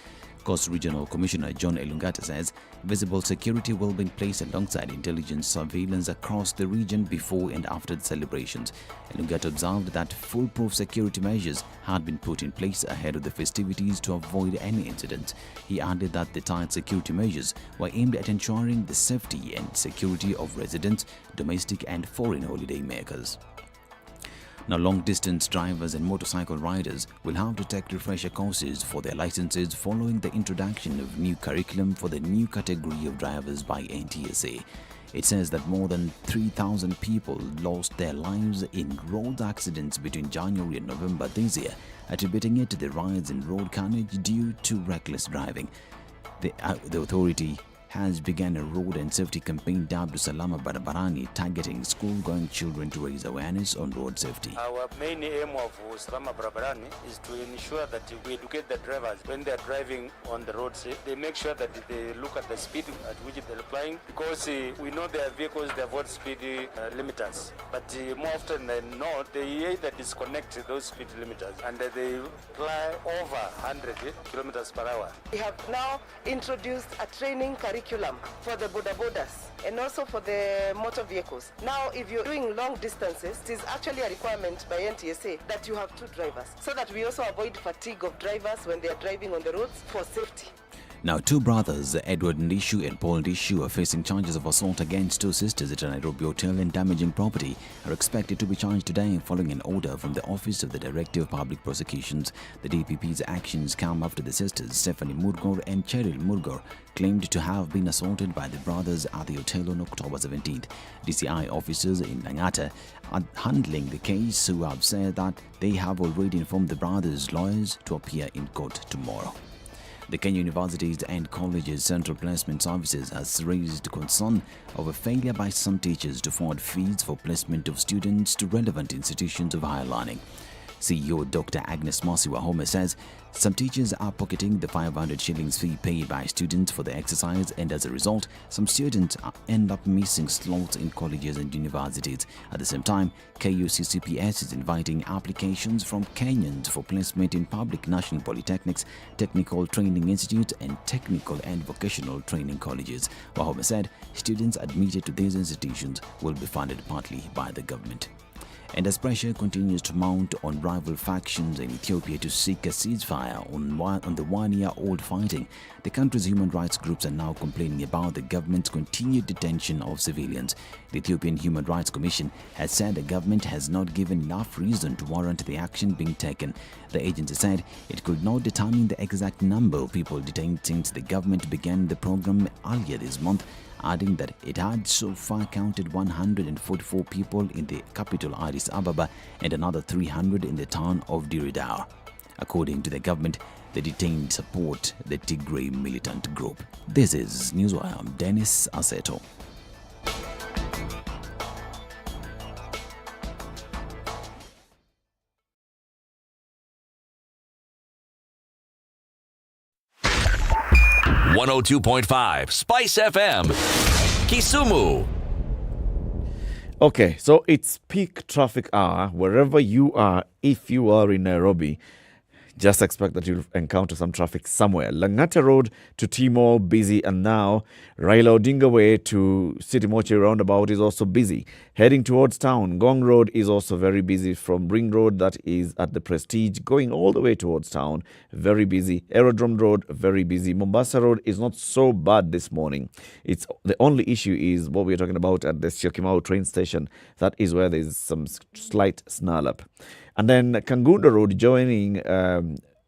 Coast Regional Commissioner John Elungata says visible security will be in place alongside intelligence surveillance across the region before and after the celebrations. Elungata observed that foolproof security measures had been put in place ahead of the festivities to avoid any incidents. He added that the tight security measures were aimed at ensuring the safety and security of residents, domestic and foreign holiday makers. Now, long-distance drivers and motorcycle riders will have to take refresher courses for their licenses following the introduction of new curriculum for the new category of drivers by NTSA. It says that more than 3,000 people lost their lives in road accidents between January and November this year, attributing it to the rise in road carnage due to reckless driving. The authority has begun a road and safety campaign dubbed Salama Barabarani, targeting school-going children to raise awareness on road safety. Our main aim of Salama Barabarani is to ensure that we educate the drivers when they are driving on the roads. They make sure that they look at the speed at which they are flying, because we know their vehicles, they avoid speed limiters. But more often than not, they either disconnect those speed limiters and they fly over 100 kilometers per hour. We have now introduced a training curriculum for the bodabodas and also for the motor vehicles. Now, if you're doing long distances, it is actually a requirement by NTSA that you have two drivers, so that we also avoid fatigue of drivers when they are driving on the roads for safety. Now, two brothers, Edward Ndishu and Paul Ndishu, are facing charges of assault against two sisters at a Nairobi hotel and damaging property, are expected to be charged today following an order from the Office of the Director of Public Prosecutions. The DPP's actions come after the sisters, Stephanie Murgor and Cheryl Murgor, claimed to have been assaulted by the brothers at the hotel on October 17th. DCI officers in Langata are handling the case, who have said that they have already informed the brothers' lawyers to appear in court tomorrow. The Kenya Universities and Colleges Central Placement Services has raised concern of a failure by some teachers to forward fees for placement of students to relevant institutions of higher learning. CEO Dr. Agnes Mosi Wahome says some teachers are pocketing the 500 shillings fee paid by students for the exercise, and as a result, some students end up missing slots in colleges and universities. At the same time, KUCCPS is inviting applications from Kenyans for placement in public national polytechnics, technical training institutes, and technical and vocational training colleges. Wahome said students admitted to these institutions will be funded partly by the government. And as pressure continues to mount on rival factions in Ethiopia to seek a ceasefire on the one-year-old fighting, the country's human rights groups are now complaining about the government's continued detention of civilians. The Ethiopian Human Rights Commission has said the government has not given enough reason to warrant the action being taken. The agency said it could not determine the exact number of people detained since the government began the program earlier this month, adding that it had so far counted 144 people in the capital Addis Ababa and another 300 in the town of Diridar. According to the government, the detained support the Tigray militant group. This is Newswire. I'm Dennis Aseto. .5 Spice FM, Kisumu. Okay, so it's peak traffic hour wherever you are. If you are in Nairobi, just expect that you'll encounter some traffic somewhere. Langata Road to Timor, busy, and now Raila Odinga Way to City Moche roundabout is also busy. Heading towards town, Gong Road is also very busy from Ring Road, that is at the Prestige, going all the way towards town, very busy. Aerodrome Road, very busy. Mombasa Road is not so bad this morning. It's the only issue is what we're talking about at the Syokimau train station. That is where there's some slight snarl up. And then Kangunda Road joining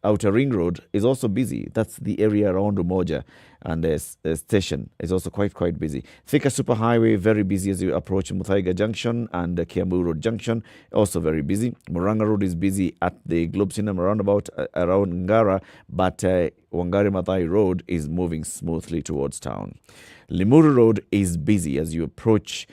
Outer Ring Road is also busy. That's the area around Umoja, and the station is also quite busy. Thika Superhighway, very busy as you approach Muthui Junction and Kiambu Road Junction, also very busy. Muranga Road is busy at the Globe Cinema roundabout around Ngara, but Wangari Maathai Road is moving smoothly towards town. Limuru Road is busy as you approach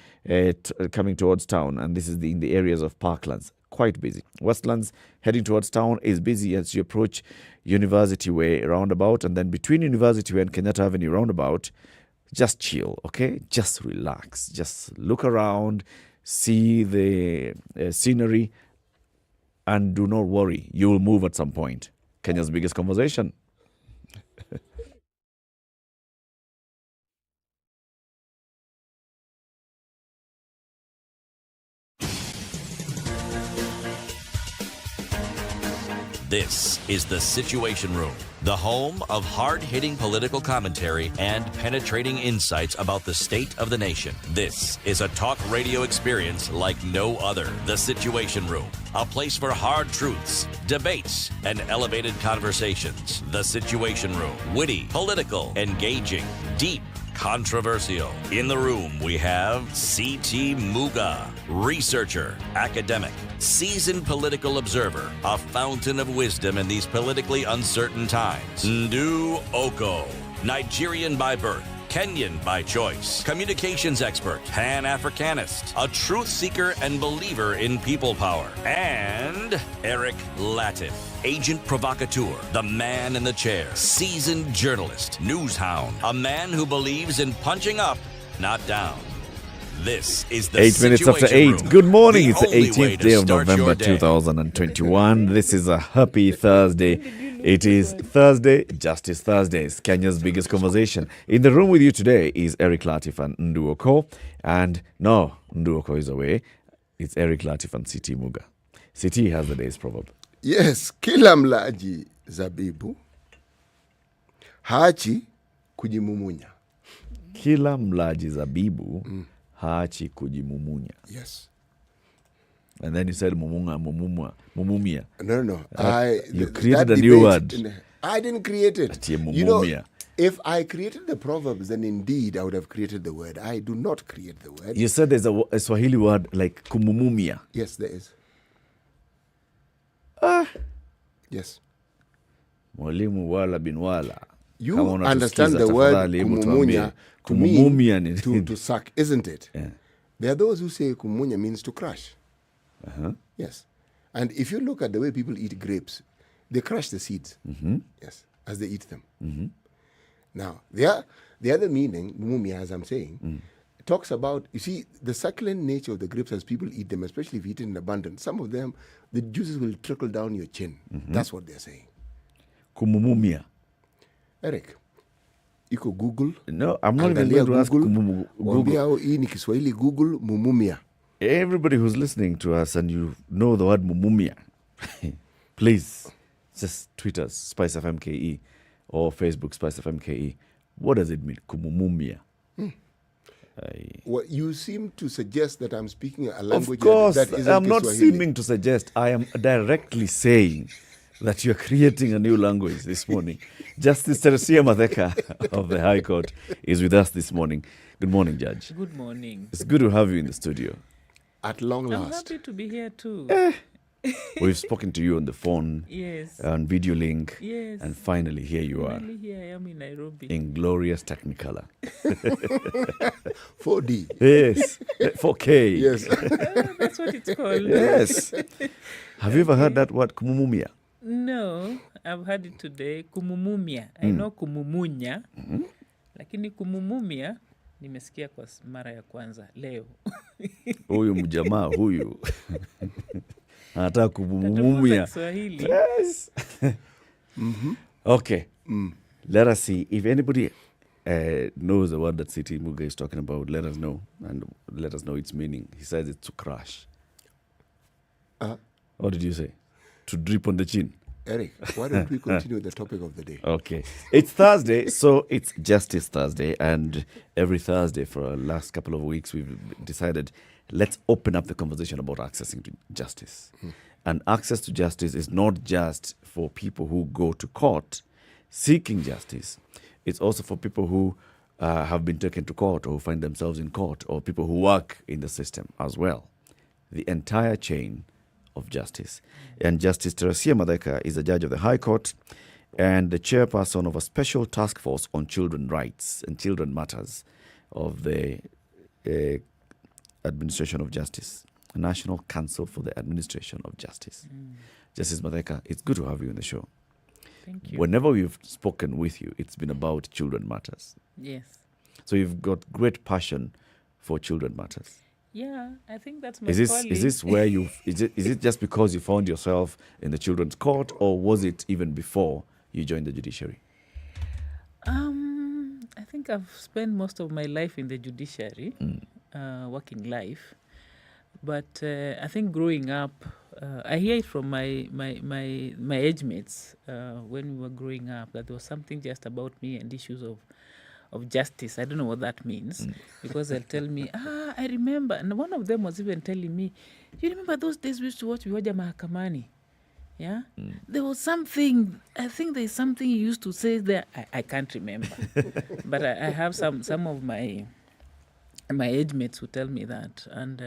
coming towards town, and this is in the areas of Parklands. Quite busy. Westlands heading towards town is busy as you approach University Way roundabout, and then between University Way and Kenyatta Avenue roundabout, just chill, okay? Just relax. Just look around, see the scenery, and do not worry. You will move at some point. Kenya's biggest conversation. This is The Situation Room, the home of hard-hitting political commentary and penetrating insights about the state of the nation. This is a talk radio experience like no other. The Situation Room, a place for hard truths, debates, and elevated conversations. The Situation Room, witty, political, engaging, deep, controversial. In the room, we have C.T. Muga, researcher, academic, seasoned political observer, a fountain of wisdom in these politically uncertain times. Ndu Okoh, Nigerian by birth, Kenyan by choice, communications expert, Pan-Africanist, a truth seeker and believer in people power, and Eric Latiff, agent provocateur, the man in the chair, seasoned journalist, news hound, a man who believes in punching up, not down. This is the 8 minutes after 8. Good morning. It's the 18th day of November 2021. This is a happy Thursday. It is Thursday, Justice Thursdays, Kenya's biggest conversation. In the room with you today is Eric Latiff and Ndu Okoh. And no, Ndu Okoh is away. It's Eric Latiff and C.T. Muga. C.T. has the day's proverb. Yes, kila mlaji zabibu haachi kujimumunya. Kila mlaji zabibu haachi kujimumunya. Yes. And then you said mumumia. No. You created a new word. I didn't create it. You know, if I created the proverbs, then indeed I would have created the word. I do not create the word. You said there's a Swahili word like kumumumia. Yes, there is. Yes. Mwalimu wala bin wala. You understand the word kumumunya to mean to suck, isn't it? Yeah. There are those who say kumumunya means to crush. Uh-huh. Yes. And if you look at the way people eat grapes, they crush the seeds, yes, as they eat them. Now, the other meaning, mumumia, as I'm saying, talks about, you see, the succulent nature of the grapes as people eat them, especially if eaten in abundance. Some of them, the juices will trickle down your chin. That's what they're saying. Kumumumia. Eric, iko Google. No, I'm not even going to ask Google. Hii ni Kiswahili, Google mumumia. Everybody who's listening to us and you know the word mumumia, please just tweet us, SpiceFM KE, or Facebook, SpiceFM KE. What does it mean, kumumumia? Well, you seem to suggest that I'm speaking a language of course, that isn't I'm not Kiswahili. seeming to suggest. I am directly saying that you're creating a new language this morning. Justice Teresia Matheka of the High Court is with us this morning. Good morning, Judge. Good morning. It's good to have you in the studio. At long last. I'm happy to be here too. We've spoken to you on the phone, yes, on video link, yes, and finally here you are. Finally here I am in Nairobi. In glorious Technicolor. 4D. Yes. 4K. Yes. That's what it's called. Yes. Have you ever heard that word, kumumumia? No, I've heard it today. Kumumumia. I know kumumunya. Lakini kumumumia nimesikia kwa mara ya kwanza leo. Huyu mjamaa huyu anataka kumumumia. Yes. Okay. Let us see if anybody knows the word that City Muga is talking about. Let us know and let us know its meaning. He says it's to crash. What did you say? To drip on the chin. Eric, why don't we continue with the topic of the day? Okay. It's Thursday, so it's Justice Thursday. And every Thursday for the last couple of weeks, we've decided let's open up the conversation about accessing to justice. And access to justice is not just for people who go to court seeking justice. It's also for people who have been taken to court or who find themselves in court or people who work in the system as well. The entire chain of justice. And Justice Teresia Matheka is a judge of the High Court and the chairperson of a special task force on children rights and children matters of the Administration of Justice, a National Council for the Administration of Justice. Justice Matheka, it's good to have you on the show. Thank you. Whenever we've spoken with you, it's been about children matters. Yes. So you've got great passion for children matters. Yeah, I think that's my calling. Is this where is it just because you found yourself in the children's court, or was it even before you joined the judiciary? I think I've spent most of my life in the judiciary, working life. But I think growing up, I hear it from my age mates when we were growing up that there was something just about me and issues of justice. I don't know what that means because they'll tell me, I remember. And one of them was even telling me, you remember those days we used to watch Viwaja Mahakamani? Yeah? There was something, I think there's something you used to say there. I can't remember. But I have some of my age mates who tell me that. And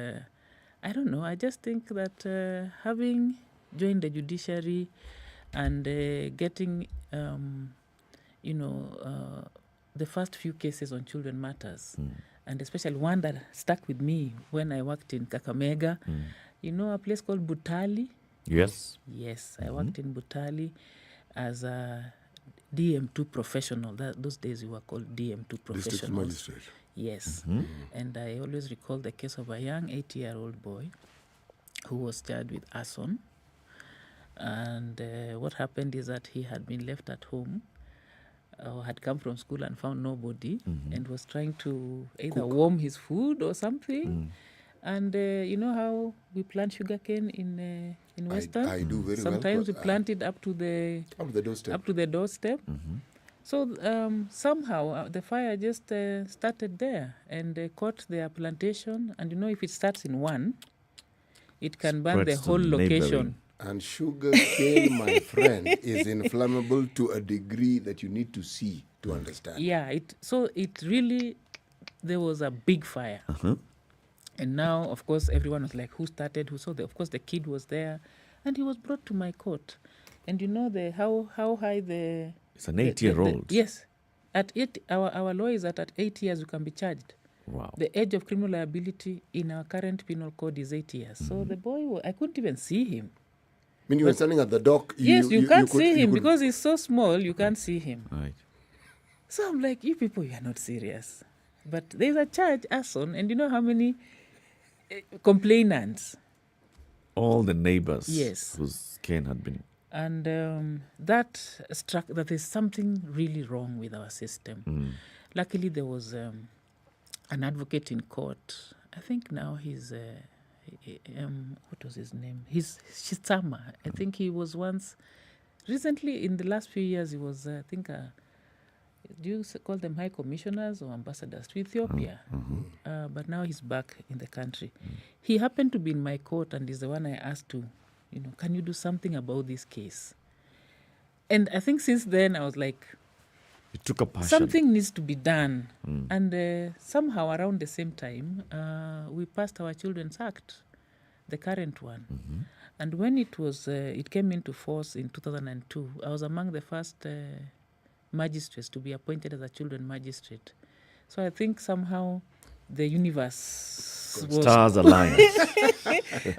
I don't know, I just think that having joined the judiciary and getting, the first few cases on children matters, and especially one that stuck with me when I worked in Kakamega. You know a place called Butali? Yes. Yes, I worked in Butali as a DM2 professional. Those days we were called DM2 professionals. District magistrate. Yes. And I always recall the case of a young 8-year-old boy who was charged with arson. And what happened is that he had been left at home, had come from school and found nobody, and was trying to either warm his food or something. And you know how we plant sugarcane in Western? I do very Sometimes well. we plant it up to the doorstep. Up to the doorstep. So somehow the fire just started there and caught their plantation. And you know, if it starts in one, it can burn the whole location. And sugar cane, my friend, is inflammable to a degree that you need to see to understand. Yeah, so it really, there was a big fire. And now, of course, everyone was like, who started, who saw? Of course, the kid was there, and he was brought to my court. And you know how high the... It's an 8-year-old. Yes. At 8, our law is that at 8 years you can be charged. Wow. The age of criminal liability in our current penal code is 8 years. So the boy, I couldn't even see him. When you were standing at the dock, you can't see him because he's so small, you can't see him. Right. So I'm like, you people, you are not serious. But there's a charge, Ason, and you know how many complainants? All the neighbors Yes. whose cane had been... And that struck that there's something really wrong with our system. Luckily, there was an advocate in court. I think now he's... what was his name? He's Shitsama. I think he was once... Recently, in the last few years, he was, I think... do you call them high commissioners or ambassadors to Ethiopia? But now he's back in the country. He happened to be in my court and is the one I asked to, can you do something about this case? And I think since then I was like, it took a passion. Something needs to be done. And somehow around the same time, we passed our Children's Act, the current one. And when it came into force in 2002, I was among the first magistrates to be appointed as a children magistrate. So I think somehow the universe stars aligned.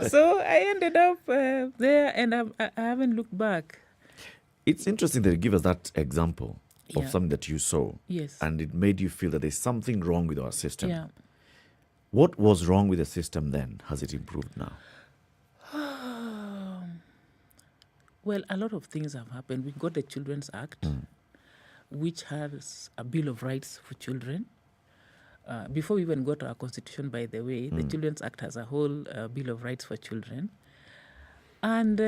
So I ended up there, and I haven't looked back. It's interesting that you give us that example of something that you saw. Yes. And it made you feel that there's something wrong with our system. Yeah. What was wrong with the system then? Has it improved now? Well, a lot of things have happened. We got the Children's Act, which has a Bill of Rights for children. Before we even got our constitution, by the way, the Children's Act has a whole Bill of Rights for children. And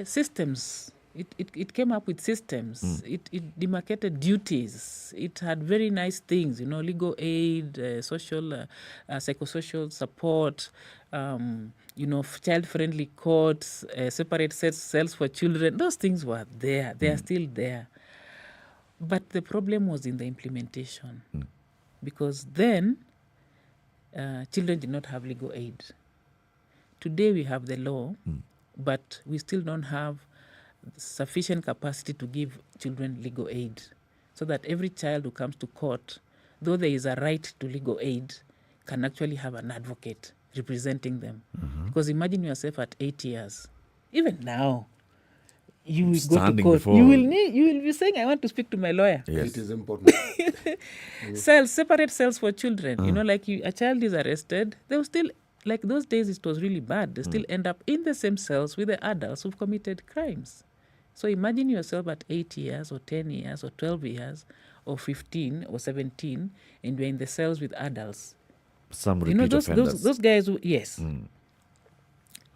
systems, it came up with systems. It demarcated duties. It had very nice things, legal aid, social, psychosocial support, child-friendly courts, separate cells for children. Those things were there. They are still there. But the problem was in the implementation, because then children did not have legal aid. Today we have the law, but we still don't have sufficient capacity to give children legal aid, so that every child who comes to court, though there is a right to legal aid, can actually have an advocate representing them. Because imagine yourself at 8 years, even now, you will go to court. You will be saying, I want to speak to my lawyer. Yes. It is important. Separate cells for children. A child is arrested, they will still, like those days it was really bad, they still end up in the same cells with the adults who've committed crimes. So imagine yourself at 8 years or 10 years or 12 years or 15 or 17, and you're in the cells with adults. Some repeat offenders. Those guys, yes.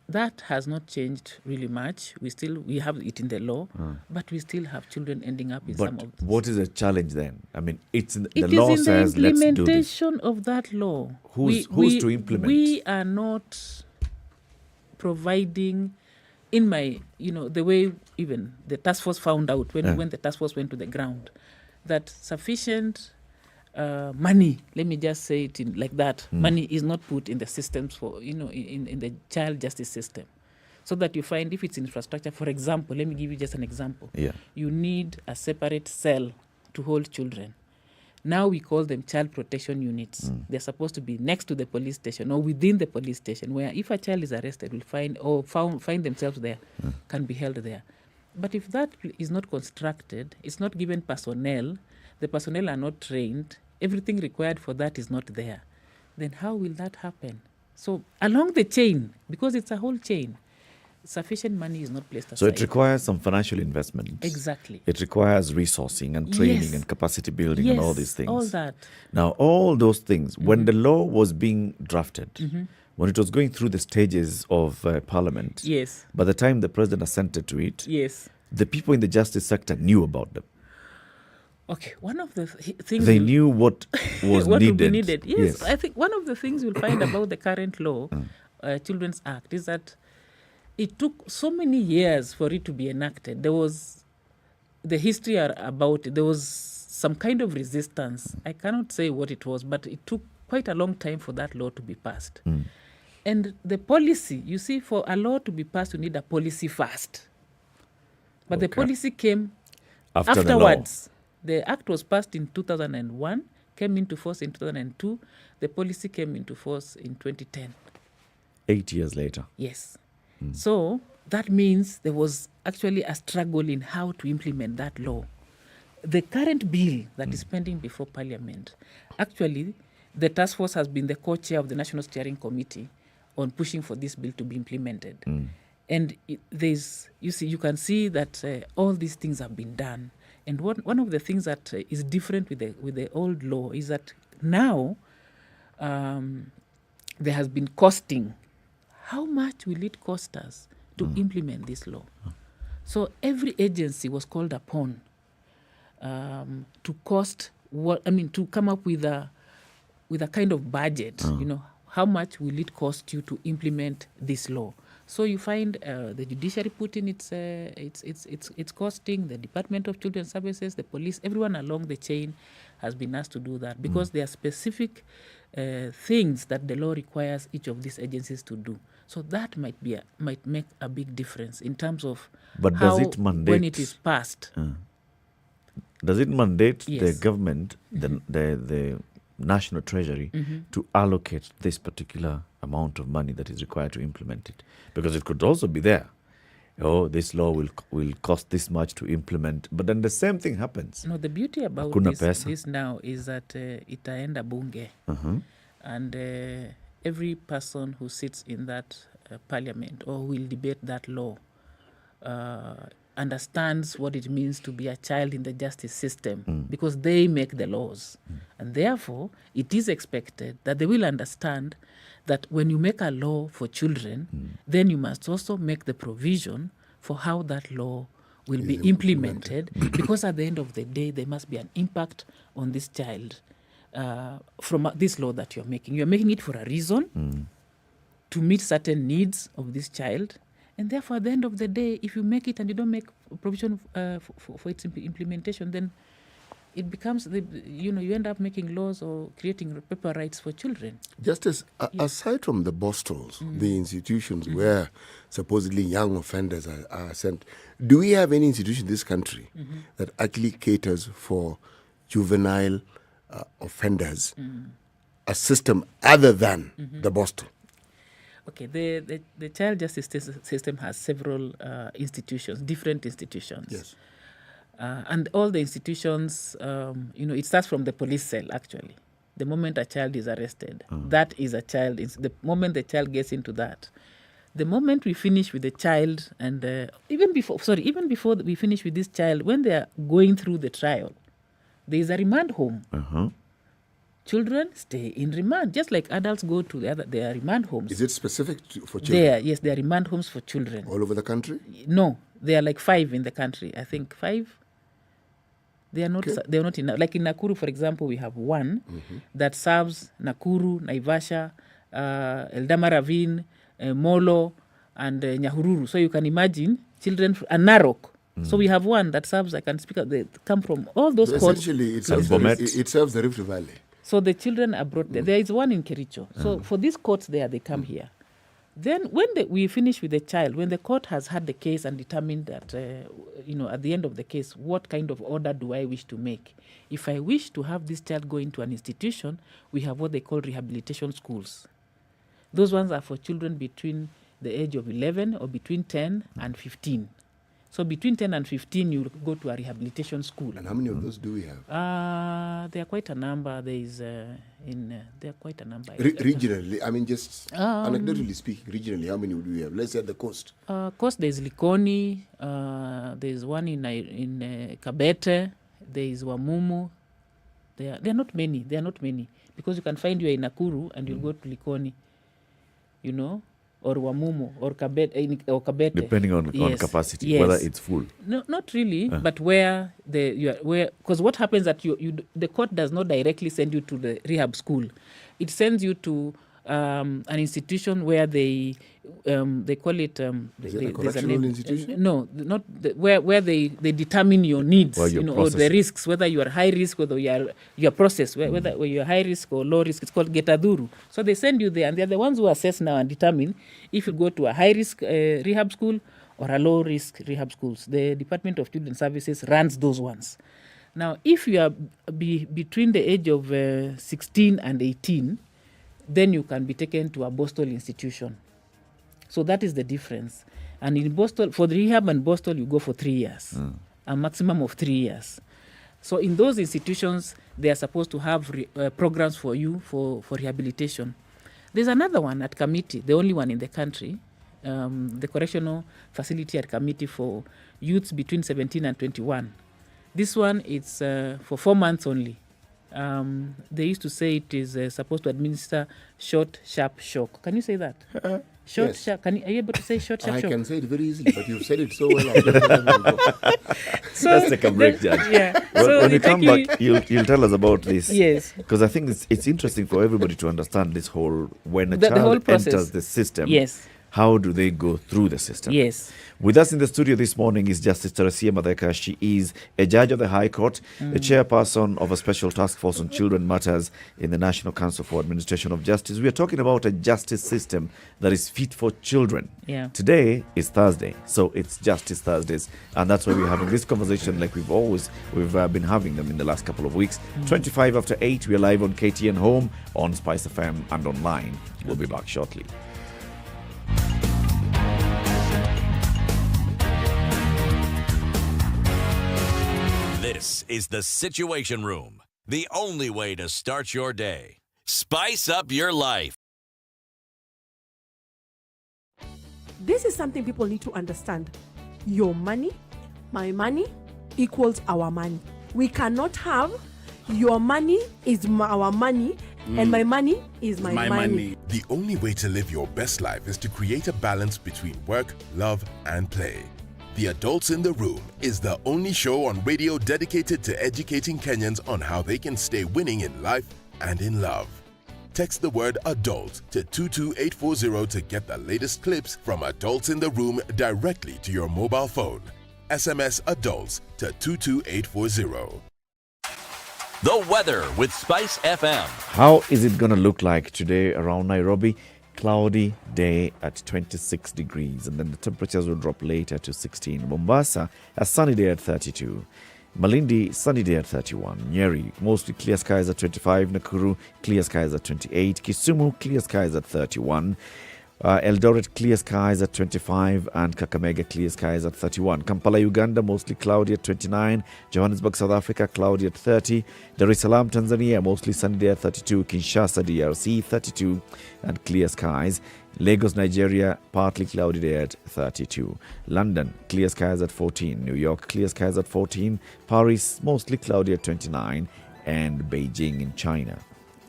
That has not changed really much. We have it in the law, but we still have children ending up in some of But what is the challenge then? I mean, the it law is in says the let's do this. implementation of that law. Who's to implement? We are not providing, in my, the way even the task force found out when the task force went to the ground, that sufficient money, let me just say it like that, money is not put in the systems for, in the child justice system. So that you find if it's infrastructure, for example, let me give you just an example. You need a separate cell to hold children. Now we call them child protection units. They're supposed to be next to the police station or within the police station, where if a child is arrested, will find themselves there, can be held there. But if that is not constructed, it's not given personnel, the personnel are not trained, everything required for that is not there, then how will that happen? So along the chain, because it's a whole chain, sufficient money is not placed aside. So it requires some financial investment. Exactly. It requires resourcing and training and capacity building and all these things. All that. Now, all those things, when the law was being drafted, when it was going through the stages of Parliament, by the time the President assented to it, the people in the justice sector knew about them. Okay, one of the things... They knew what was what needed. Would be needed. Yes, I think one of the things you'll find about the current law, Children's Act, is that it took so many years for it to be enacted. There was the history about it. There was some kind of resistance. I cannot say what it was, but it took quite a long time for that law to be passed. And the policy, you see, for a law to be passed, you need a policy first. But the policy came afterwards. The act was passed in 2001, came into force in 2002. The policy came into force in 2010. 8 years later. Yes. So that means there was actually a struggle in how to implement that law. The current bill that is pending before Parliament, actually, the task force has been the co-chair of the National Steering Committee on pushing for this bill to be implemented. And you can see that all these things have been done. And one of the things that is different with the old law is that now there has been costing. How much will it cost us to implement this law? So every agency was called upon to come up with a kind of budget. How much will it cost you to implement this law? So you find the judiciary put in its costing, the Department of Children's Services, the police, everyone along the chain has been asked to do that because there are specific things that the law requires each of these agencies to do. So that might make a big difference in terms of when it is passed. Does it mandate Yes. the government, the National Treasury, to allocate this particular amount of money that is required to implement it? Because it could also be there. Oh, this law will cost this much to implement, but then the same thing happens. No, the beauty about this now is that itaenda bunge, and every person who sits in that parliament or will debate that law understands what it means to be a child in the justice system because they make the laws. And therefore, it is expected that they will understand that when you make a law for children, then you must also make the provision for how that law will be implemented because at the end of the day, there must be an impact on this child from this law that you're making. You're making it for a reason to meet certain needs of this child. And therefore, at the end of the day, if you make it and you don't make provision for its implementation, then it becomes, you end up making laws or creating paper rights for children. Justice, aside from the bostels, the institutions where supposedly young offenders are sent, do we have any institution in this country that actually caters for juvenile offenders, a system other than the bostel? Okay, the child justice system has several institutions, different institutions. Yes. And all the institutions, it starts from the police cell, actually. The moment a child is arrested, that is a child. The moment the child gets into that. The moment we finish with the child, and even before we finish with this child, when they are going through the trial, there is a remand home. Children stay in remand, just like adults go to their remand homes. Is it specific for children? Yes, there are remand homes for children. All over the country? No, there are like 5 in the country. I think 5. They are not. Okay. They are not enough. Like in Nakuru, for example, we have one that serves Nakuru, Naivasha, Eldama Ravine, Molo, and Nyahururu. So you can imagine children and Narok. So we have one that serves. I can speak. They come from all those courts. Essentially, it serves the Rift Valley. So the children are brought there. There is one in Kericho. So for these courts there, they come here. Then when we finish with the child, when the court has had the case and determined that, at the end of the case, what kind of order do I wish to make? If I wish to have this child go into an institution, we have what they call rehabilitation schools. Those ones are for children between the age of 11 or between 10 and 15. So between 10 and 15, you go to a rehabilitation school. And how many of those do we have? There are quite a number. There are quite a number. Regionally, I mean, just anecdotally speaking, regionally, how many would we have? Let's say at the coast. Coast, there's Likoni. There's one in Kabete. There is Wamumu. There are not many. There are not many because you can find you in Nakuru and you'll go to Likoni. Or Wamumu, or Kabete. Depending on capacity, whether it's full. No, not really, but because what happens that the court does not directly send you to the rehab school. It sends you to an institution where they call it... Is it a correctional institution? No, not where they determine your needs, or the risks, whether you are high risk, whether you are processed, whether you are high risk or low risk. It's called Getaduru. So they send you there, and they're the ones who assess now and determine if you go to a high risk rehab school or a low risk rehab schools. The Department of Children's Services runs those ones. Now, if you are between the age of 16 and 18, then you can be taken to a Boston institution. So that is the difference. And in Boston, for the rehab in Boston, you go for 3 years, a maximum of 3 years. So in those institutions, they are supposed to have programs for you for rehabilitation. There's another one at Kamiti, the only one in the country, the correctional facility at Kamiti for youths between 17 and 21. This one, it's for 4 months only. They used to say it is supposed to administer short, sharp shock. Can you say that? Short, yes. sharp. Are you able to say short, sharp shock? I can say it very easily, but you've said it so well. So let's take a break, Judge. Yeah. When we come back, you'll tell us about this. Yes. Because I think it's interesting for everybody to understand this whole, when a The whole child process. enters the system, Yes. how do they go through the system? Yes. With us in the studio this morning is Justice Teresia Madheka. She is a judge of the High Court, the chairperson of a special task force on children matters in the National Council for Administration of Justice. We are talking about a justice system that is fit for children. Yeah. Today is Thursday, so it's Justice Thursdays, and that's why we're having this conversation like we've been having them in the last couple of weeks. 25 after 8, we are live on KTN Home, on SpiceFM, and online. We'll be back shortly. This is the Situation Room, the only way to start your day. Spice up your life. This is something people need to understand. Your money, my money, equals our money. We cannot have your money is our money and my money is my money. The only way to live your best life is to create a balance between work, love, and play. The Adults in the Room is the only show on radio dedicated to educating Kenyans on how they can stay winning in life and in love. Text the word adult to 22840 to get the latest clips from Adults in the Room directly to your mobile phone. SMS adults to 22840. The weather with Spice FM. How is it going to look like today around Nairobi? Cloudy day at 26 degrees, and then the temperatures will drop later to 16. Mombasa, a sunny day at 32. Malindi, sunny day at 31. Nyeri, mostly clear skies at 25. Nakuru, clear skies at 28. Kisumu, clear skies at 31. Eldoret, clear skies at 25, and Kakamega, clear skies at 31. Kampala, Uganda, mostly cloudy at 29. Johannesburg, South Africa, cloudy at 30. Dar es Salaam, Tanzania, mostly sunny day at 32. Kinshasa, DRC, 32, and clear skies. Lagos, Nigeria, partly cloudy day at 32. London, clear skies at 14. New York, clear skies at 14. Paris, mostly cloudy at 29. And Beijing in China,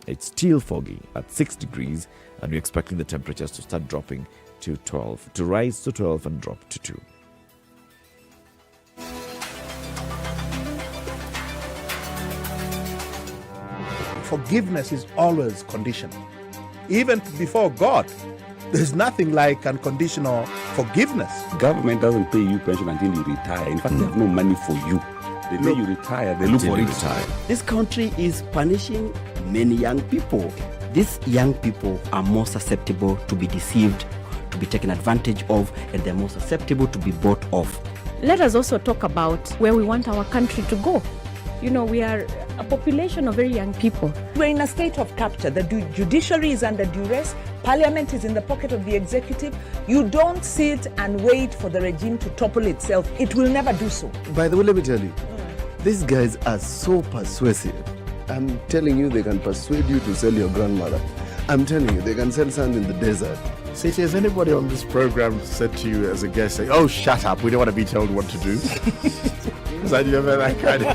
it's still foggy at 6 degrees, and we're expecting the temperatures to start dropping to 12, to rise to 12 and drop to 2. Forgiveness is always conditional. Even before God, there's nothing like unconditional forgiveness. Government doesn't pay you pension until you retire. In fact, they have no money for you. The day you retire, they look for it. This country is punishing many young people. These young people are more susceptible to be deceived, to be taken advantage of, and they're more susceptible to be bought off. Let us also talk about where we want our country to go. You know, we are a population of very young people. We're in a state of capture. The judiciary is under duress. Parliament is in the pocket of the executive. You don't sit and wait for the regime to topple itself. It will never do so. By the way, let me tell you, these guys are so persuasive. I'm telling you, they can persuade you to sell your grandmother. I'm telling you, they can sell sand in the desert. Ceci, has anybody on this program said to you as a guest, saying, "Oh, shut up, we don't want to be told what to do"? Has anybody ever that kind of...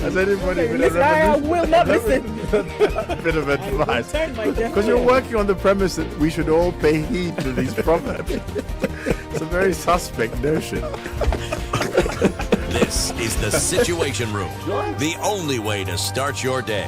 Has anybody been I will not listen. A bit of advice? Because you're working on the premise that we should all pay heed to these proverbs. It's a very suspect notion. This is the Situation Room, the only way to start your day.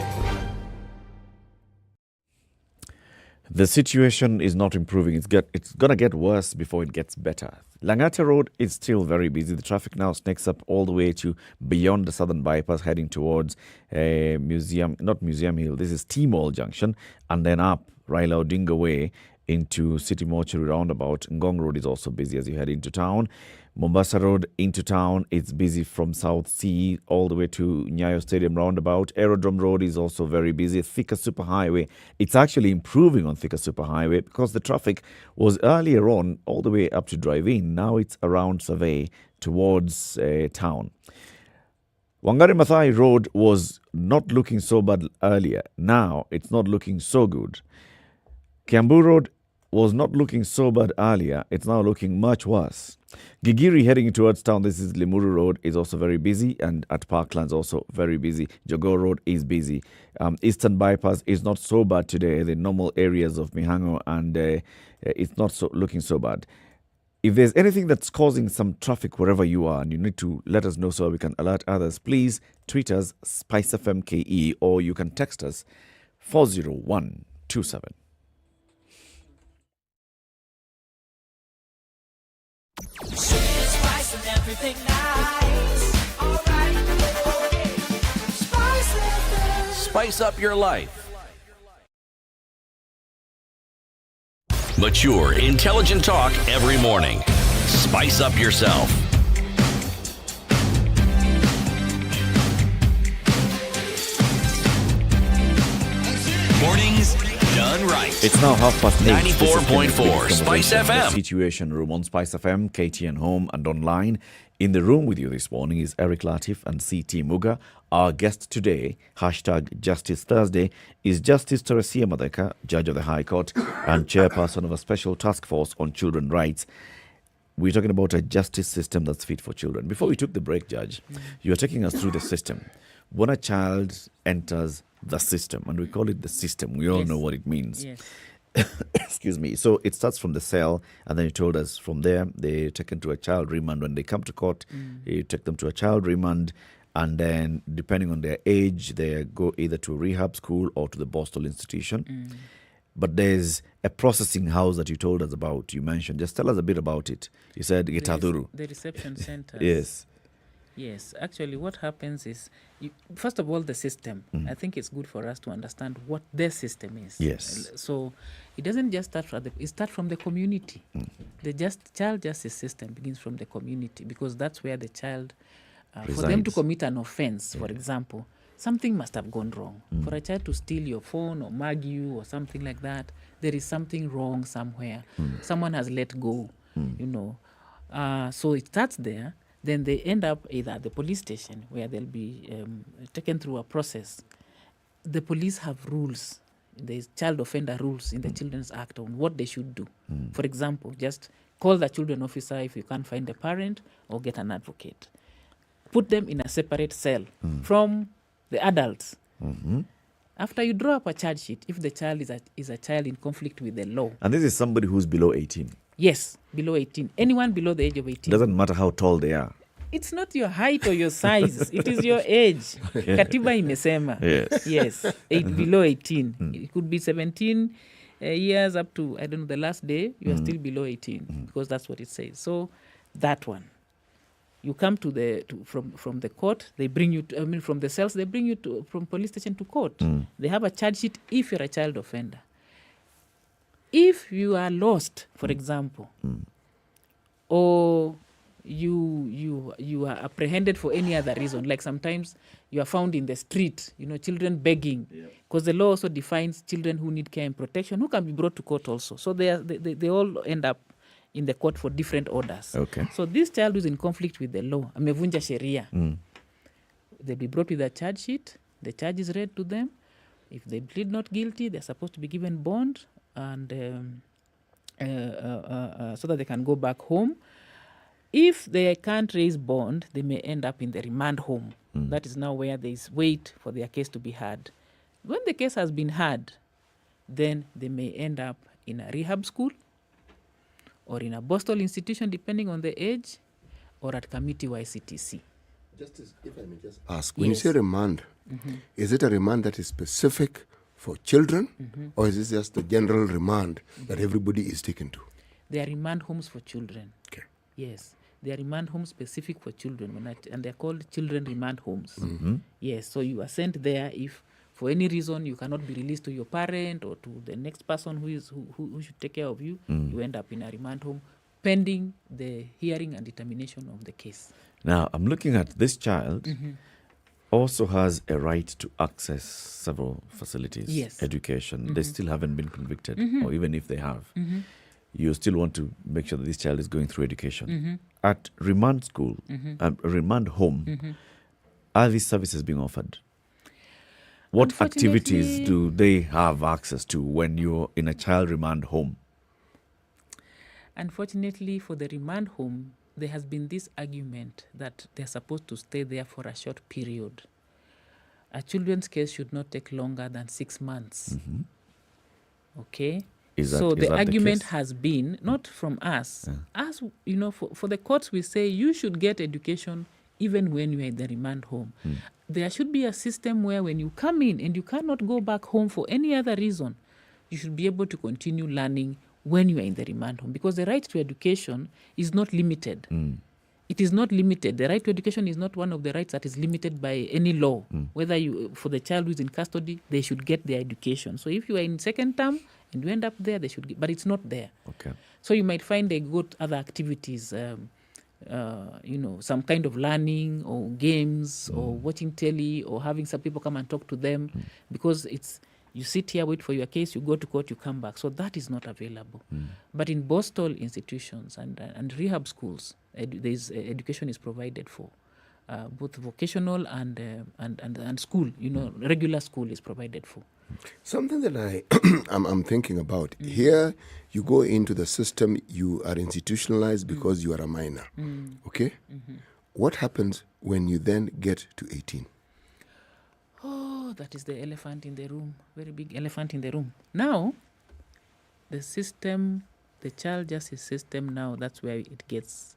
The situation is not improving. It's going to get worse before it gets better. Langata Road is still very busy. The traffic now snakes up all the way to beyond the southern bypass, heading towards Museum Hill. This is T-Mall Junction, and then up Raila Odinga Way into City Mortuary roundabout. Ngong Road is also busy as you head into town. Mombasa Road into town, it's busy from South Sea all the way to Nyayo Stadium roundabout. Aerodrome Road is also very busy. Thika Superhighway, it's actually improving on Thika Superhighway because the traffic was earlier on all the way up to drive-in. Now it's around Survey towards town. Wangari Maathai Road was not looking so bad earlier. Now it's not looking so good. Kiambu Road was not looking so bad earlier. It's now looking much worse. Gigiri heading towards town, this is Limuru Road, is also very busy, and at Parklands also very busy. Jogoo Road is busy. Eastern Bypass is not so bad today. The normal areas of Mihango, and it's not looking so bad. If there's anything that's causing some traffic wherever you are and you need to let us know so we can alert others, please tweet us SpiceFMKE, or you can text us 40127. Spice and everything nice. All right. Spice up your life. Mature, intelligent talk every morning. Spice up yourself. Mornings done right. It's now 8:30. 94.4 Spice FM. Situation Room on Spice FM, KTN Home and online. In the room with you this morning is Eric Latiff and CT Muga. Our guest today, #Justice Thursday, is Justice Teresia Madeka, Judge of the High Court and Chairperson of a special task force on children rights. We're talking about a justice system that's fit for children. Before we took the break, Judge, you are taking us through the system. When a child enters the system, and we call it the system, we all know what it means. Yes. Excuse me. So it starts from the cell, and then you told us from there they're taken to a child remand. When they come to court, you take them to a child remand, and then depending on their age, they go either to a rehab school or to the Boston institution. But there's a processing house that you told us about, you mentioned. Just tell us a bit about it. You said Gitaduru. The reception centers. Yes. Yes, actually what happens is, first of all, the system. I think it's good for us to understand what their system is. Yes. So it doesn't just start from it starts from the community. The child justice system begins from the community, because that's where the child, for them to commit an offense, for example, something must have gone wrong. For a child to steal your phone or mug you or something like that, there is something wrong somewhere. Someone has let go, you know. So it starts there. Then they end up either at the police station, where they'll be taken through a process. The police have rules. There's child offender rules in the Children's Act on what they should do. For example, just call the children officer if you can't find a parent, or get an advocate. Put them in a separate cell from the adults. After you draw up a charge sheet, if the child is a child in conflict with the law. And this is somebody who's below 18. Yes, below 18. Anyone below the age of 18. Doesn't matter how tall they are. It's not your height or your size. It is your age. Katiba imesema. Yes. Below 18. It could be 17 years up to, I don't know, the last day, you are still below 18, because that's what it says. So that one. You come from the court, they bring you from the cells, they bring you from police station to court. They have a charge sheet if you're a child offender. If you are lost, for example, or you are apprehended for any other reason, like sometimes you are found in the street, children begging, because the law also defines children who need care and protection, who can be brought to court also. So they all end up in the court for different orders. Okay. So this child who's in conflict with the law, amevunja sheria, they'll be brought with a charge sheet. The charge is read to them. If they plead not guilty, they're supposed to be given bond, and so that they can go back home. If they can't raise bond, they may end up in the remand home. That is now where there is wait for their case to be heard. When the case has been heard, then they may end up in a rehab school, or in a Boston institution, depending on the age, or at committee YCTC. Justice, if I may just ask, when you say remand, is it a remand that is specific for children, or is this just the general remand that everybody is taken to? They are remand homes for children. Okay. Yes, they are remand homes specific for children, and they're called children remand homes. Yes, so you are sent there if, for any reason you cannot be released to your parent or to the next person who should take care of you, you end up in a remand home pending the hearing and determination of the case. Now, I'm looking at this child also has a right to access several facilities, Yes. education. They still haven't been convicted, or even if they have, you still want to make sure that this child is going through education. At remand school, remand home, are these services being offered? What activities do they have access to when you're in a child remand home? Unfortunately, for the remand home, there has been this argument that they're supposed to stay there for a short period. A children's case should not take longer than 6 months. Okay? So the argument has been, not from us, us, you know, for the courts we say you should get education even when you're in the remand home. There should be a system where when you come in and you cannot go back home for any other reason, you should be able to continue learning when you are in the remand home, because the right to education is not limited. It is not limited. The right to education is not one of the rights that is limited by any law. Whether for the child who is in custody, they should get their education. So if you are in second term and you end up there, they should get, but it's not there. Okay. So you might find they go to other activities, you know, some kind of learning or games or watching telly or having some people come and talk to them, because it's, you sit here, wait for your case, you go to court, you come back. So that is not available. But in Boston institutions and rehab schools, education is provided for. Both vocational and school, you know, regular school is provided for. Something that I'm thinking about. Here, you go into the system, you are institutionalized because you are a minor. Okay? What happens when you then get to 18? Oh, that is the elephant in the room, very big elephant in the room. Now, the system, the child justice system now, that's where it gets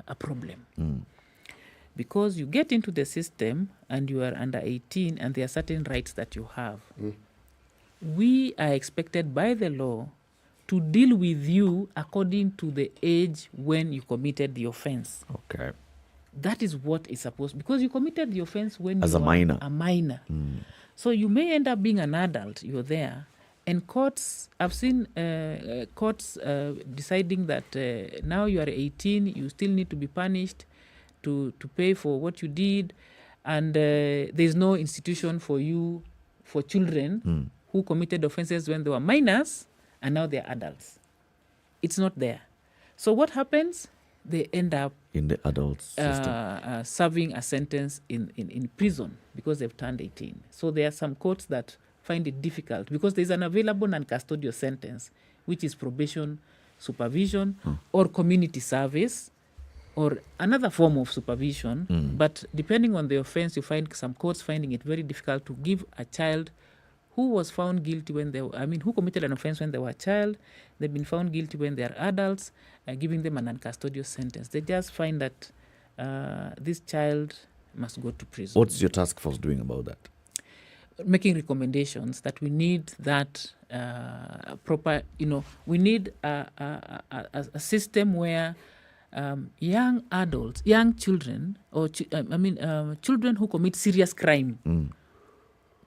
a problem. Because you get into the system and you are under 18 and there are certain rights that you have. We are expected by the law to deal with you according to the age when you committed the offense. Okay. That is what is supposed, because you committed the offense when As you a were minor. a minor. So you may end up being an adult, you're there. And courts, I've seen courts deciding that now you are 18, you still need to be punished to pay for what you did. And there's no institution for you, for children who committed offenses when they were minors and now they're adults. It's not there. So what happens? They end up in the adult system, serving a sentence in prison because they've turned 18. So there are some courts that find it difficult because there's an available non-custodial sentence, which is probation, supervision, or community service, or another form of supervision. But depending on the offense, you find some courts finding it very difficult to give a child who was found guilty when they, who committed an offense when they were a child, they've been found guilty when they are adults, giving them a non-custodial sentence. They just find that this child must go to prison. What's your task force doing about that? Making recommendations that we need that proper, we need a system where young adults, young children, or children who commit serious crime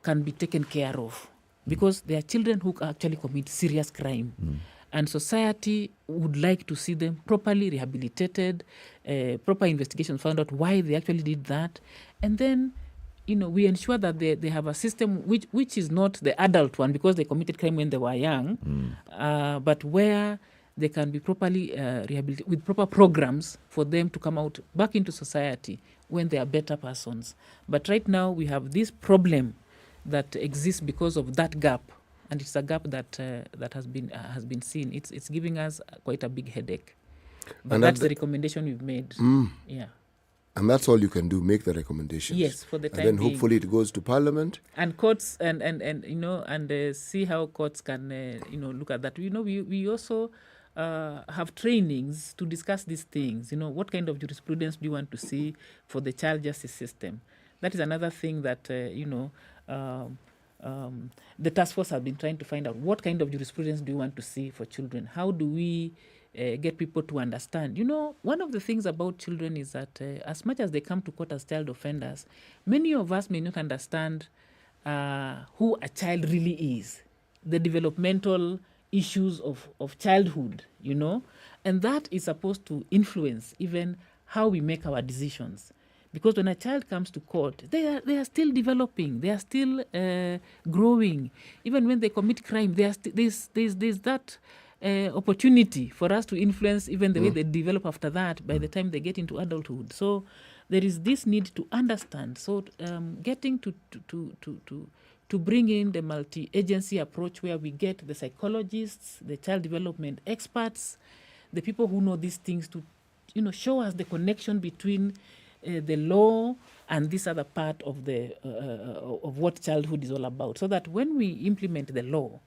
can be taken care of, because there are children who actually commit serious crime. And society would like to see them properly rehabilitated, proper investigation found out why they actually did that. And then, we ensure that they have a system which is not the adult one because they committed crime when they were young, but where they can be properly rehabilitated with proper programs for them to come out back into society when they are better persons. But right now we have this problem that exists because of that gap, and it's a gap that has been seen. It's giving us quite a big headache. But that's the recommendation we've made. Yeah. And that's all you can do, make the recommendations. Yes, for the time and then being. hopefully it goes to Parliament. And courts and see how courts can look at that. We also have trainings to discuss these things. What kind of jurisprudence do you want to see for the child justice system? That is another thing that the task force has been trying to find out. What kind of jurisprudence do you want to see for children? How do we get people to understand? One of the things about children is that as much as they come to court as child offenders, many of us may not understand who a child really is, the developmental issues of childhood, you know, and that is supposed to influence even how we make our decisions. Because when a child comes to court, they are still developing, they are still growing. Even when they commit crime, there's that opportunity for us to influence even the way they develop after that by the time they get into adulthood. So there is this need to understand. So getting to bring in the multi-agency approach where we get the psychologists, the child development experts, the people who know these things to, you know, show us the connection between the law and this other part of the of what childhood is all about, so that when we implement the law,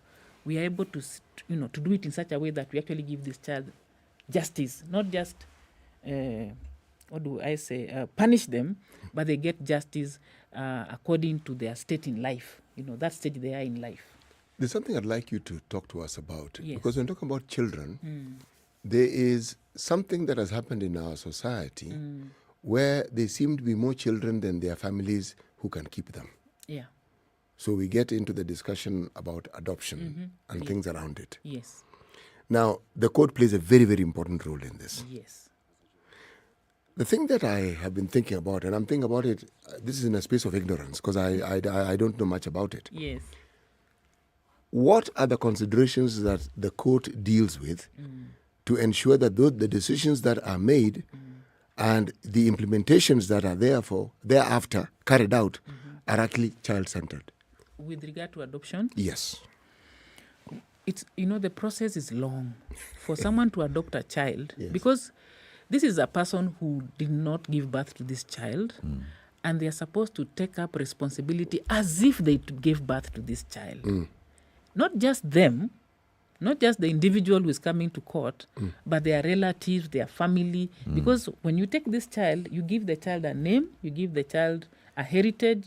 we are able to, you know, to do it in such a way that we actually give this child justice, not just punish them, but they get justice according to their state in life, you know, that stage they are in life. There's something I'd like you to talk to us about. Yes. Because when talking about children, there is something that has happened in our society where there seem to be more children than their families who can keep them. Yeah. So we get into the discussion about adoption and things around it. Yes. Now, the court plays a very, very important role in this. Yes. The thing that I have been thinking about, and I'm thinking about it, this is in a space of ignorance because I don't know much about it. Yes. What are the considerations that the court deals with to ensure that the decisions that are made and the implementations that are thereafter carried out are actually child-centered? With regard to adoption? Yes. It's, you know, the process is long for someone to adopt a child, because this is a person who did not give birth to this child, and they are supposed to take up responsibility as if they gave birth to this child. Not just them, not just the individual who is coming to court, but their relatives, their family. Because when you take this child, you give the child a name, you give the child a heritage,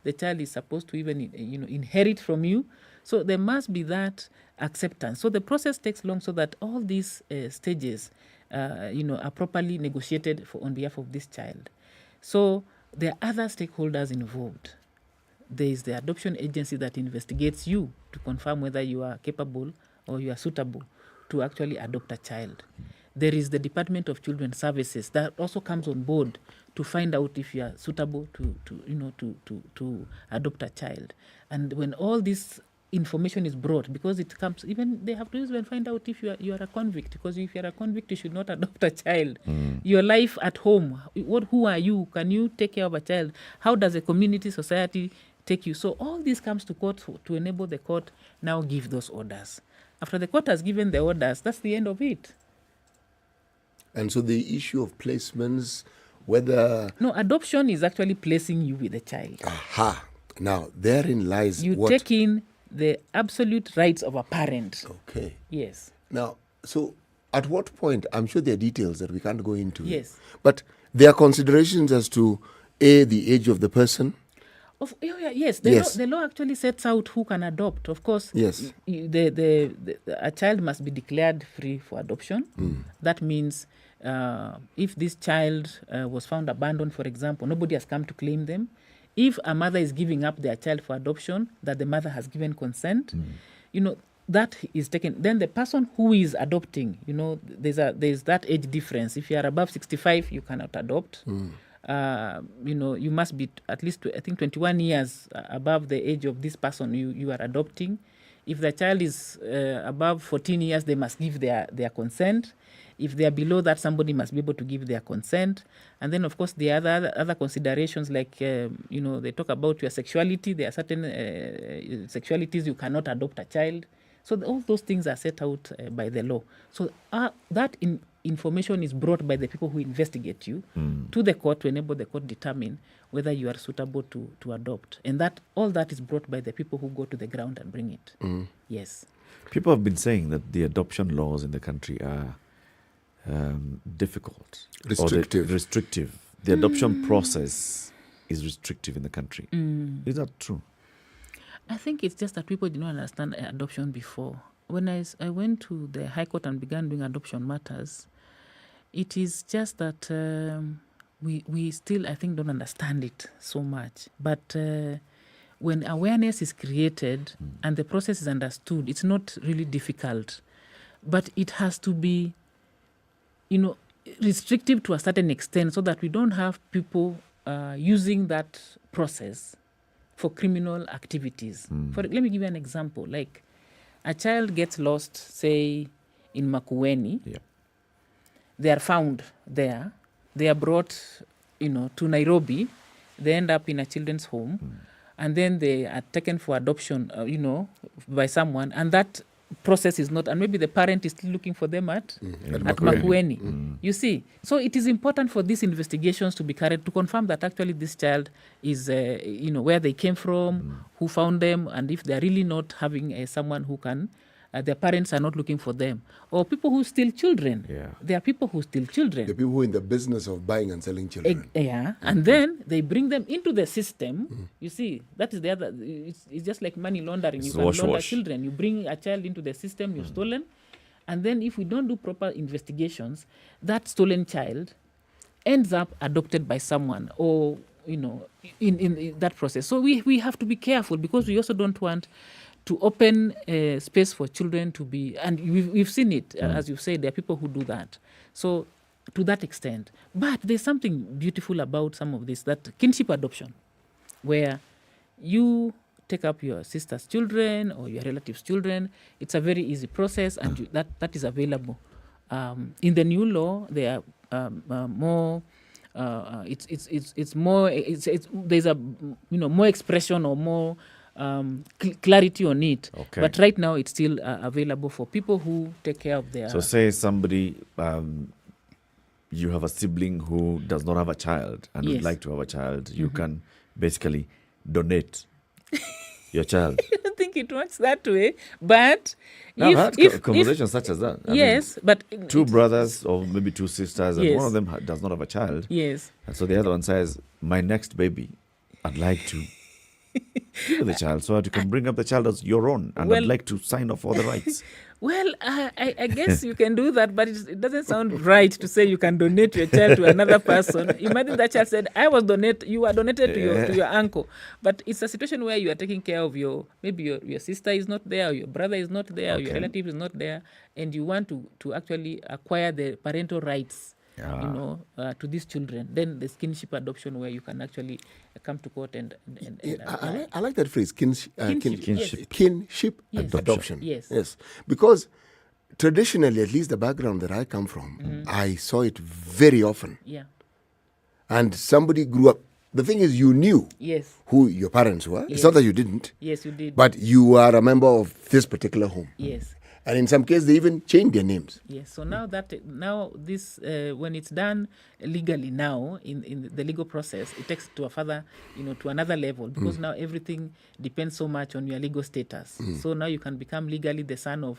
the child is supposed to even, you know, inherit from you. So there must be that acceptance. So the process takes long so that all these stages, you know, are properly negotiated on behalf of this child. So there are other stakeholders involved. There is the adoption agency that investigates you to confirm whether you are capable or you are suitable to actually adopt a child. There is the Department of Children's Services that also comes on board to find out if you are suitable to adopt a child. And when all this information is brought, because it comes, even they have to even find out if you are a convict, because if you are a convict, you should not adopt a child. Your life at home, who are you? Can you take care of a child? How does a community, society take you? So all this comes to court to enable the court now give those orders. After the court has given the orders, that's the end of it. And so the issue of placements, whether... No, adoption is actually placing you with a child. Aha. Now, therein lies you take in the absolute rights of a parent. Okay. Yes. Now, so at what point, I'm sure there are details that we can't go into. Yes. But there are considerations as to, A, the age of the person. Yes. The law actually sets out who can adopt. Of course, yes. A child must be declared free for adoption. That means if this child was found abandoned, for example, nobody has come to claim them. If a mother is giving up their child for adoption, that the mother has given consent, you know, that is taken. Then the person who is adopting, you know, there's that age difference. If you are above 65, you cannot adopt. You know, you must be at least, I think, 21 years above the age of this person you are adopting. If the child is above 14 years, they must give their consent. If they are below that, somebody must be able to give their consent. And then, of course, the other considerations, like, you know, they talk about your sexuality. There are certain sexualities you cannot adopt a child. So all those things are set out by the law. So that information is brought by the people who investigate you to the court to enable the court determine whether you are suitable to adopt. And that all that is brought by the people who go to the ground and bring it. Yes. People have been saying that the adoption laws in the country are difficult. Restrictive. The adoption process is restrictive in the country. Is that true? I think it's just that people did not understand adoption before. When I went to the High Court and began doing adoption matters, it is just that we still, I think, don't understand it so much. But when awareness is created and the process is understood, it's not really difficult. But it has to be, restrictive to a certain extent so that we don't have people using that process for criminal activities. Let me give you an example. Like a child gets lost, say, in Makueni. Yeah. They are found there. They are brought, to Nairobi. They end up in a children's home. And then they are taken for adoption, by someone. And that process is not, and maybe the parent is still looking for them at Makueni. You see, so it is important for these investigations to be carried to confirm that actually this child is, where they came from, who found them, and if they are really not having someone who can, their parents are not looking for them, or people who steal children. Yeah. There are people who steal children. The people who are in the business of buying and selling children. And then they bring them into the system. You see, that is the other. It's just like money laundering. It's you can launder wash. children. You bring a child into the system. You've stolen, and then if we don't do proper investigations, that stolen child ends up adopted by someone, or in that process. So we have to be careful, because we also don't want to open space for children to be, and we've seen it, as you said, there are people who do that. So to that extent. But there's something beautiful about some of this, that kinship adoption, where you take up your sister's children or your relative's children. It's a very easy process, and that is available. In the new law, there are more. It's more. There's a more expression or more clarity on it. Okay. But right now, it's still available for people who take care of their. So say somebody, you have a sibling who does not have a child and would like to have a child, you can basically donate your child. I don't think it works that way, but I've had conversations such as that. I mean, but two brothers or maybe two sisters, and one of them does not have a child. Yes. And so the other one says, my next baby, I'd like to give you the child so that you can bring up the child as your own, and I'd like to sign off all the rights. Well, I guess you can do that, but it doesn't sound right to say you can donate your child to another person. Imagine that child said, you were donated to your uncle. But it's a situation where you are taking care of maybe your sister is not there, or your brother is not there, or your relative is not there, and you want to actually acquire the parental rights to these children. Then there's kinship adoption, where you can actually come to court and I like that phrase, kinship adoption. Yes. Because traditionally, at least the background that I come from, I saw it very often. Yeah. And somebody grew up. The thing is, you knew who your parents were. It's not that you didn't. Yes, you did. But you are a member of this particular home. Yes. And in some cases, they even change their names. Yes. So now this when it's done legally now in the legal process, it takes it to a further, to another level, because now everything depends so much on your legal status. So now you can become legally the son of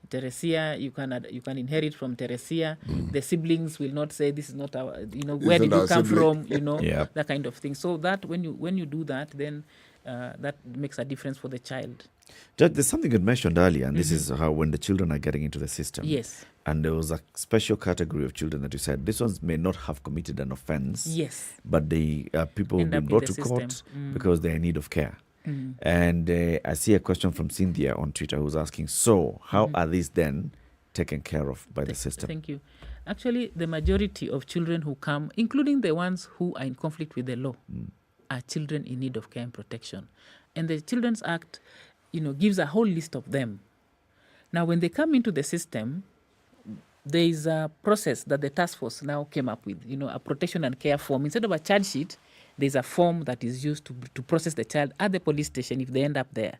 Teresia. You can inherit from Teresia. The siblings will not say this is not our. Where did you come from? That kind of thing. So that when you do that, then that makes a difference for the child. Judge, there's something you mentioned earlier, and this is how when the children are getting into the system. Yes. And there was a special category of children that you said, these ones may not have committed an offense. Yes. But they people who've been brought to court because they're in need of care. And I see a question from Cynthia on Twitter who's asking, so how are these then taken care of by the system? Thank you. Actually, the majority of children who come, including the ones who are in conflict with the law, are children in need of care and protection. And the Children's Act, gives a whole list of them. Now, when they come into the system, there is a process that the task force now came up with, a protection and care form. Instead of a charge sheet, there's a form that is used to process the child at the police station if they end up there.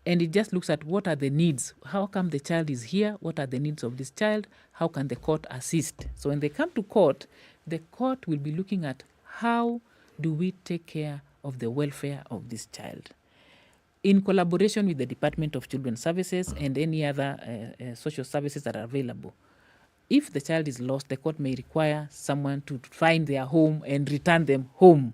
And it just looks at what are the needs. How come the child is here? What are the needs of this child? How can the court assist? So when they come to court, the court will be looking at how do we take care of the welfare of this child, in collaboration with the Department of Children's Services and any other social services that are available. If the child is lost, the court may require someone to find their home and return them home.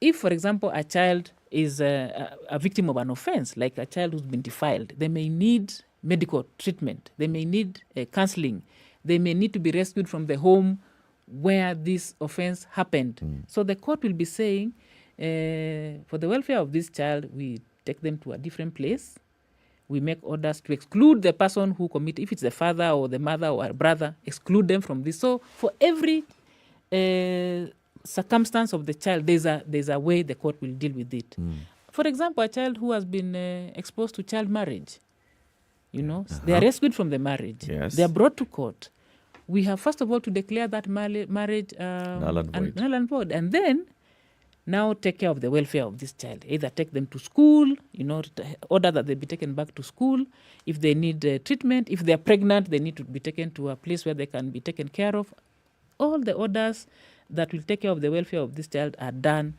If, for example, a child is a victim of an offense, like a child who's been defiled, they may need medical treatment. They may need counseling. They may need to be rescued from the home where this offense happened. So the court will be saying, for the welfare of this child, we take them to a different place. We make orders to exclude the person who committed, if it's the father or the mother or a brother, exclude them from this. So for every circumstance of the child, there's a way the court will deal with it. For example, a child who has been exposed to child marriage, they are rescued from the marriage. Yes. They are brought to court. We have, first of all, to declare that marriage null and void. And then now take care of the welfare of this child. Either take them to school, order that they be taken back to school. If they need treatment, if they are pregnant, they need to be taken to a place where they can be taken care of. All the orders that will take care of the welfare of this child are done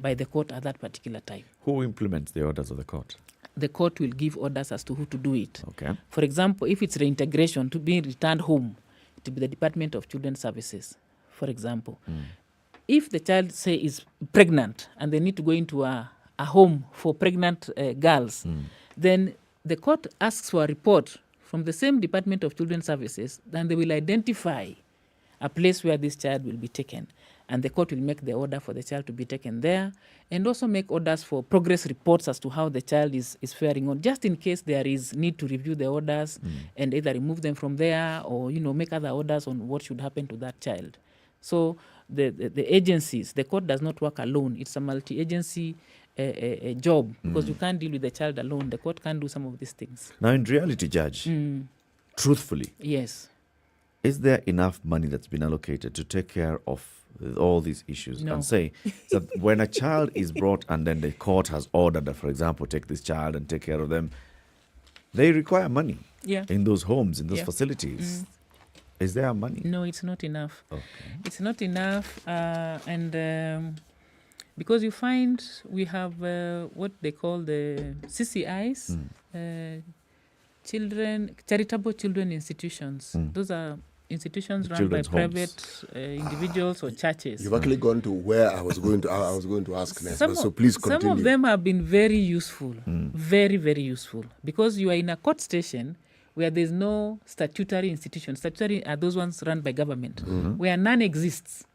by the court at that particular time. Who implements the orders of the court? The court will give orders as to who to do it. Okay. For example, if it's reintegration to be returned home, it will be the Department of Children's Services, for example. If the child, say, is pregnant and they need to go into a home for pregnant girls, then the court asks for a report from the same Department of Children's Services, then they will identify a place where this child will be taken. And the court will make the order for the child to be taken there, and also make orders for progress reports as to how the child is faring on, just in case there is need to review the orders and either remove them from there or, make other orders on what should happen to that child. So the agencies, the court does not work alone. It's a multi-agency job, because you can't deal with the child alone. The court can't do some of these things. Now, in reality, Judge, truthfully, yes, is there enough money that's been allocated to take care of all these issues? No. And say that when a child is brought and then the court has ordered that, for example, take this child and take care of them, they require money in those homes, in those facilities. Is there money? No, it's not enough. Okay. It's not enough, and because you find we have what they call the CCIs, charitable children institutions. Those are institutions run by private individuals or churches. You've actually gone to where I was going to ask next. So please continue. Some of them have been very useful, very, very useful, because you are in a court station where there's no statutory institution. Statutory are those ones run by government, where none exists.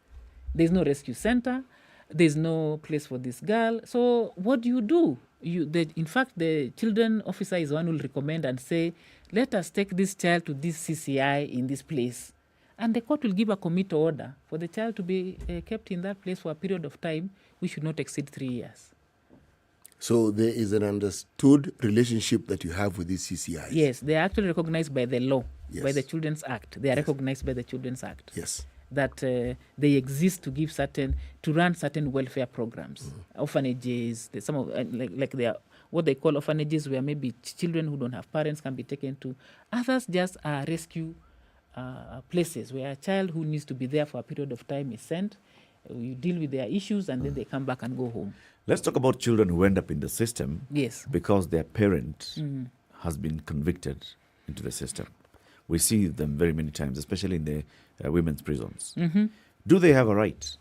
There's no rescue center. There's no place for this girl. So what do? In fact, the children officer is one who will recommend and say, let us take this child to this CCI in this place. And the court will give a commit order for the child to be kept in that place for a period of time which should not exceed 3 years. So there is an understood relationship that you have with these CCIs? Yes, they are actually recognized by the law, by the Yes. Children's Act. They are recognized by the Children's Act. Yes. That they exist to give to run certain welfare programs, orphanages. Some of like they are what they call orphanages, where maybe children who don't have parents can be taken to. Others just are rescue places where a child who needs to be there for a period of time is sent. You deal with their issues and then they come back and go home. Let's talk about children who end up in the system because their parent has been convicted into the system. We see them very many times, especially in the women's prisons. Do they have a right?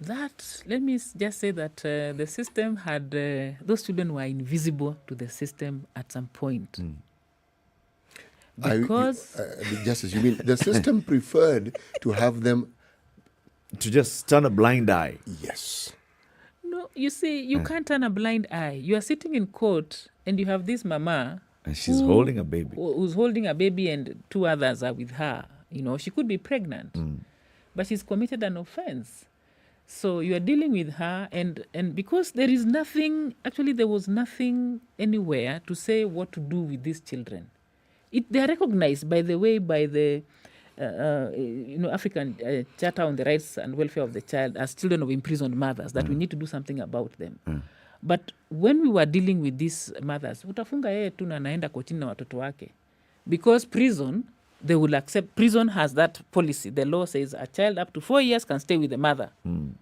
Let me just say that the system had, those children were invisible to the system at some point. Because... Justice, you mean the system preferred to have them... To just turn a blind eye? Yes. No, you see, you can't turn a blind eye. You are sitting in court and you have this mama... And she's holding a baby. Who's holding a baby and two others are with her. She could be pregnant, but she's committed an offense. So you are dealing with her, and because there is nothing, actually there was nothing anywhere to say what to do with these children. They are recognized, by the way, by the African Charter on the Rights and Welfare of the Child as children of imprisoned mothers, that we need to do something about them. But when we were dealing with these mothers, utafunga yeye tu na anaenda kotini na watoto wake. Because prison, they will accept, prison has that policy. The law says a child up to 4 years can stay with the mother. And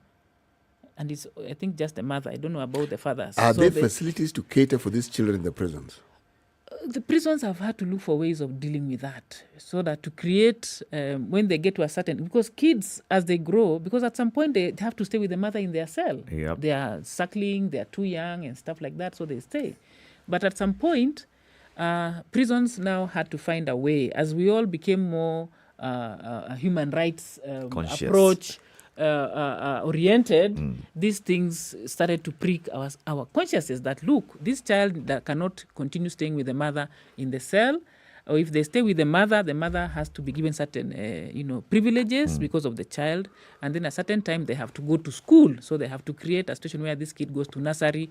it's, I think, just the mother. I don't know about the fathers. Are there facilities to cater for these children in the prisons? The prisons have had to look for ways of dealing with that, so that to create, when they get to a certain, because kids, as they grow, because at some point they have to stay with the mother in their cell. Yep. They are suckling, they are too young and stuff like that, so they stay. But at some point, prisons now had to find a way, as we all became more a human rights approach, oriented, these things started to prick our consciousness that, look, this child that cannot continue staying with the mother in the cell, or if they stay with the mother has to be given certain, privileges because of the child. And then at a certain time, they have to go to school. So they have to create a situation where this kid goes to nursery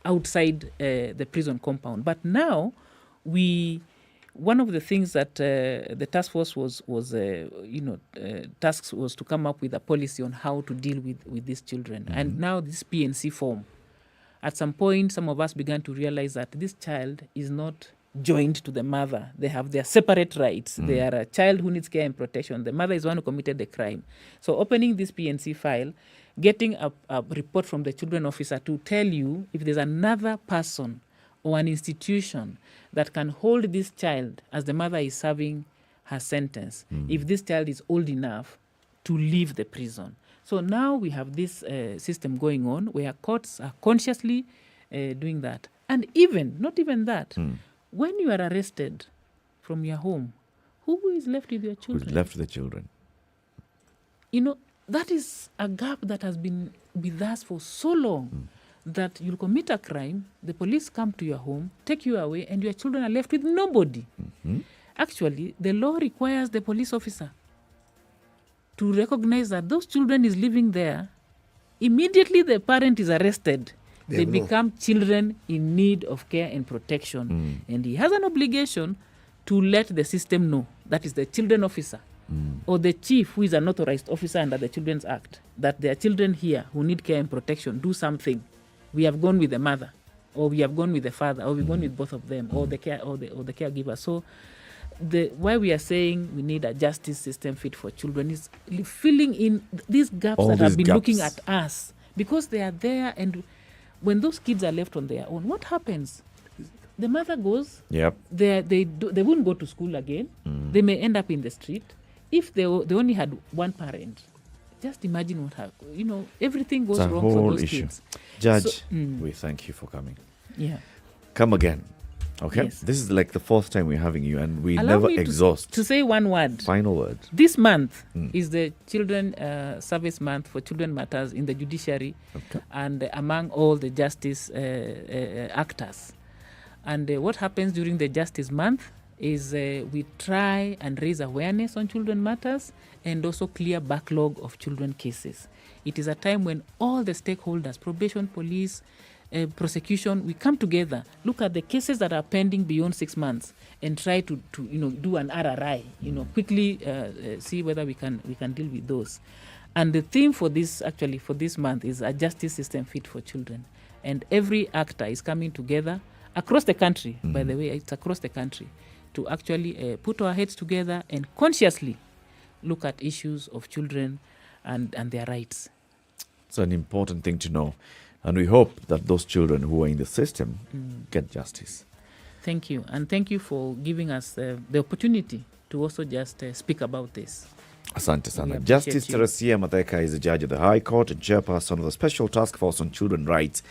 outside the prison compound. But now, one of the things that the task force tasks was to come up with a policy on how to deal with these children. And now this PNC form. At some point, some of us began to realize that this child is not joined to the mother. They have their separate rights. They are a child who needs care and protection. The mother is one who committed the crime. So opening this PNC file, getting a report from the children officer to tell you if there's another person or an institution that can hold this child as the mother is serving her sentence, if this child is old enough to leave the prison. So now we have this system going on where courts are consciously doing that. And not even that, when you are arrested from your home, who is left with your children? Who's left with the children? That is a gap that has been with us for so long that you'll commit a crime, the police come to your home, take you away, and your children are left with nobody. Actually, the law requires the police officer to recognize that those children is living there. Immediately the parent is arrested. They become children in need of care and protection. And he has an obligation to let the system know, that is the children officer, or the chief, who is an authorized officer under the Children's Act, that there are children here who need care and protection. Do something. We have gone with the mother, or we have gone with the father, or we've gone with both of them, or the caregiver. So why we are saying we need a justice system fit for children is filling in these gaps that have been looking at us, because they are there. And when those kids are left on their own, what happens? The mother goes. Yep. They won't go to school again. They may end up in the street. If they only had one parent, just imagine what happened. Everything goes wrong for those kids. Judge, we thank you for coming. Yeah. Come again. Okay? Yes. This is like the fourth time we're having you, and we Allow never me exhaust. To say one word. Final word. This month is the Children Service Month for Children Matters in the judiciary, and among all the justice actors. And what happens during the Justice Month is we try and raise awareness on children matters and also clear backlog of children cases. It is a time when all the stakeholders, probation, police, prosecution, we come together, look at the cases that are pending beyond 6 months, and try to do an RRI, quickly see whether we can deal with those. And the theme for this month is a justice system fit for children. And every actor is coming together across the country. By the way, it's across the country, to actually put our heads together and consciously look at issues of children and their rights. It's an important thing to know. And we hope that those children who are in the system get justice. Thank you. And thank you for giving us the opportunity to also just speak about this. Asante sana. Justice Teresia Matheka is a judge of the High Court and chairperson of the Special Task Force on Children's Rights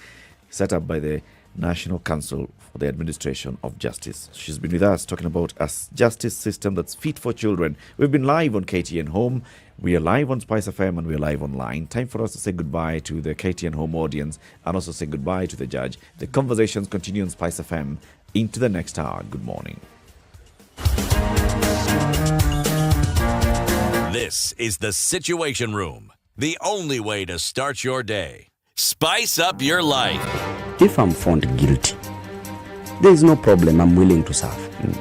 set up by the National Council for the Administration of Justice. She's been with us talking about a justice system that's fit for children. We've been live on KTN Home. We are live on SpiceFM, and we are live online. Time for us to say goodbye to the KTN Home audience and also say goodbye to the judge. The conversations continue on SpiceFM into the next hour. Good morning. This is the Situation Room, the only way to start your day. Spice up your life. If I'm found guilty, there is no problem. I'm willing to serve.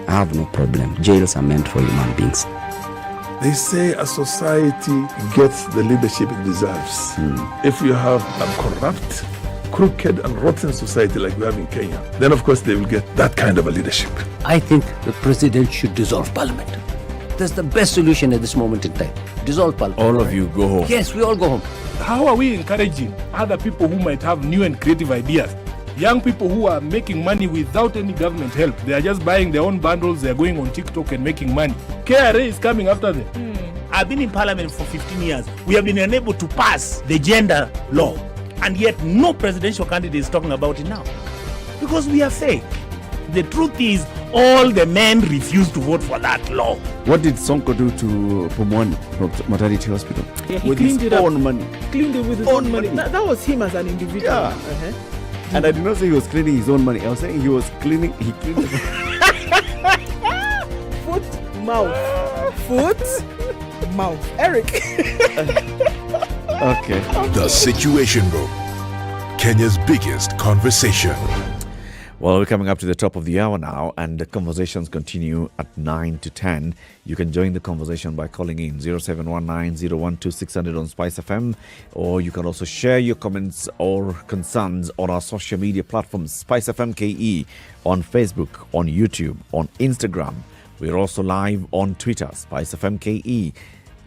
I have no problem. Jails are meant for human beings. They say a society gets the leadership it deserves. If you have a corrupt, crooked and rotten society like we have in Kenya, then of course they will get that kind of a leadership. I think the president should dissolve parliament. That's the best solution at this moment in time. Dissolve parliament. All of you go home. Yes, we all go home. How are we encouraging other people who might have new and creative ideas? Young people who are making money without any government help. They are just buying their own bundles. They are going on TikTok and making money. KRA is coming after them. I've been in parliament for 15 years. We have been unable to pass the gender law. And yet no presidential candidate is talking about it now. Because we are fake. The truth is, all the men refused to vote for that law. What did Sonko do to Pumwani maternity hospital? Yeah, he with cleaned his it up. own money. Cleaned it with his own money. That was him as an individual. Yeah. And I did not say he was cleaning his own money. I was saying he cleaned Foot, mouth. Foot, mouth. Eric. Okay. The Situation Room, Kenya's biggest conversation. Well, we're coming up to the top of the hour now, and the conversations continue at 9 to 10. You can join the conversation by calling in 0719-012-600 on SpiceFM, or you can also share your comments or concerns on our social media platforms, SpiceFM KE, on Facebook, on YouTube, on Instagram. We're also live on Twitter, SpiceFM KE.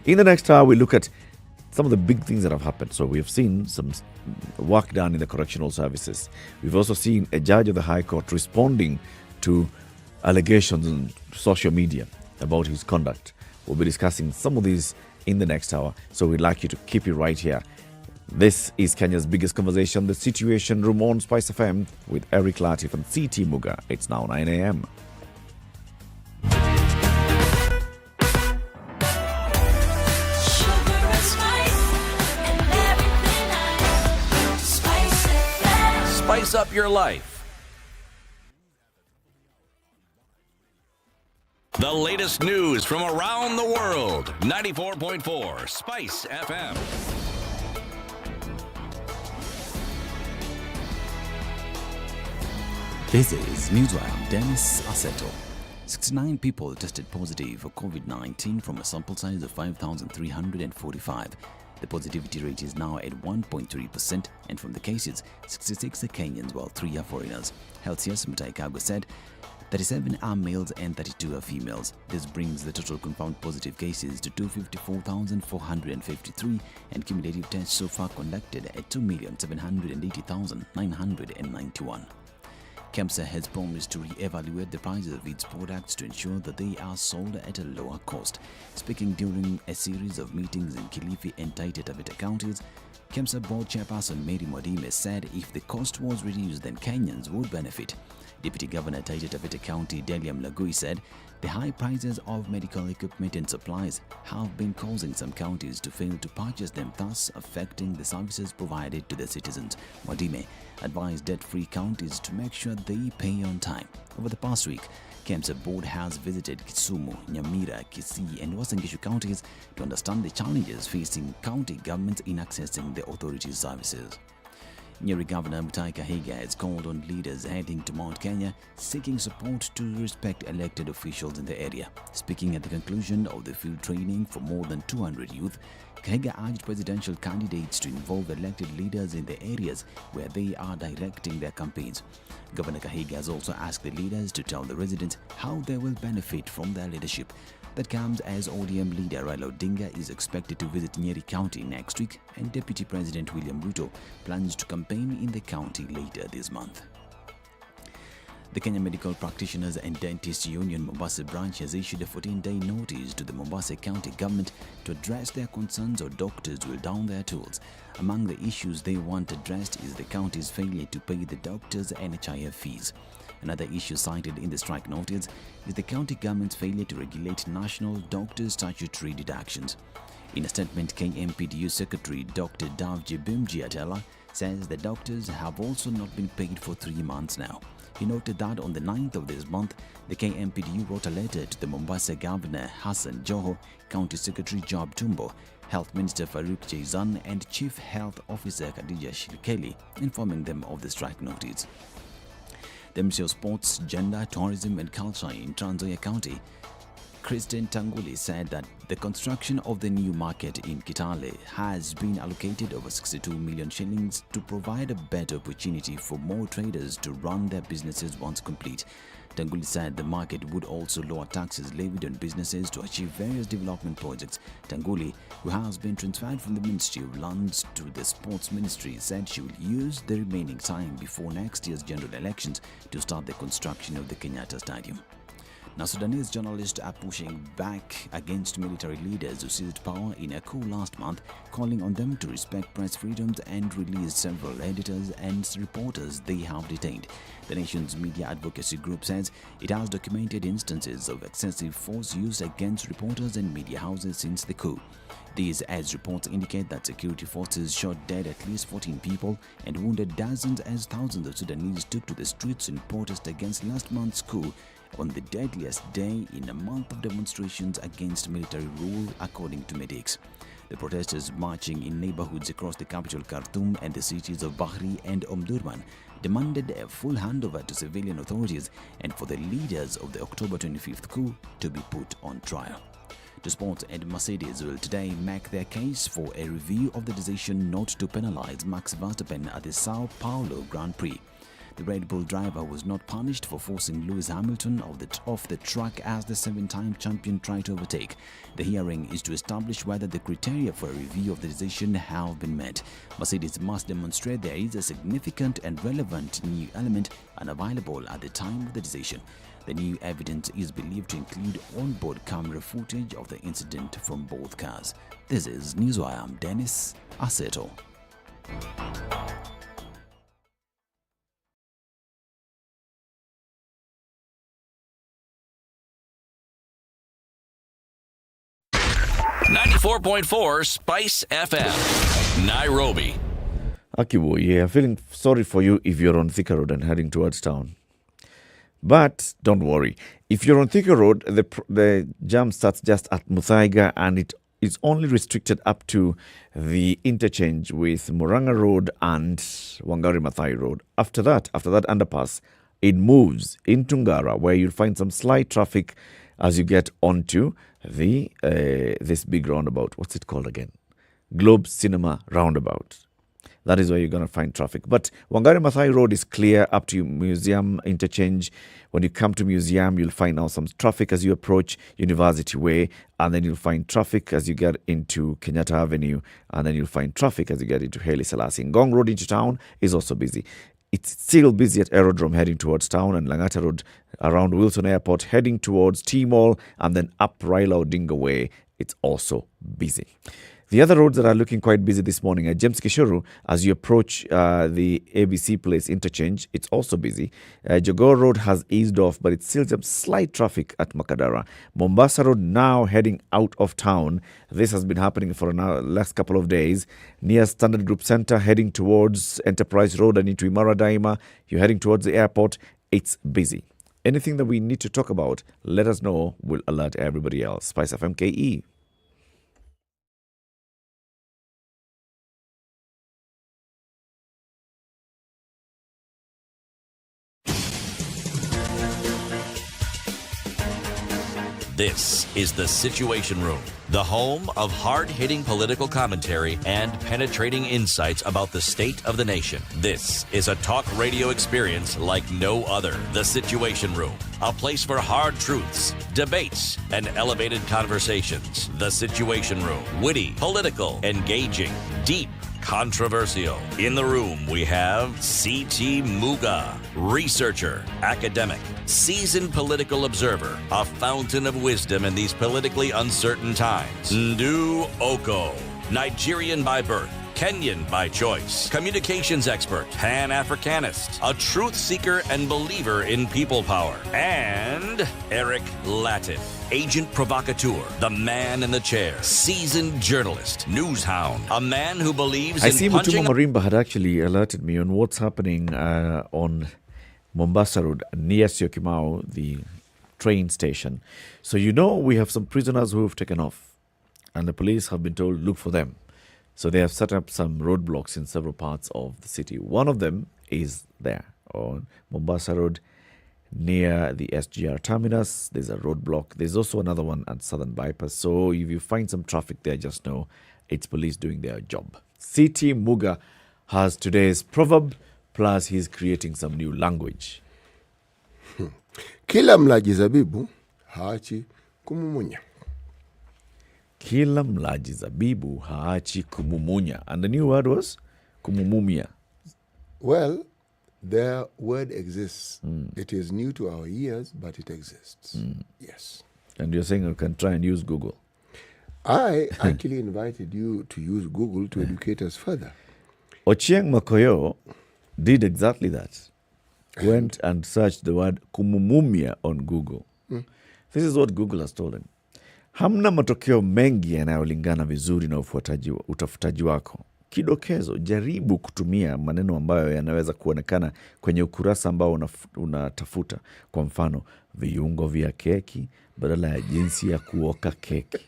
In the next hour, we look at some of the big things that have happened. So we have seen some work done in the correctional services. We've also seen a judge of the High Court responding to allegations on social media about his conduct. We'll be discussing some of these in the next hour. So we'd like you to keep it right here. This is Kenya's biggest conversation, The Situation Room on Spice FM with Eric Latiff and CT Muga. It's now 9 a.m. Spice up your life. The latest news from around the world. 94.4 Spice FM. This is Newswire. Dennis Aseto. 69 people tested positive for COVID-19 from a sample size of 5,345. The positivity rate is now at 1.3%, and from the cases, 66 are Kenyans while 3 are foreigners. Health CS Muthui Kagwe said 37 are males and 32 are females. This brings the total confirmed positive cases to 254,453 and cumulative tests so far conducted at 2,780,991. KEMSA has promised to re-evaluate the prices of its products to ensure that they are sold at a lower cost. Speaking during a series of meetings in Kilifi and Taita Taveta counties, KEMSA board chairperson Mary Mwadime said if the cost was reduced, then Kenyans would benefit. Deputy Governor Taita Taveta County Delia Mlagui said the high prices of medical equipment and supplies have been causing some counties to fail to purchase them, thus affecting the services provided to their citizens. Mwadime advised debt-free counties to make sure they pay on time. Over the past week, KEMSA board has visited Kisumu, Nyamira, Kisii and Uasin Gishu counties to understand the challenges facing county governments in accessing the authorities' services. Nyeri Governor Muthui has called on leaders heading to Mount Kenya seeking support to respect elected officials in the area. Speaking at the conclusion of the field training for more than 200 youth, Kahiga urged presidential candidates to involve elected leaders in the areas where they are directing their campaigns. Governor Kahiga has also asked the leaders to tell the residents how they will benefit from their leadership. That comes as ODM leader Raila Odinga is expected to visit Nyeri County next week, and Deputy President William Ruto plans to campaign in the county later this month. The Kenya Medical Practitioners and Dentists Union Mombasa branch has issued a 14-day notice to the Mombasa County government to address their concerns or doctors will down their tools. Among the issues they want addressed is the county's failure to pay the doctors' NHIF fees. Another issue cited in the strike notice is the county government's failure to regulate national doctors' statutory deductions. In a statement, KMPDU Secretary Dr. Davji Bimji says the doctors have also not been paid for 3 months now. He noted that on the 9th of this month, the KMPDU wrote a letter to the Mombasa Governor Hassan Joho, County Secretary Job Tumbo, Health Minister Farouk Jaizan and Chief Health Officer Khadija Shilkeli, informing them of the strike notice. The Ministry of Sports, Gender, Tourism and Culture in Trans Nzoia County, Christian Tanguli, said that the construction of the new market in Kitale has been allocated over 62 million shillings to provide a better opportunity for more traders to run their businesses once complete. Tanguli said the market would also lower taxes levied on businesses to achieve various development projects. Tanguli, who has been transferred from the Ministry of Lands to the Sports Ministry, said she will use the remaining time before next year's general elections to start the construction of the Kenyatta Stadium. Now, Sudanese journalists are pushing back against military leaders who seized power in a coup last month, calling on them to respect press freedoms and release several editors and reporters they have detained. The nation's media advocacy group says it has documented instances of excessive force used against reporters and media houses since the coup. These as reports indicate that security forces shot dead at least 14 people and wounded dozens as thousands of Sudanese took to the streets in protest against last month's coup on the deadliest day in a month of demonstrations against military rule, according to medics. The protesters marching in neighborhoods across the capital Khartoum and the cities of Bahri and Omdurman demanded a full handover to civilian authorities and for the leaders of the October 25th coup to be put on trial. The Sports and Mercedes will today make their case for a review of the decision not to penalize Max Verstappen at the Sao Paulo Grand Prix. The Red Bull driver was not punished for forcing Lewis Hamilton off the track as the 7-time champion tried to overtake. The hearing is to establish whether the criteria for a review of the decision have been met. Mercedes must demonstrate there is a significant and relevant new element unavailable at the time of the decision. The new evidence is believed to include onboard camera footage of the incident from both cars. This is Newswire. I'm Dennis Aseto. .4 Spice FM, Nairobi. Akiwo, yeah, feeling sorry for you if you're on Thika Road and heading towards town. But don't worry. If you're on Thika Road, the jam starts just at Muthui and it is only restricted up to the interchange with Muranga Road and Wangari Maathai Road. After that underpass, it moves into Ngara, where you'll find some slight traffic as you get onto the this big roundabout. What's it called again? Globe Cinema Roundabout. That is where you're going to find traffic. But Wangari Maathai Road is clear up to Museum Interchange. When you come to Museum, you'll find now some traffic as you approach University Way. And then you'll find traffic as you get into Kenyatta Avenue. And then you'll find traffic as you get into Haile Selassie. Ngong Road into town is also busy. It's still busy at Aerodrome heading towards town, and Langata Road around Wilson Airport heading towards T-Mall, and then up Raila Odinga Way. It's also busy. The other roads that are looking quite busy this morning are James Kishuru as you approach the ABC Place interchange. It's also busy. Jogoo Road has eased off, but it's still some slight traffic at Makadara. Mombasa Road now heading out of town. This has been happening for the last couple of days. Near Standard Group Center, heading towards Enterprise Road and into Imara Daima. You're heading towards the airport. It's busy. Anything that we need to talk about, let us know. We'll alert everybody else. SpiceFM KE. This is The Situation Room, the home of hard-hitting political commentary and penetrating insights about the state of the nation. This is a talk radio experience like no other. The Situation Room, a place for hard truths, debates, and elevated conversations. The Situation Room, witty, political, engaging, deep, controversial. In the room, we have C.T. Muga, researcher, academic, seasoned political observer, a fountain of wisdom in these politically uncertain times. Ndu Okoh, Nigerian by birth, Kenyan by choice, communications expert, Pan-Africanist, a truth seeker and believer in people power, and Eric Latiff, agent provocateur, the man in the chair, seasoned journalist, news hound, a man who believes I see in punching... Mutuma Marimba had actually alerted me on what's happening on Mombasa Road near Syokimau, the train station. So we have some prisoners who have taken off and the police have been told look for them. So they have set up some roadblocks in several parts of the city. One of them is there on Mombasa Road near the SGR terminus. There's a roadblock. There's also another one at Southern Bypass. So if you find some traffic there, just know it's police doing their job. C.T. Muga has today's proverb, plus he's creating some new language. Kila mlaji zabibu haachi kumumunya. Kila mlaji zabibu haachi kumumunya. And the new word was kumumumia. Well, Their word exists. It is new to our ears, but it exists. Yes. And you're saying you can try and use Google? I actually invited you to use Google to educate us further. Ochieng Makoyo did exactly that. Went and searched the word kumumumia on Google. This is what Google has told him. Hamna matokeo mengi yanayolingana vizuri na utafutaji wako. Kidokezo, jaribu kutumia maneno ambayo yanaweza kuonekana kwenye ukurasa ambao unatafuta. Kwa mfano, viungo vya keki badala ya jinsi ya kuoka keki.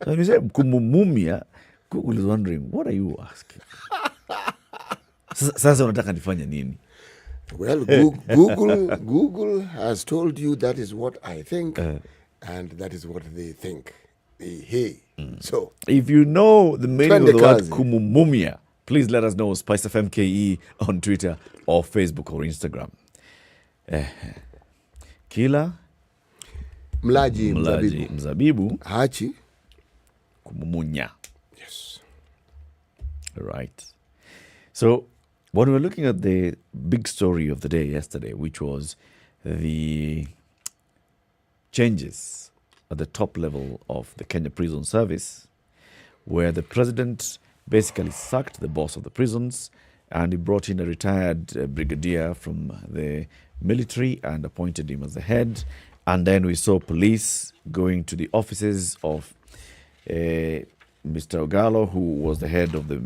So when you say kumumumia, Google is wondering, what are you asking? Sasa unataka nifanye nini? Well, Google has told you that is what I think, and that is what they think. So, if you know the meaning of the word kumumumia, please let us know. SpiceFM KE on Twitter or Facebook or Instagram. Kila mlaji mzabibu hachi kumumunya. Yes. Right. So, when we're looking at the big story of the day yesterday, which was the changes at the top level of the Kenya Prison Service, where the president basically sacked the boss of the prisons and he brought in a retired brigadier from the military and appointed him as the head. And then we saw police going to the offices of Mr. Ogalo, who was the head of the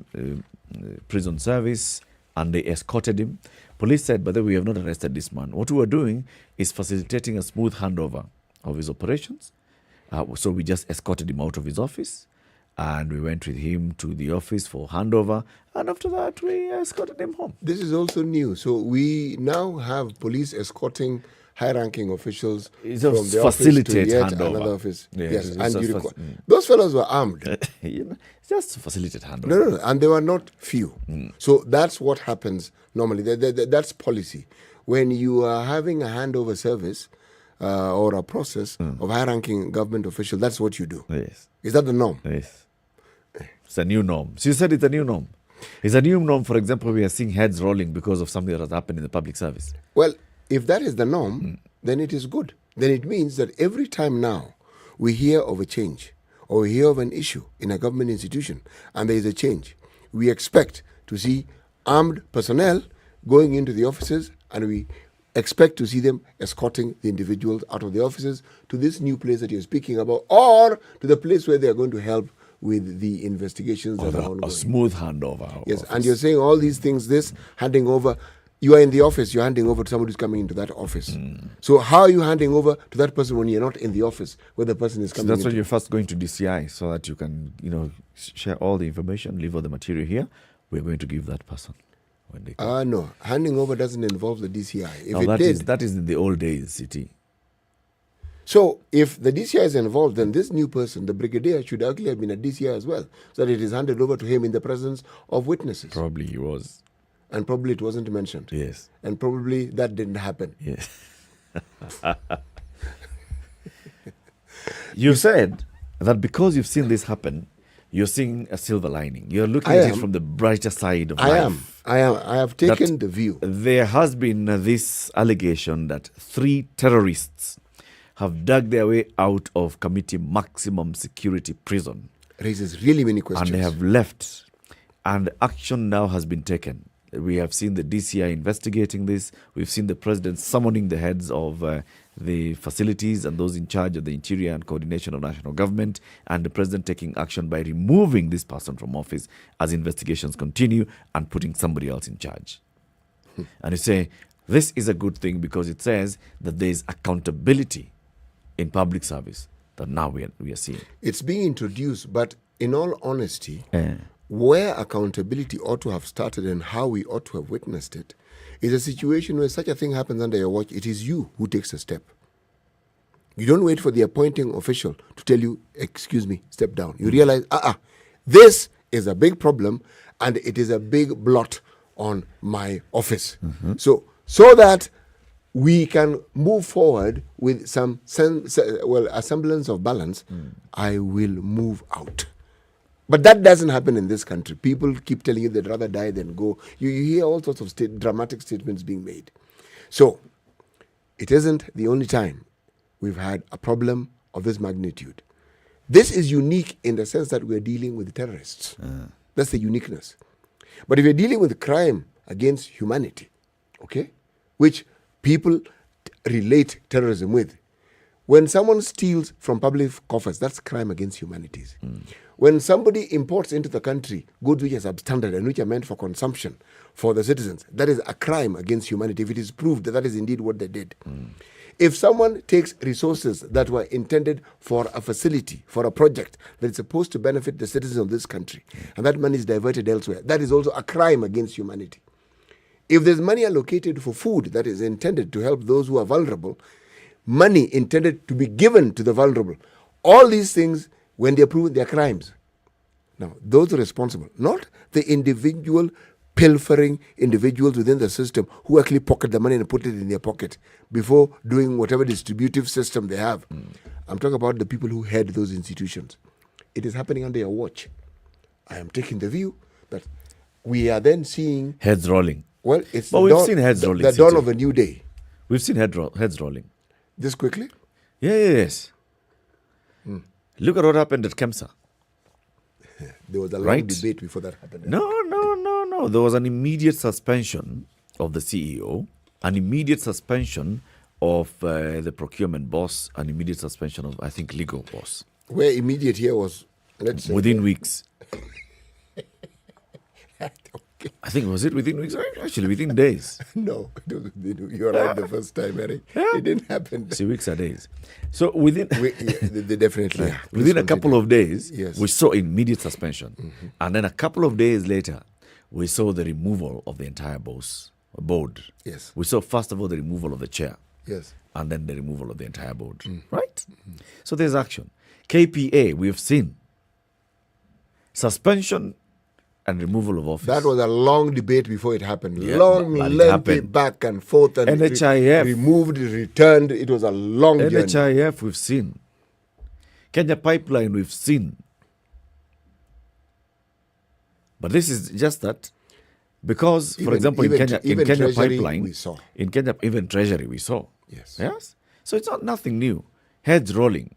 prison service, and they escorted him. Police said, but then we have not arrested this man. What we are doing is facilitating a smooth handover of his operations. So we just escorted him out of his office and we went with him to the office for handover. And after that, we escorted him home. This is also new. So we now have police escorting high-ranking officials from the office to yet another office. Yes, and those fellows were armed. Just to facilitate handover. No, and they were not few. So that's what happens normally. That's policy. When you are having a handover service or a process of high-ranking government officials, that's what you do. Yes. Is that the norm? Yes. It's a new norm. So you said it's a new norm. It's a new norm. For example, we are seeing heads rolling because of something that has happened in the public service. Well, if that is the norm, then it is good. Then it means that every time now we hear of a change or we hear of an issue in a government institution and there is a change, we expect to see armed personnel going into the offices and we expect to see them escorting the individuals out of the offices to this new place that you're speaking about or to the place where they are going to help with the investigations that are ongoing. A smooth handover. Yes, and you're saying all these things, this handing over. You are in the office, you're handing over to somebody who's coming into that office. So how are you handing over to that person when you're not in the office where the person is coming So that's why you're first going to DCI so that you can, share all the information, leave all the material here. We're going to give that person when they come. No. Handing over doesn't involve the DCI. If that is in the old days, City. So if the DCI is involved, then this new person, the brigadier, should actually have been a DCI as well, so that it is handed over to him in the presence of witnesses. Probably he was. And probably it wasn't mentioned. Yes. And probably that didn't happen. Yes. You said that because you've seen this happen, you're seeing a silver lining. You're looking at it from the brighter side of life. I have taken the view. There has been this allegation that 3 terrorists have dug their way out of Committee Maximum Security Prison. Raises really many questions. And they have left. And action now has been taken. We have seen the DCI investigating this. We've seen the president summoning the heads of the facilities and those in charge of the interior and coordination of national government, and the president taking action by removing this person from office as investigations continue and putting somebody else in charge. And you say, this is a good thing because it says that there is accountability in public service that now we are seeing. It's being introduced, but in all honesty, where accountability ought to have started and how we ought to have witnessed it is a situation where such a thing happens under your watch. It is you who takes a step. You don't wait for the appointing official to tell you, excuse me, step down. You realize, this is a big problem and it is a big blot on my office. So that we can move forward with a semblance of balance, I will move out. But that doesn't happen in this country. People keep telling you they'd rather die than go. You hear all sorts of dramatic statements being made. So, it isn't the only time we've had a problem of this magnitude. This is unique in the sense that we're dealing with terrorists. That's the uniqueness. But if you're dealing with crime against humanity, okay, which people relate terrorism with, when someone steals from public coffers, that's crime against humanity. When somebody imports into the country goods which are substandard and which are meant for consumption for the citizens, that is a crime against humanity if it is proved that that is indeed what they did. If someone takes resources that were intended for a facility, for a project that is supposed to benefit the citizens of this country, and that money is diverted elsewhere, that is also a crime against humanity. If there's money allocated for food that is intended to help those who are vulnerable, money intended to be given to the vulnerable, all these things, when they are proven, they are crimes. Now, those are responsible, not the individual pilfering individuals within the system who actually pocket the money and put it in their pocket before doing whatever distributive system they have. I'm talking about the people who head those institutions. It is happening under your watch. I am taking the view that we are then seeing heads rolling. Well, it's but we've seen heads rolling. The dawn of a new day. We've seen heads rolling. This quickly? Yes. Look at what happened at Kemsa. There was a long debate before that happened. No. There was an immediate suspension of the CEO, an immediate suspension of the procurement boss, an immediate suspension of, I think, legal boss. Where immediate here was, let's say... Within weeks. I think, was it within weeks? Actually, within days. No, you're right the first time, Eric. Yeah. It didn't happen. See, weeks are days. So within... they definitely... within a couple of days, yes, we saw immediate suspension. And then a couple of days later, we saw the removal of the entire board. Yes. We saw, first of all, the removal of the chair. Yes. And then the removal of the entire board. Right? So there's action. KPA, we have seen. Suspension and removal of office. That was a long debate before it happened. Yeah, long, but it lengthy, happened. back and forth. And NHIF. Removed, returned. It was a long journey. NHIF, we've seen. Kenya Pipeline, we've seen. But this is just that because, for example, in Kenya Pipeline, we saw. In Kenya, even Treasury, we saw. Yes. So it's not nothing new. Heads rolling.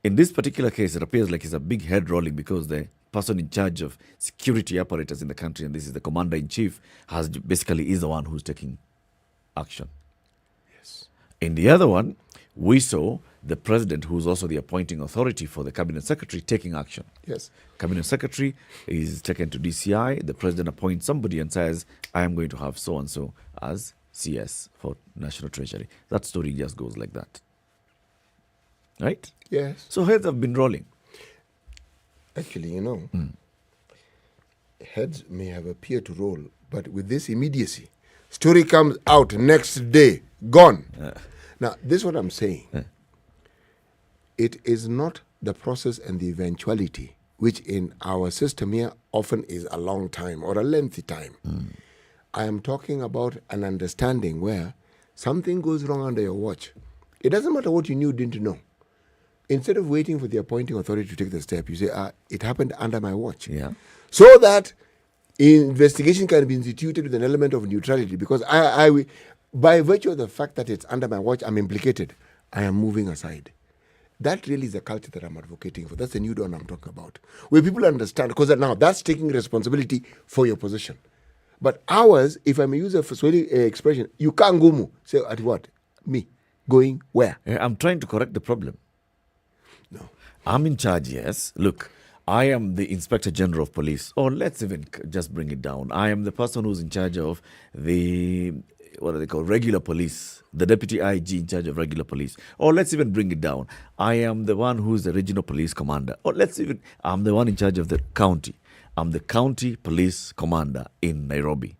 In this particular case, it appears like it's a big head rolling because the person in charge of security apparatus in the country, and this is the commander-in-chief, basically is the one who's taking action. Yes. In the other one, we saw the president, who's also the appointing authority for the cabinet secretary, taking action. Yes. Cabinet secretary is taken to DCI. The president appoints somebody and says, I am going to have so-and-so as CS for National Treasury. That story just goes like that. Right? Yes. So heads have been rolling. Actually, heads may have appeared to roll, but with this immediacy, story comes out next day, gone. Now, this is what I'm saying. It is not the process and the eventuality, which in our system here often is a long time or a lengthy time. I am talking about an understanding where something goes wrong under your watch. It doesn't matter what you knew, didn't know. Instead of waiting for the appointing authority to take the step, you say, it happened under my watch. Yeah. So that investigation can be instituted with an element of neutrality, because I by virtue of the fact that it's under my watch, I'm implicated. I am moving aside. That really is the culture that I'm advocating for. That's the new dawn I'm talking about. Where people understand, because now that's taking responsibility for your position. But ours, if I may use a Swahili expression, you can't go mu. Say, at what? Me. Going where? I'm trying to correct the problem. No. I'm in charge, yes. Look, I am the Inspector General of Police. Or let's even just bring it down. I am the person who's in charge of the, what are they called, regular police. The Deputy IG in charge of regular police. Or let's even bring it down. I am the one who's the regional police commander. Or I'm the one in charge of the county. I'm the county police commander in Nairobi.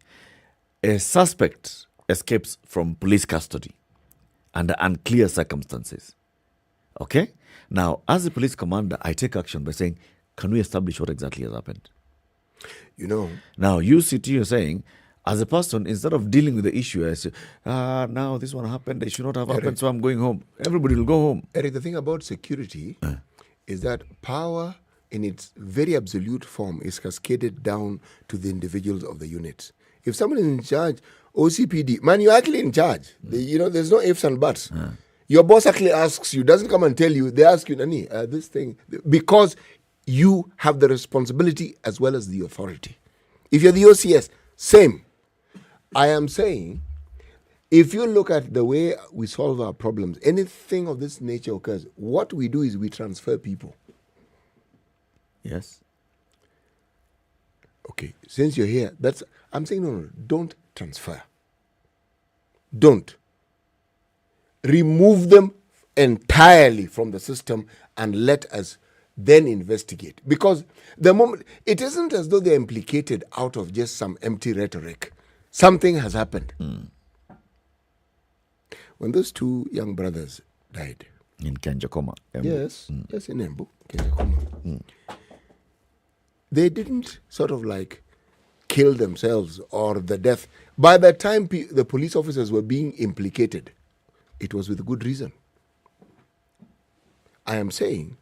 A suspect escapes from police custody under unclear circumstances. Okay? Now, as a police commander, I take action by saying, can we establish what exactly has happened? Now, you sit here saying, as a person, instead of dealing with the issue, I say, now this one happened, it should not have happened, so I'm going home. Everybody will go home. Eric, the thing about security is that power in its very absolute form, is cascaded down to the individuals of the units. If someone is in charge, OCPD, man, you're actually in charge. There's no ifs and buts. Your boss actually asks you, doesn't come and tell you, they ask you, Nani, this thing, because you have the responsibility as well as the authority. If you're the OCS, same. I am saying, if you look at the way we solve our problems, anything of this nature occurs, what we do is we transfer people. Yes. Okay, since you're here, I'm saying no, don't transfer. Don't. Remove them entirely from the system and let us then investigate. Because the moment, it isn't as though they're implicated out of just some empty rhetoric. Something has happened. When those two young brothers died. In Kenjakoma. Yes, yes, in Embu, Kenjakoma. They didn't sort of like kill themselves or the death. By the time the police officers were being implicated, it was with good reason. I am saying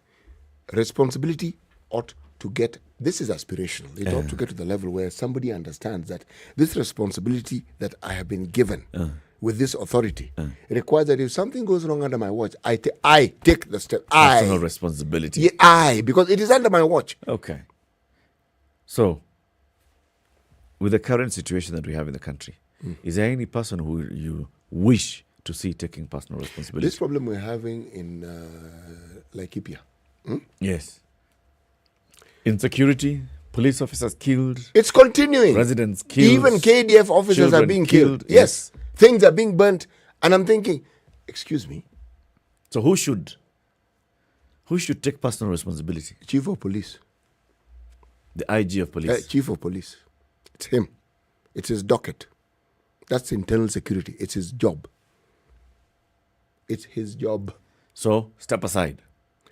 responsibility ought to get, this is aspirational. It ought to get to the level where somebody understands that this responsibility that I have been given with this authority requires that if something goes wrong under my watch, I take the step. Personal responsibility. Yeah, because it is under my watch. Okay. So, with the current situation that we have in the country, is there any person who you wish to see taking personal responsibility? This problem we're having in Laikipia. Yes. Insecurity, police officers killed. It's continuing. Residents killed. Even KDF officers are being killed. Yes. Things are being burnt. And I'm thinking, excuse me. So who should take personal responsibility? Chief of police. The IG of police. Chief of police. It's him. It's his docket. That's internal security. It's his job. It's his job. So, step aside.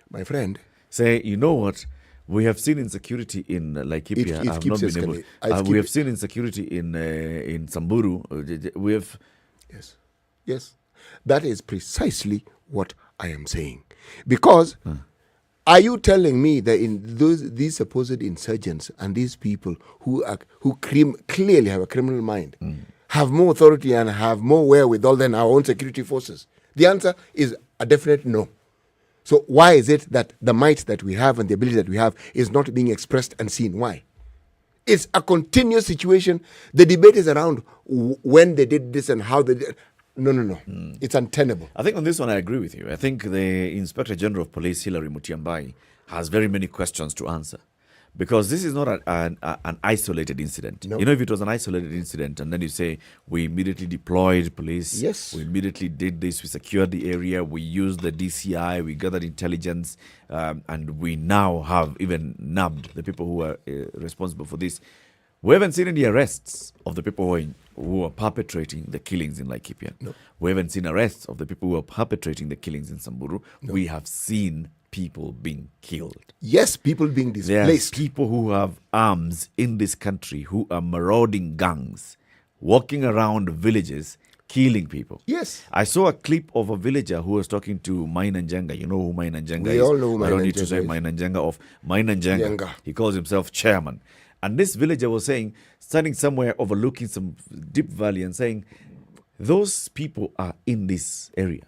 My friend. Say, you know what? We have seen insecurity in Laikipia. It keeps escalating. We have seen insecurity in Samburu. We have... Yes. That is precisely what I am saying. Because... Are you telling me that in these supposed insurgents and these people who clearly have a criminal mind have more authority and have more wherewithal than our own security forces? The answer is a definite no. So why is it that the might that we have and the ability that we have is not being expressed and seen? Why? It's a continuous situation. The debate is around when they did this and how they did. No. It's untenable. I think on this one, I agree with you. I think the Inspector General of Police, Hilary Mutyambai, has very many questions to answer. Because this is not an isolated incident. No. You know, if it was an isolated incident and then you say, we immediately deployed police. Yes. We immediately did this. We secured the area. We used the DCI. We gathered intelligence. And we now have even nabbed the people who are responsible for this. We haven't seen any arrests of the people who are perpetrating the killings in Laikipia. No. We haven't seen arrests of the people who are perpetrating the killings in Samburu. No. We have seen people being killed. Yes, people being displaced. There are people who have arms in this country who are marauding gangs, walking around villages, killing people. Yes. I saw a clip of a villager who was talking to Mainanjanga. You know who Mainanjanga is? We all know who I don't need Mainanjanga to say is. Mainanjanga of Mainanjanga. Nyanga. He calls himself chairman. And this villager was saying, standing somewhere overlooking some deep valley and saying, those people are in this area.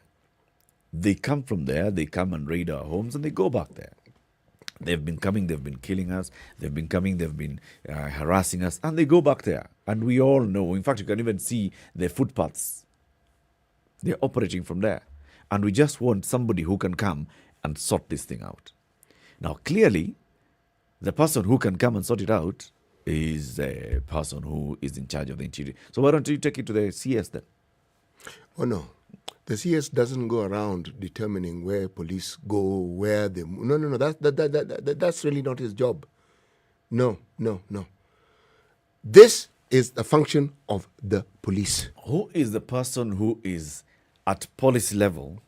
They come from there, they come and raid our homes and they go back there. They've been coming, they've been killing us, they've been coming, they've been harassing us, and they go back there. And we all know, in fact, you can even see their footpaths. They're operating from there. And we just want somebody who can come and sort this thing out. Now, clearly, the person who can come and sort it out is the person who is in charge of the interior. So why don't you take it to the CS then? Oh, no. The CS doesn't go around determining where police go, where they... No. That's really not his job. No. This is the function of the police. Who is the person who is at policy level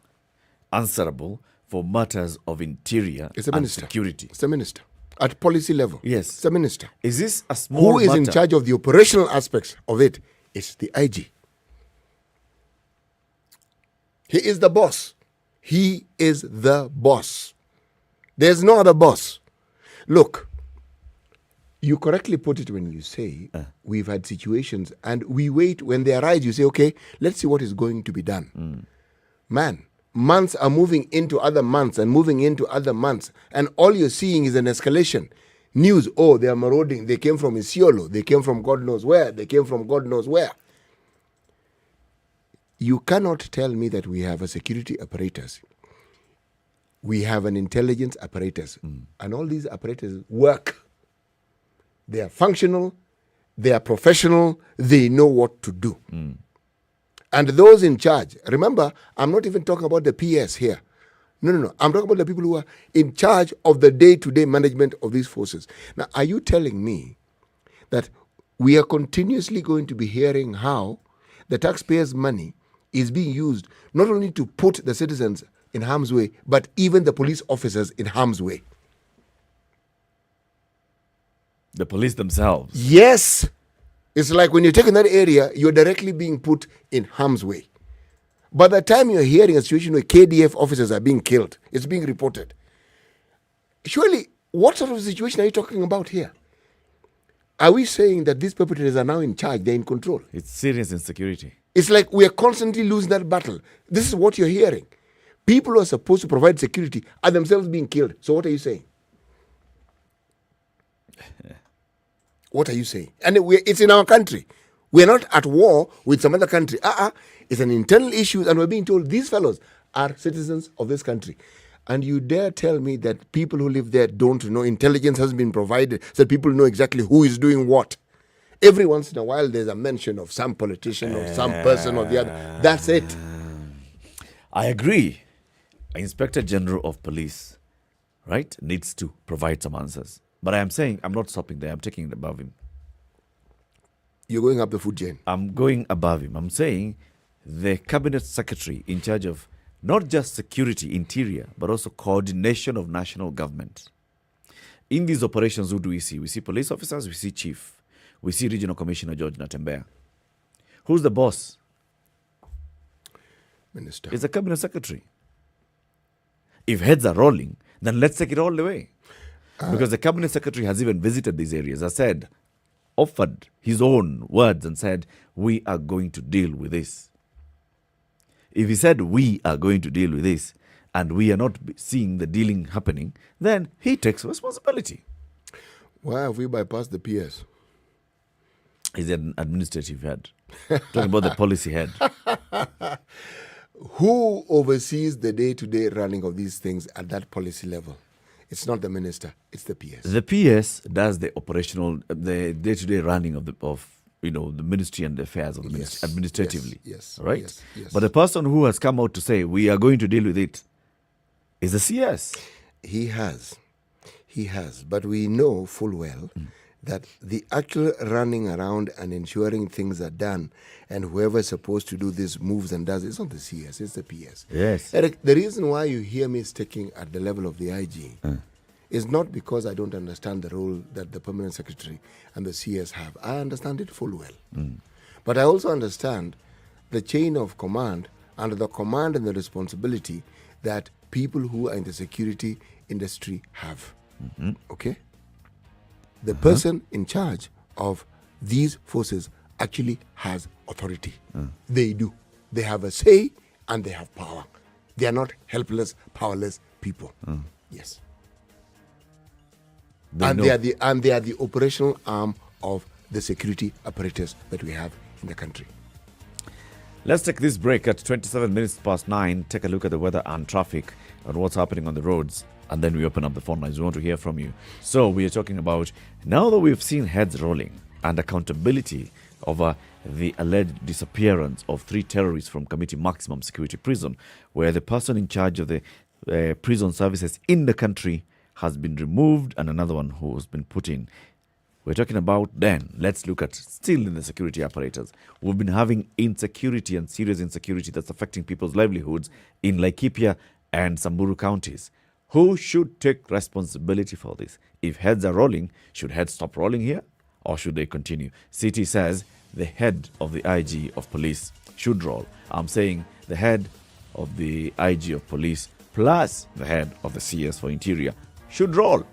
answerable for matters of interior and security? It's the minister. At policy level. Yes. It's the minister. Is this a small Who is in charge of the operational aspects of it? It's the IG. He is the boss. He is the boss. There's no other boss. Look, you correctly put it when you say we've had situations and we wait. When they arise, you say, okay, let's see what is going to be done. Man, months are moving into other months and moving into other months. And all you're seeing is an escalation. News, oh, they are marauding. They came from Isiolo. They came from God knows where. They came from God knows where. You cannot tell me that we have a security apparatus. We have an intelligence apparatus. And all these apparatus work. They are functional, they are professional, they know what to do. And those in charge, remember, I'm not even talking about the PS here. No. I'm talking about the people who are in charge of the day-to-day management of these forces. Now, are you telling me that we are continuously going to be hearing how the taxpayers' money is being used not only to put the citizens in harm's way, but even the police officers in harm's way? The police themselves. Yes. It's like when you take in that area, you're directly being put in harm's way. By the time you're hearing a situation where KDF officers are being killed, it's being reported. Surely, what sort of situation are you talking about here? Are we saying that these perpetrators are now in charge, they're in control? It's serious insecurity. It's like we are constantly losing that battle. This is what you're hearing. People who are supposed to provide security are themselves being killed. So what are you saying? What are you saying? And it's in our country. We're not at war with some other country. It's an internal issue, and we're being told these fellows are citizens of this country. And you dare tell me that people who live there don't know? Intelligence has been provided so that people know exactly who is doing what. Every once in a while, there's a mention of some politician or some person or the other. That's it. I agree. Inspector General of Police, right, needs to provide some answers. But I am saying I'm not stopping there. I'm taking it above him. You're going up the food chain. I'm going above him. I'm saying the cabinet secretary in charge of not just security, interior, but also coordination of national government. In these operations, who do we see? We see police officers, we see chief. We see Regional Commissioner George Natembea. Who's the boss? Minister. It's the cabinet secretary. If heads are rolling, then let's take it all the way. Because the cabinet secretary has even visited these areas, offered his own words and said, we are going to deal with this. If he said, we are going to deal with this, and we are not seeing the dealing happening, then he takes responsibility. Why have we bypassed the PS? He's an administrative head. Talking about the policy head. Who oversees the day-to-day running of these things at that policy level? It's not the minister, it's the PS. The PS does the operational, the day-to-day running of the ministry and the affairs of the ministry administratively. Yes. Right? Yes. But the person who has come out to say, we are going to deal with it, is the CS. He has. But we know full well that the actual running around and ensuring things are done and whoever is supposed to do this moves and does, it's not the CS, it's the PS. Yes. Eric, the reason why you hear me sticking at the level of the IG is not because I don't understand the role that the permanent secretary and the CS have. I understand it full well. But I also understand the chain of command and the command and the responsibility that people who are in the security industry have. Okay? The person in charge of these forces actually has authority. They do. They have a say and they have power. They are not helpless, powerless people. Yes. And they are the operational arm of the security apparatus that we have in the country. Let's take this break at 27 minutes past 9. Take a look at the weather and traffic and what's happening on the roads. And then we open up the phone lines. We want to hear from you. So we are talking about, now that we've seen heads rolling and accountability over the alleged disappearance of 3 terrorists from Committee Maximum Security Prison, where the person in charge of the prison services in the country has been removed and another one who has been put in. We're talking about then, let's look at still in the security apparatus. We've been having insecurity and serious insecurity that's affecting people's livelihoods in Laikipia and Samburu counties. Who should take responsibility for this? If heads are rolling, should heads stop rolling here or should they continue? City says the head of the IG of police should roll. I'm saying the head of the IG of police plus the head of the CS for interior should roll.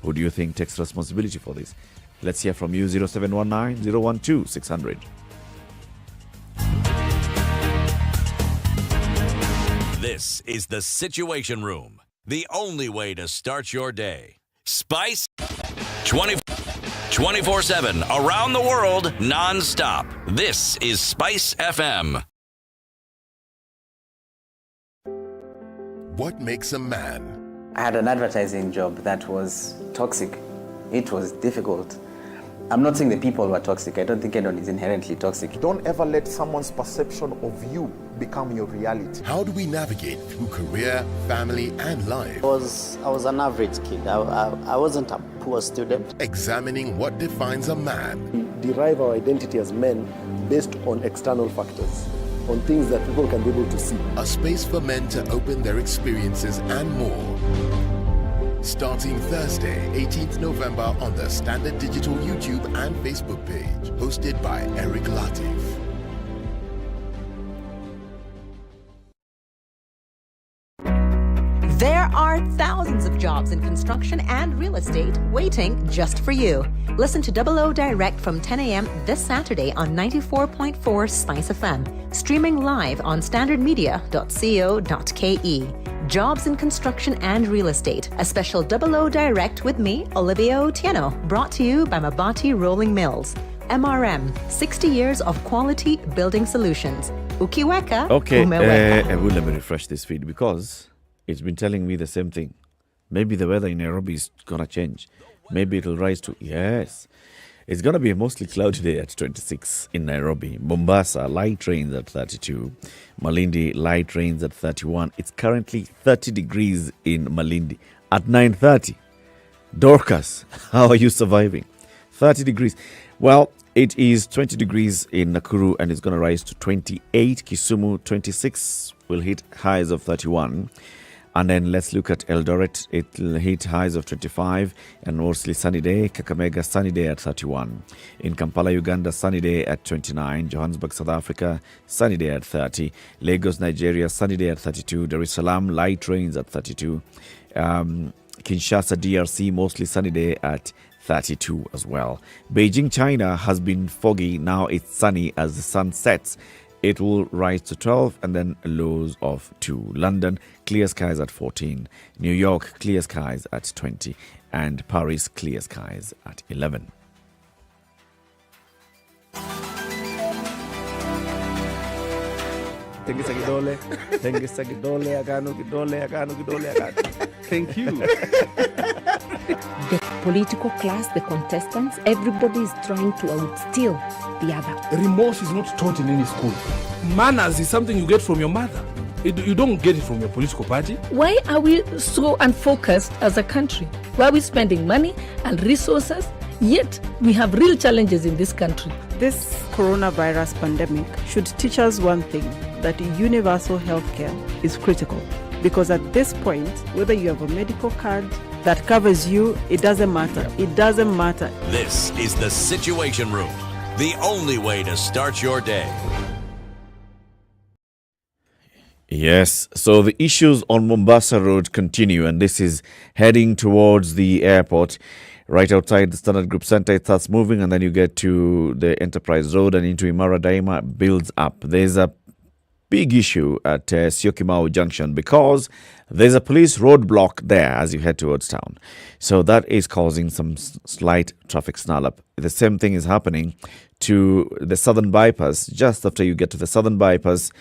Who do you think takes responsibility for this? Let's hear from you. 0719 012 600. This is the Situation Room, the only way to start your day. Spice 24/7 around the world, non-stop. This is SpiceFM. What makes a man? I had an advertising job that was toxic. It was difficult. I'm not saying the people were toxic. I don't think anyone is inherently toxic. Don't ever let someone's perception of you become your reality. How do we navigate through career, family, and life? I was an average kid. I wasn't a poor student. Examining what defines a man. We derive our identity as men based on external factors, on things that people can be able to see. A space for men to open their experiences and more. Starting Thursday, 18th November on the Standard Digital YouTube and Facebook page. Hosted by Eric Latiff. There are thousands of jobs in construction and real estate waiting just for you. Listen to 00 Direct from 10 a.m. this Saturday on 94.4 Spice FM. Streaming live on standardmedia.co.ke. Jobs in construction and real estate. A special 00 Direct with me, Olivia Otieno. Brought to you by Mabati Rolling Mills. MRM, 60 years of quality building solutions. Ukiweka, Okay, umeweka. let me refresh this feed because it's been telling me the same thing. Maybe the weather in Nairobi is going to change. Maybe it'll rise to, yes. It's going to be a mostly cloudy day at 26 in Nairobi. Mombasa, light rains at 32. Malindi, light rains at 31. It's currently 30 degrees in Malindi at 9:30. Dorcas, how are you surviving? 30 degrees. Well, it is 20 degrees in Nakuru and it's going to rise to 28. Kisumu, 26 will hit highs of 31. And then let's look at Eldoret. It'll hit highs of 25 and mostly sunny day. Kakamega, sunny day at 31. In Kampala, Uganda, sunny day at 29. Johannesburg, South Africa, sunny day at 30. Lagos, Nigeria, sunny day at 32. Dar es Salaam, light rains at 32. Kinshasa, DRC, mostly sunny day at 32 as well. Beijing, China has been foggy. Now it's sunny as the sun sets. It will rise to 12 and then lows of 2. London, clear skies at 14. New York, clear skies at 20. And Paris, clear skies at 11. Thank you. The political class, the contestants, everybody is trying to outsteal the other. Remorse is not taught in any school. Manners is something you get from your mother. You don't get it from your political party. Why are we so unfocused as a country? Why are we spending money and resources? Yet we have real challenges in this country. This coronavirus pandemic should teach us one thing, that universal healthcare is critical. Because at this point, whether you have a medical card that covers you, it doesn't matter. It doesn't matter. This is the Situation Room, the only way to start your day. Yes, so the issues on Mombasa Road continue, and this is heading towards the airport. Right outside the Standard Group Center, it starts moving, and then you get to the Enterprise Road and into Imara Daima, builds up. There's a big issue at Syokimau Junction because there's a police roadblock there as you head towards town. So that is causing some slight traffic snarl up. The same thing is happening to the Southern Bypass. Just after you get to the Southern Bypass,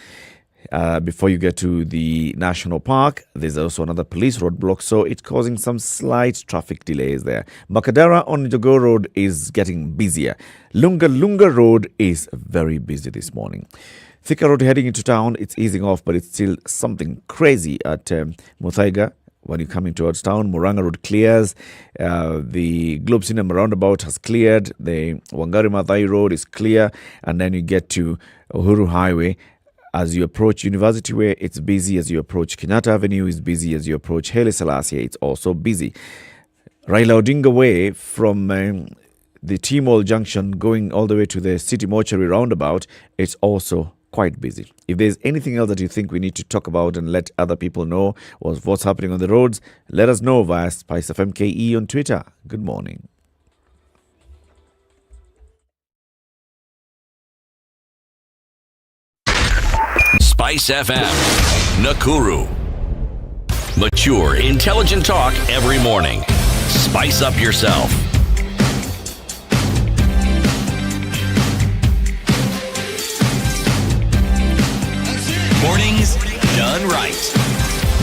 before you get to the National Park, there's also another police roadblock, so it's causing some slight traffic delays there. Makadara on Jogo Road is getting busier. Lunga Road is very busy this morning. Thika Road heading into town, it's easing off, but it's still something crazy at Muthui. When you're coming towards town, Muranga Road clears. The Globe Cinema roundabout has cleared. The Wangari Maathai Road is clear. And then you get to Uhuru Highway. As you approach University Way, it's busy. As you approach Kenyatta Avenue, it's busy. As you approach Haile Selassie, it's also busy. Raila Odinga Way from the T-Mall Junction going all the way to the City Mortuary roundabout, it's also quite busy. If there's anything else that you think we need to talk about and let other people know or what's happening on the roads, let us know via SpiceFM KE on Twitter. Good morning. Spice FM, Nakuru. Mature, intelligent talk every morning. Spice up yourself. Mornings done right.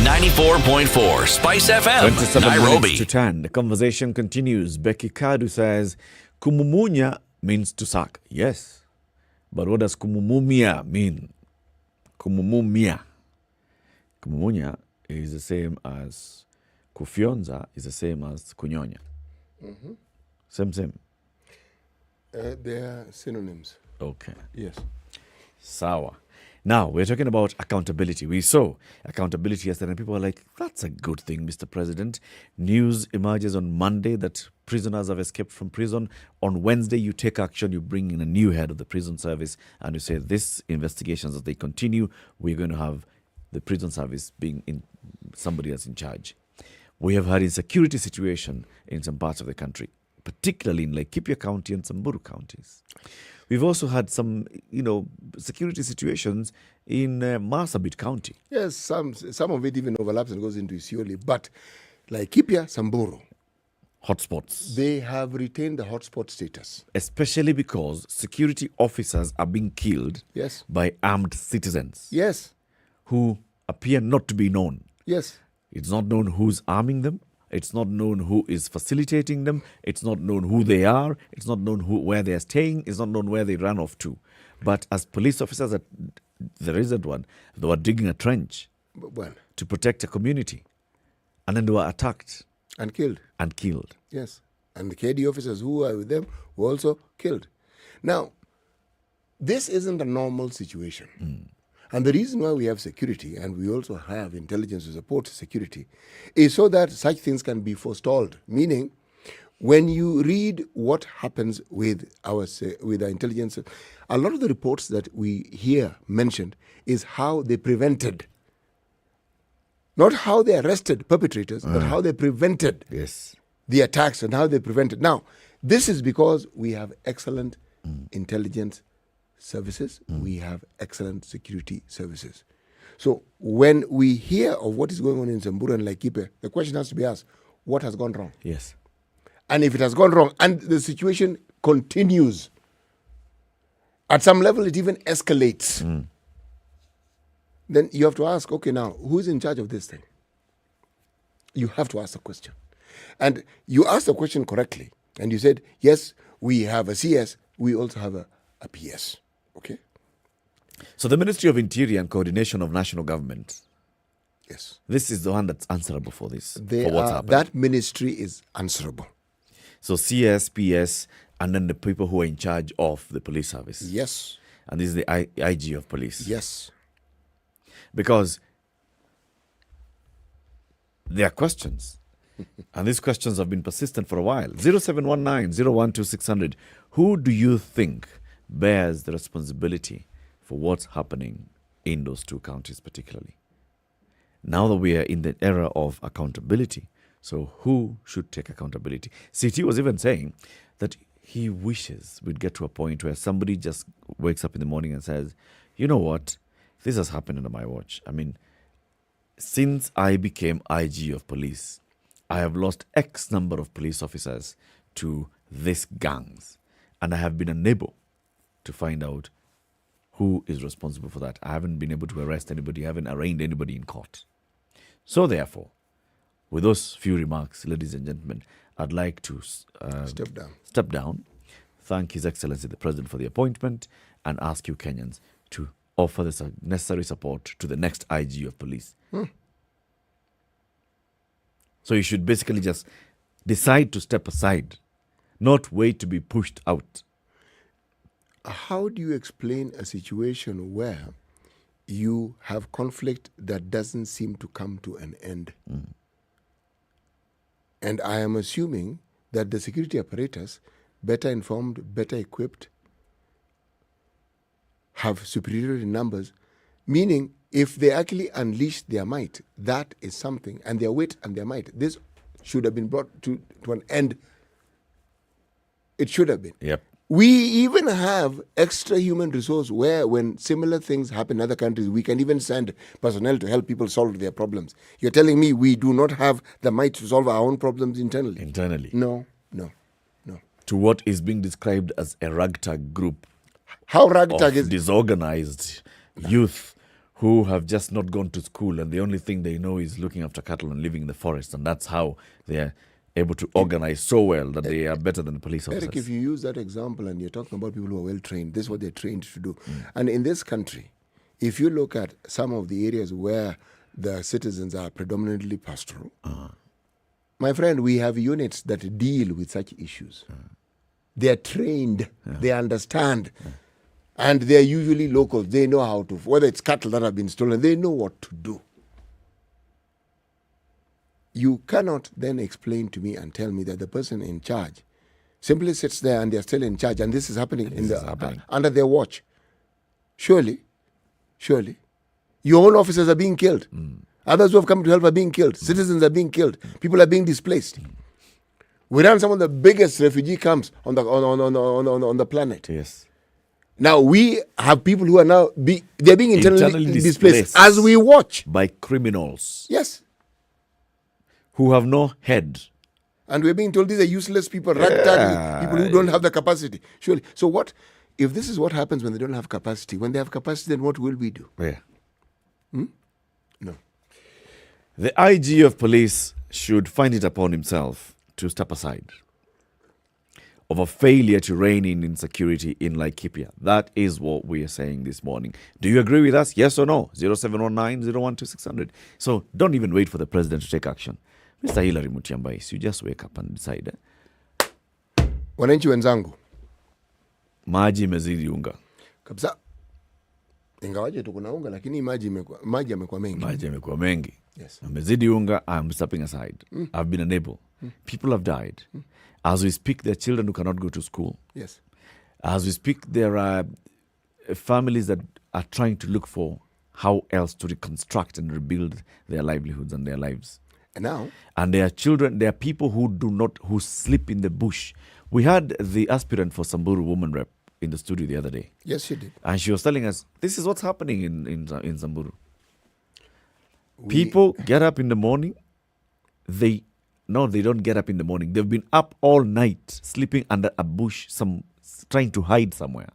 94.4 Spice FM, 27 Nairobi. minutes to 10. The conversation continues. Becky Kadu says, kumumunya means to suck. Yes. But what does kumumumia mean? Kumumumia. Kumumunya is the same as kufyonza, is the same as kunyonya. Mm-hmm. Same. They are synonyms. Okay. Yes. Sawa. Now, we're talking about accountability. We saw accountability yesterday, and people are like, that's a good thing, Mr. President. News emerges on Monday that prisoners have escaped from prison. On Wednesday, you take action. You bring in a new head of the prison service, and you say, these investigations, as they continue, we're going to have the prison service being in somebody that's in charge. We have had insecurity situation in some parts of the country, particularly in Laikipia County and Samburu counties. We've also had some, security situations in Marsabit County. Yes, some of it even overlaps and goes into Isiolo. But Laikipia, Samburu, hotspots. They have retained the hotspot status. Especially because security officers are being killed by armed citizens. Yes. Who appear not to be known. Yes. It's not known who's arming them. It's not known who is facilitating them. It's not known who they are. It's not known where they are staying. It's not known where they ran off to. But as police officers at the recent one, they were digging a trench to protect a community. And then they were attacked. And killed. Yes. And the KD officers who were with them were also killed. Now, this isn't a normal situation. And the reason why we have security, and we also have intelligence to support security, is so that such things can be forestalled. Meaning, when you read what happens with our intelligence, a lot of the reports that we hear mentioned is how they prevented, not how they arrested perpetrators, but how they prevented the attacks and how they prevented. Now, this is because we have excellent intelligence services, we have excellent security services. So when we hear of what is going on in Samburu and Laikipia, the question has to be asked, what has gone wrong? Yes. And if it has gone wrong and the situation continues, at some level it even escalates, then you have to ask, okay, now, who is in charge of this thing? You have to ask the question. And you asked the question correctly. And you said, yes, we have a CS, we also have a PS. Okay. So the Ministry of Interior and Coordination of National Government. Yes. This is the one that's answerable for this. For what's happening. That ministry is answerable. So CS, PS, and then the people who are in charge of the police service. Yes. And this is the IG of police. Yes. Because there are questions. And these questions have been persistent for a while. 0719-012-600. Who do you think bears the responsibility for what's happening in those two counties particularly? Now that we are in the era of accountability, so who should take accountability? CT was even saying that he wishes we'd get to a point where somebody just wakes up in the morning and says, you know what, this has happened under my watch. I mean, since I became IG of police, I have lost X number of police officers to these gangs, and I have been unable to find out who is responsible for that. I haven't been able to arrest anybody. I haven't arraigned anybody in court. So therefore, with those few remarks, ladies and gentlemen, I'd like to step down, thank His Excellency the President for the appointment, and ask you Kenyans to offer the necessary support to the next IG of police. So you should basically just decide to step aside, not wait to be pushed out. How do you explain a situation where you have conflict that doesn't seem to come to an end? And I am assuming that the security apparatus, better informed, better equipped, have superiority in numbers, meaning if they actually unleash their might, that is something, and their wit and their might, this should have been brought to an end. It should have been. Yep. We even have extra human resource where when similar things happen in other countries, we can even send personnel to help people solve their problems. You're telling me we do not have the might to solve our own problems internally? Internally. No. To what is being described as a ragtag group. How ragtag is disorganized youth who have just not gone to school, and the only thing they know is looking after cattle and living in the forest, and that's how they are able to organize so well that they are better than the police officers. Eric, if you use that example and you're talking about people who are well trained, this is what they're trained to do. And in this country, if you look at some of the areas where the citizens are predominantly pastoral, my friend, we have units that deal with such issues. They're trained, they understand, and they're usually locals. They know how to, whether it's cattle that have been stolen, they know what to do. You cannot then explain to me and tell me that the person in charge simply sits there and they're still in charge, and this is happening under their watch. Surely, your own officers are being killed. Others who have come to help are being killed. Citizens are being killed. People are being displaced. We run some of the biggest refugee camps on the planet. Yes. Now we have people who are now they're being internally displaced as we watch by criminals. Yes. Who have no head. And we're being told these are useless people, ragtag people who don't have the capacity. Surely. So what if this is what happens when they don't have capacity? When they have capacity, then what will we do? Yeah. No. The IG of police should find it upon himself to step aside of a failure to rein in insecurity in Laikipia. That is what we are saying this morning. Do you agree with us? Yes or no? 0719-012-600. So don't even wait for the president to take action. Mr. Hilary Mutyambai, you just wake up and decide. Wananchi wenzangu, maji imezidi unga. Kabisa. Ingawaje tuko na unga lakini maji yamekuwa mengi. Maji yamekuwa mengi. Yes. Amezidi unga, I'm stepping aside. I've been unable. People have died. As we speak, there are children who cannot go to school. Yes. As we speak, there are families that are trying to look for how else to reconstruct and rebuild their livelihoods and their lives. And there are children, there are people who sleep in the bush. We had the aspirant for Samburu woman rep in the studio the other day. Yes, she did. And she was telling us, this is what's happening in Samburu. People get up in the morning. They don't get up in the morning. They've been up all night, sleeping under a bush, trying to hide somewhere.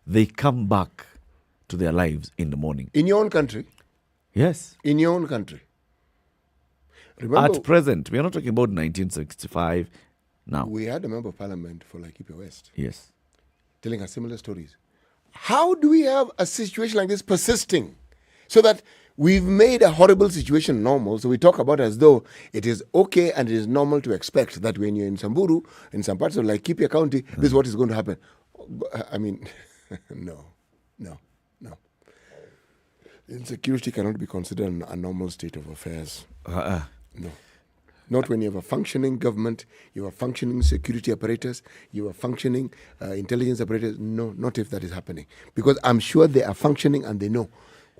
They come back to their lives in the morning. In your own country? Yes. In your own country? Remember, at present, we are not talking about 1965 now. We had a member of parliament for Laikipia West. Yes. Telling us similar stories. How do we have a situation like this persisting so that we've made a horrible situation normal? So we talk about it as though it is okay and it is normal to expect that when you're in Samburu, in some parts of Laikipia County, this is what is going to happen. I mean, no. Insecurity cannot be considered a normal state of affairs. No. Not when you have a functioning government, you have functioning security apparatus, you have functioning intelligence apparatus. No, not if that is happening. Because I'm sure they are functioning and they know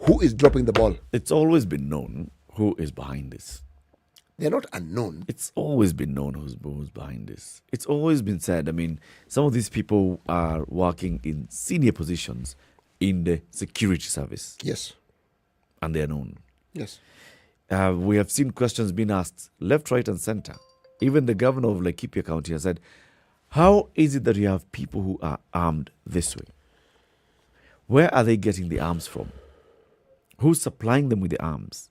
who is dropping the ball. It's always been known who is behind this. They're not unknown. It's always been known who's behind this. It's always been said. I mean, some of these people are working in senior positions in the security service. Yes. And they are known. Yes. We have seen questions being asked left, right, and center. Even the governor of Laikipia County has said, how is it that you have people who are armed this way? Where are they getting the arms from? Who's supplying them with the arms?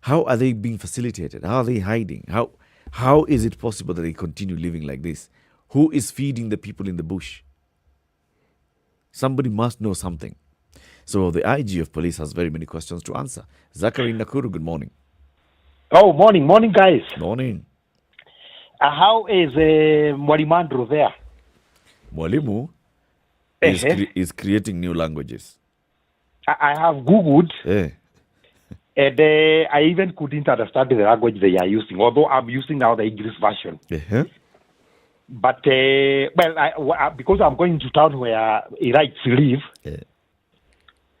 How are they being facilitated? How are they hiding? How is it possible that they continue living like this? Who is feeding the people in the bush? Somebody must know something. So the IG of police has very many questions to answer. Zachary Nakuru, good morning. Oh, morning, guys. Morning. How is Mwalimu Andrew there? Mwalimu is creating new languages. I have Googled, and I even couldn't understand the language they are using, although I'm using now the English version. But because I'm going to town where he writes live,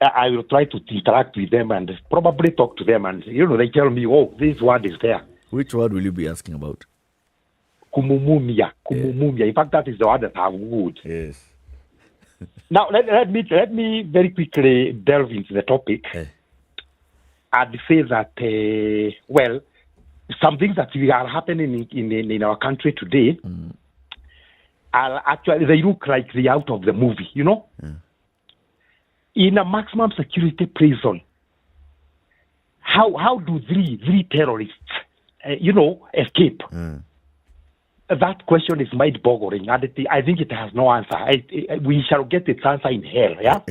I will try to interact with them and probably talk to them. And they tell me, "Oh, this word is there." Which word will you be asking about? Kumumumia. In fact, that is the word that I would. Yes. Now let me very quickly delve into the topic. I'd say that some things that are happening in our country today are actually, they look like they're out of the movie. In a maximum security prison, how do three terrorists escape? That question is mind-boggling. I think it has no answer. We shall get its answer in hell, yeah?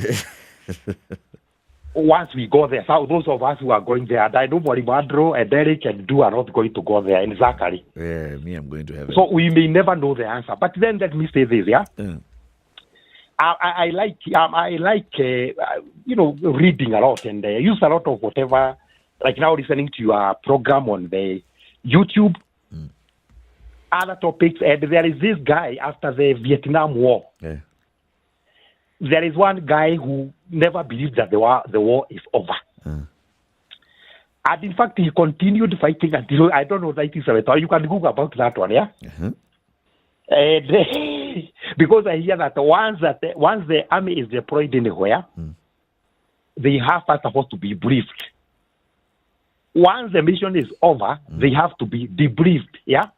Once we go there. So those of us who are going there, I know Morimandro and Eric and Du are not going to go there, and Zachary. Yeah, me, I'm going to heaven. So we may never know the answer. But then let me say this, yeah? I like reading a lot, and I use a lot of whatever, like now listening to your program on the YouTube, other topics, and there is this guy after the Vietnam War. There is one guy who never believed that the war is over. And in fact, he continued fighting until, I don't know, 1970. You can Google about that one, yeah? And because I hear that once the army is deployed anywhere, they are supposed to be briefed. Once the mission is over, they have to be debriefed, yeah?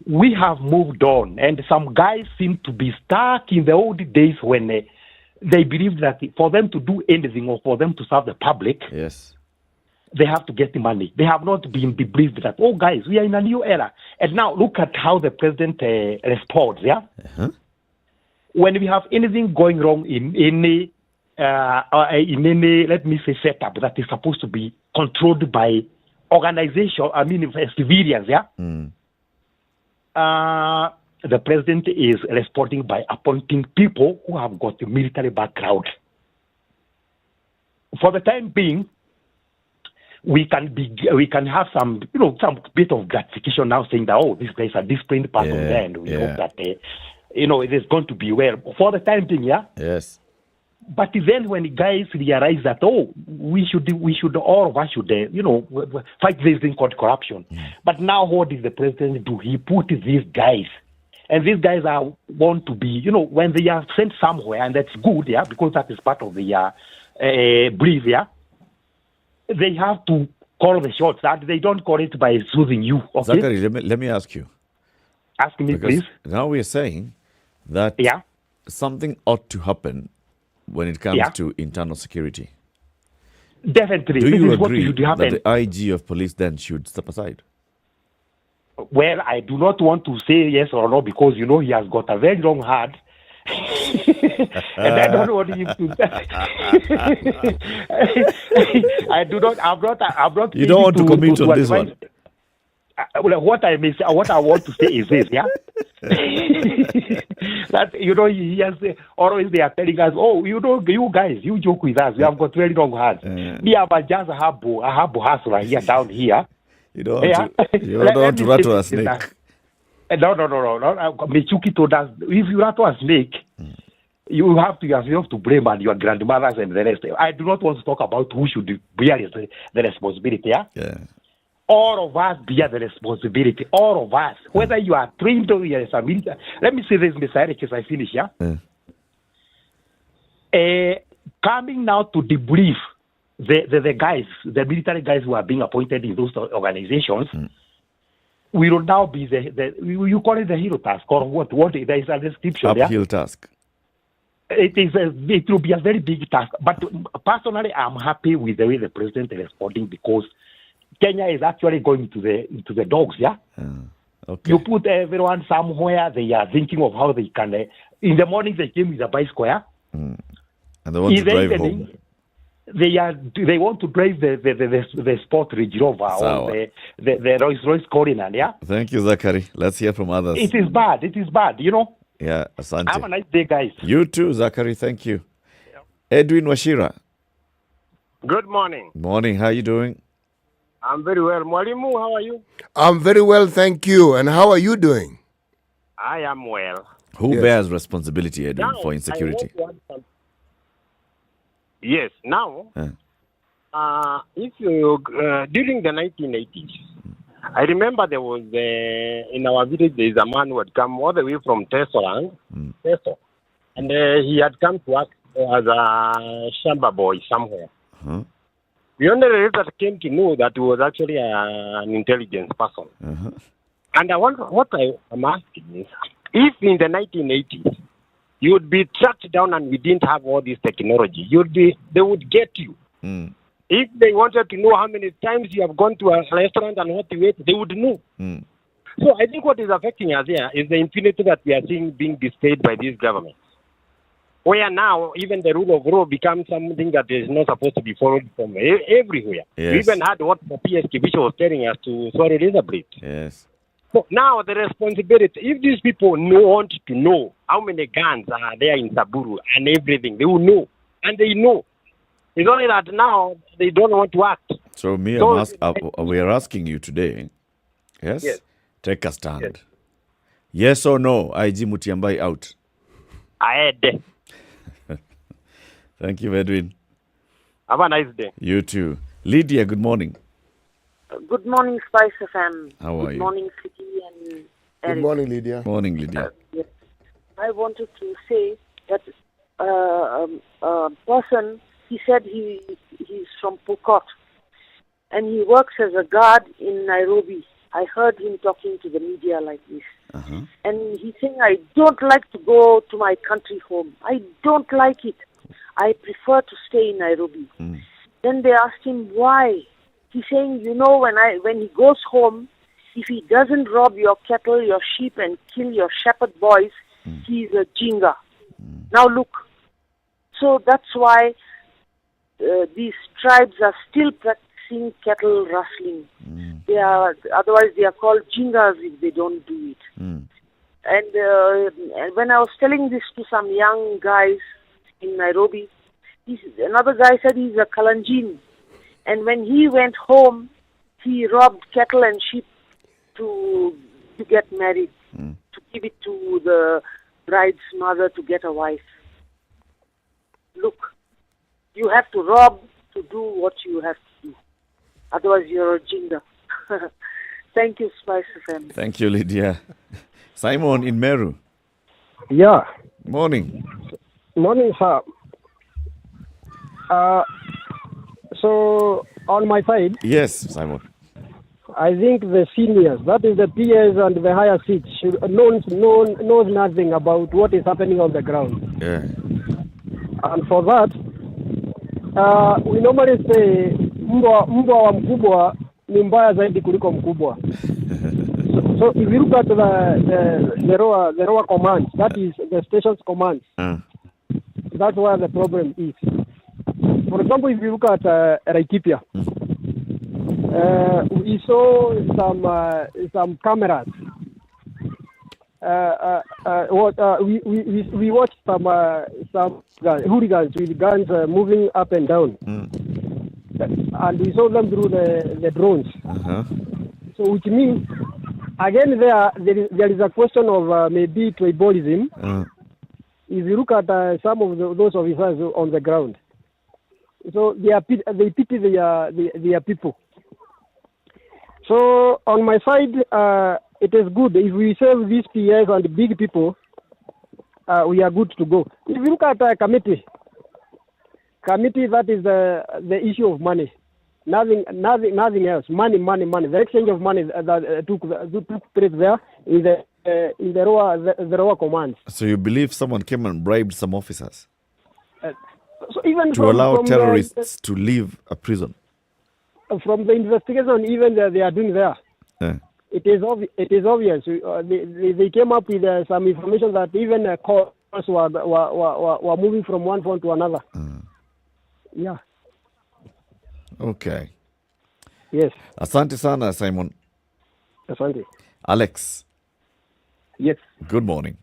We have moved on, and some guys seem to be stuck in the old days when they believed that for them to do anything or for them to serve the public, they have to get money. They have not been debriefed that, oh, guys, we are in a new era. And now look at how the president responds, yeah? When we have anything going wrong in any, let me say, setup that is supposed to be controlled by organization, civilians, yeah? The president is responding by appointing people who have got a military background. For the time being, we can have some bit of gratification now, saying that, oh, these guys are disciplined person there, and we hope that it is going to be well for the time being, yeah. Yes. But then when guys realize that, oh, all of us should fight this thing called corruption. But now what did the president do? He put these guys, and these guys want to be, when they are sent somewhere, and that's good, yeah, because that is part of the brief, yeah. They have to call the shots. That they don't call it by soothing you. Okay? Zachary, let me ask you. Ask me, because please. Now we are saying that something ought to happen when it comes to internal security. Definitely. Do this you is what agree should happen. that the IG of police then should step aside? Well, I do not want to say yes or no because, he has got a very long heart. And I don't want him to. I'm not. You don't want to commit on this one. What I want to say is this, yeah. That he has always they are telling us, oh, you guys, you joke with us. We have got very long hands. Me, I'm just a habu hustler here down here. You don't want to rattle a snake. No. Michuki told us, if you rattle a snake, you have to blame on your grandmothers and the rest. I do not want to talk about who should bear the responsibility, yeah? All of us bear the responsibility. All of us. Whether you are trained or you are a military. Let me say this, Mr. Eric, as I finish, yeah? Coming now to debrief the guys, the military guys who are being appointed in those organizations, we will now be you call it the hero task, or what? There is a description there. Uphill task. It will be a very big task. But personally, I'm happy with the way the president is responding because Kenya is actually going to the dogs, yeah? Okay. You put everyone somewhere, they are thinking of how they can. In the morning, they came with a bicycle, yeah? And they want to drive home. They want to drive the Sport Range Rover or the Rolls-Royce Corina, yeah? Thank you, Zachary. Let's hear from others. It is bad, Yeah, Asante. Have a nice day, guys. You too, Zachary. Thank you. Edwin Washira. Good morning. Morning. How are you doing? I'm very well. Mwalimu, how are you? I'm very well, thank you. And how are you doing? I am well. Who bears responsibility, Edwin, Now, for insecurity? Yes. Now, if you during the 1980s, I remember there was in our village there is a man who had come all the way from Teso, and he had come to work as a shamba boy somewhere. We only later came to know that he was actually an intelligence person. And what I am asking is, if in the 1980s you would be tracked down and we didn't have all this technology, they would get you. If they wanted to know how many times you have gone to a restaurant and what you ate, they would know. So I think what is affecting us here is the impunity that we are seeing being displayed by this government. Where now even the rule of law becomes something that is not supposed to be followed from everywhere. Yes. We even had what the PSK Bishop was telling us to swallow razor blade. Yes. So now the responsibility, if these people want to know how many guns are there in Saburu and everything, they will know. And they know. It's only that now they don't want to act. So we are asking you today, yes? Take a stand. Yes or no, IG Mutiambai out? I had. Thank you, Edwin. Have a nice day. You too. Lydia, good morning. Good morning, SpiceFM. How are you? Good morning, City and Eric. Good morning, Lydia. Morning, Lydia. Yes. I wanted to say that a person, he said he's from Pokot, and he works as a guard in Nairobi. I heard him talking to the media like this. And he's saying, I don't like to go to my country home. I don't like it. I prefer to stay in Nairobi. Then they asked him why. He's saying, when he goes home, if he doesn't rob your cattle, your sheep, and kill your shepherd boys, he's a jinga. Now look. So that's why these tribes are still practicing cattle rustling. Otherwise they are called jingas if they don't do it. And when I was telling this to some young guys in Nairobi, another guy said he's a Kalenjin. And when he went home, he robbed cattle and sheep to get married, to give it to the bride's mother to get a wife. Look, you have to rob to do what you have to do. Otherwise, you're a jinga. Thank you, SpiceFM. Thank you, Lydia. Simon in Meru. Yeah. Morning. Morning, sir. So, on my side... Yes, Simon. I think the seniors, that is the PS and the higher seats, knows nothing about what is happening on the ground. Yeah. And for that, we normally say, mbwa wa mkubwa ni mbaya zaidi kuliko mkubwa. So if you look at the lower commands, that is the station's commands, that's where the problem is. For example, if you look at Ethiopia, we saw some cameras. We watched some hooligans with guns moving up and down, and we saw them through the drones. So, which means again there is a question of maybe tribalism. If you look at some of those officers on the ground, so they pity their people. So on my side, it is good if we serve these PS and big people. We are good to go. If you look at a committee, that is the issue of money. Nothing else. Money. The exchange of money that took place there in the lower commands. So you believe someone came and bribed some officers so even to allow terrorists to leave a prison? From the investigation, even they are doing there, it is obvious. They came up with some information that even calls were moving from one phone to another. Yeah. Okay. Yes. Asante sana, Simon. Asante. Alex. Yes. Good morning.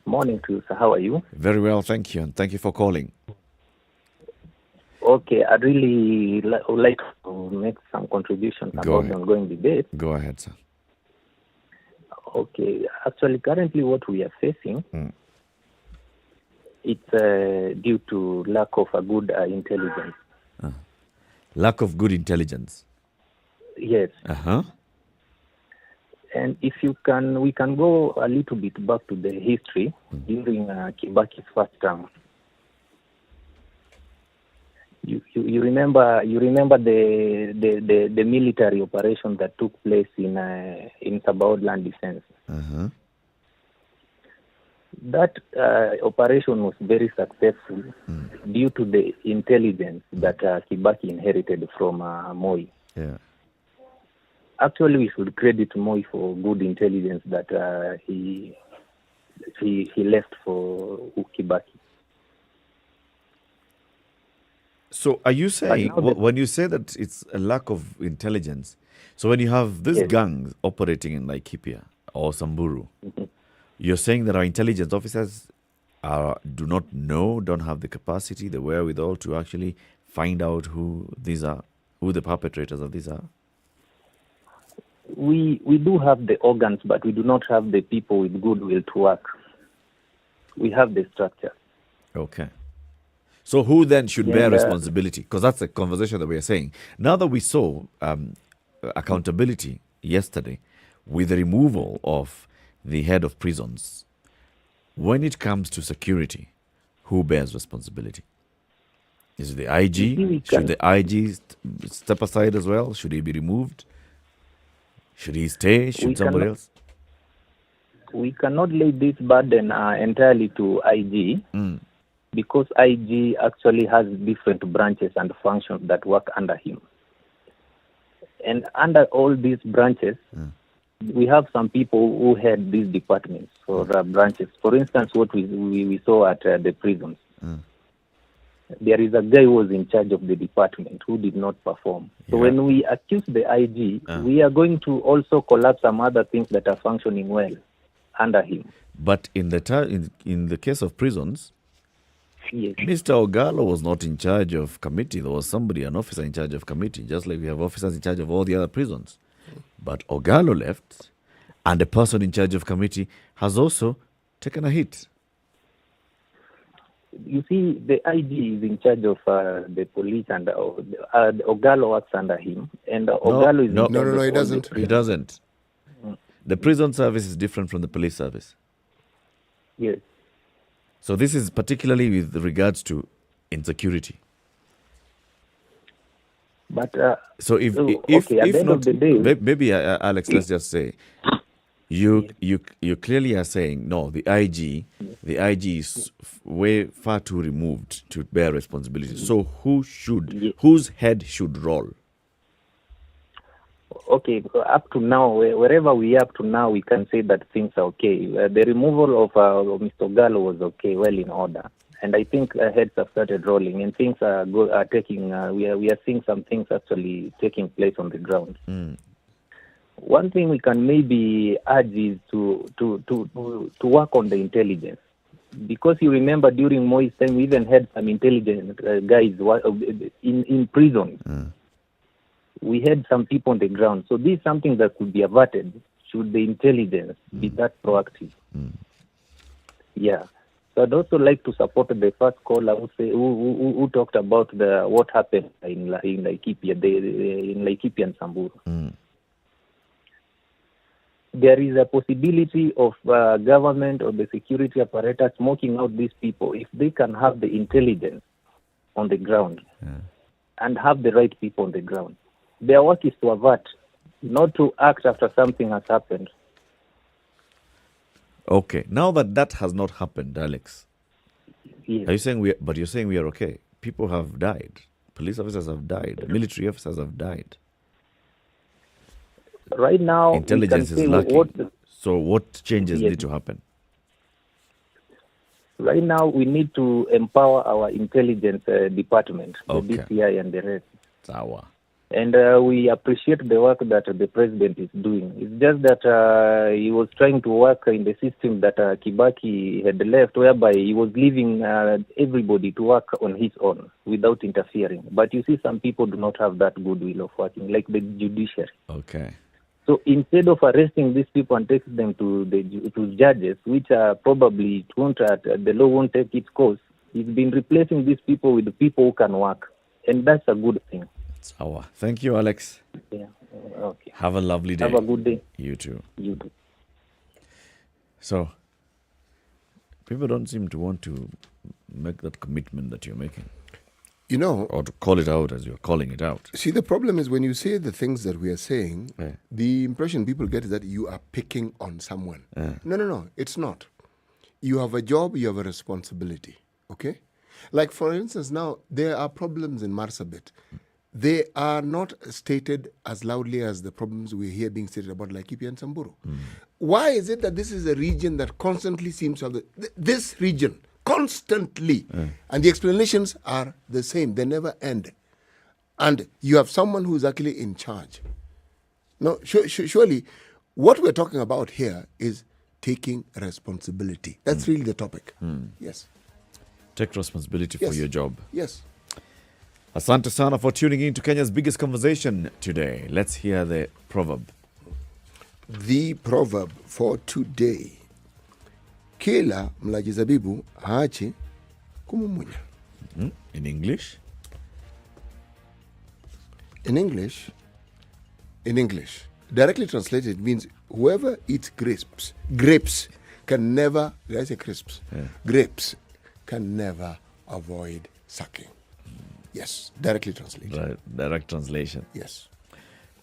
Morning to you, sir. How are you? Very well, thank you, and thank you for calling. Okay, I'd really would like to make some contributions about the ongoing debate. Go ahead, sir. Okay, actually, currently what we are facing, it's due to lack of a good intelligence. Lack of good intelligence. Yes. And if you can, we can go a little bit back to the history during Kibaki's first term. You remember the military operation that took place in Sabaod land defense. That operation was very successful due to the intelligence that Kibaki inherited from Moi. Yeah. Actually, we should credit Moi for good intelligence that he left for Kibaki. So are you saying, when you say that it's a lack of intelligence, so when you have these gangs operating in Laikipia or Samburu, you're saying that our intelligence officers do not know, don't have the capacity, the wherewithal to actually find out who these are, who the perpetrators of these are? We do have the organs, but we do not have the people with goodwill to work. We have the structure. Okay. So who then should bear responsibility? Because that's the conversation that we are saying. Now that we saw accountability yesterday with the removal of the head of prisons, when it comes to security, who bears responsibility? Is it the IG? Should the IG step aside as well? Should he be removed? Should he stay? Should somebody else? We cannot lay this burden entirely to IG because IG actually has different branches and functions that work under him. And under all these branches, we have some people who head these departments or branches. For instance, what we saw at the prisons. There is a guy who was in charge of the department who did not perform. So when we accuse the IG, we are going to also collapse some other things that are functioning well under him. But in the case of prisons, Mr. Ogalo was not in charge of committee. There was somebody, an officer in charge of committee, just like we have officers in charge of all the other prisons. But Ogalo left, and the person in charge of committee has also taken a hit. You see, the IG is in charge of the police, and Ogalo works under him. And Ogalo is in charge of he doesn't. He doesn't. The prison service is different from the police service. Yes. So this is particularly with regards to insecurity. But so if not, maybe Alex, let's just say you clearly are saying no. The IG is far too removed to bear responsibility. So whose head should roll? Okay, up to now, wherever we are up to now, we can say that things are okay. The removal of Mr. Gallo was okay, well in order. And I think heads have started rolling, and things are taking. We are seeing some things actually taking place on the ground. One thing we can maybe urge is to work on the intelligence, because you remember during Moi's time we even had some intelligent guys in prison. We had some people on the ground, so this is something that could be averted should the intelligence be that proactive. Yeah. So I'd also like to support the first caller who talked about what happened in Laikipia, in Laikipia and Samburu. There is a possibility of government or the security apparatus smoking out these people if they can have the intelligence on the ground and have the right people on the ground. Their work is to avert, not to act after something has happened. Okay, now that has not happened, Alex. Yes. Are you saying but you're saying we are okay? People have died. Police officers have died. Military officers have died. Right now, intelligence is lacking. So what changes need to happen? Right now, we need to empower our intelligence department, the DCI and the rest. Sawa. And we appreciate the work that the president is doing. It's just that he was trying to work in the system that Kibaki had left, whereby he was leaving everybody to work on his own without interfering. But you see, some people do not have that goodwill of working, like the judiciary. Okay. So instead of arresting these people and taking them to judges, which are probably the law won't take its course, he's been replacing these people with the people who can work, and that's a good thing. Sawa. Thank you, Alex. Yeah. Okay. Have a lovely day. Have a good day. You too. You too. So, people don't seem to want to make that commitment that you're making. You know, or to call it out as you're calling it out. See, the problem is when you say the things that we are saying, the impression people get is that you are picking on someone. No, it's not. You have a job, you have a responsibility, okay? Like, for instance, now, there are problems in Marsabit. They are not stated as loudly as the problems we hear being stated about Laikipia and Samburu. Why is it that this is a region that constantly seems to have this region, constantly, and the explanations are the same, they never end, and you have someone who is actually in charge? No, surely what we're talking about here is taking responsibility. That's really the topic. Yes. Take responsibility for your job. Yes. Asante sana for tuning in to Kenya's biggest conversation today. Let's hear the proverb. The proverb for today: kila mlaji zabibu haachi kumumunya. In English? In English, directly translated, means whoever eats grapes can never, did I say crisps? Grapes can never avoid sucking. Yes, directly translated. Right, direct translation. Yes.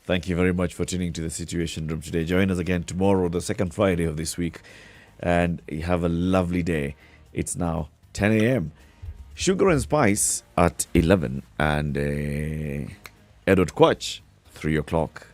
Thank you very much for tuning to the Situation Room today. Join us again tomorrow, the second Friday of this week. And you have a lovely day. It's now 10 a.m. Sugar and Spice at 11 and Edward Quatch, 3 o'clock.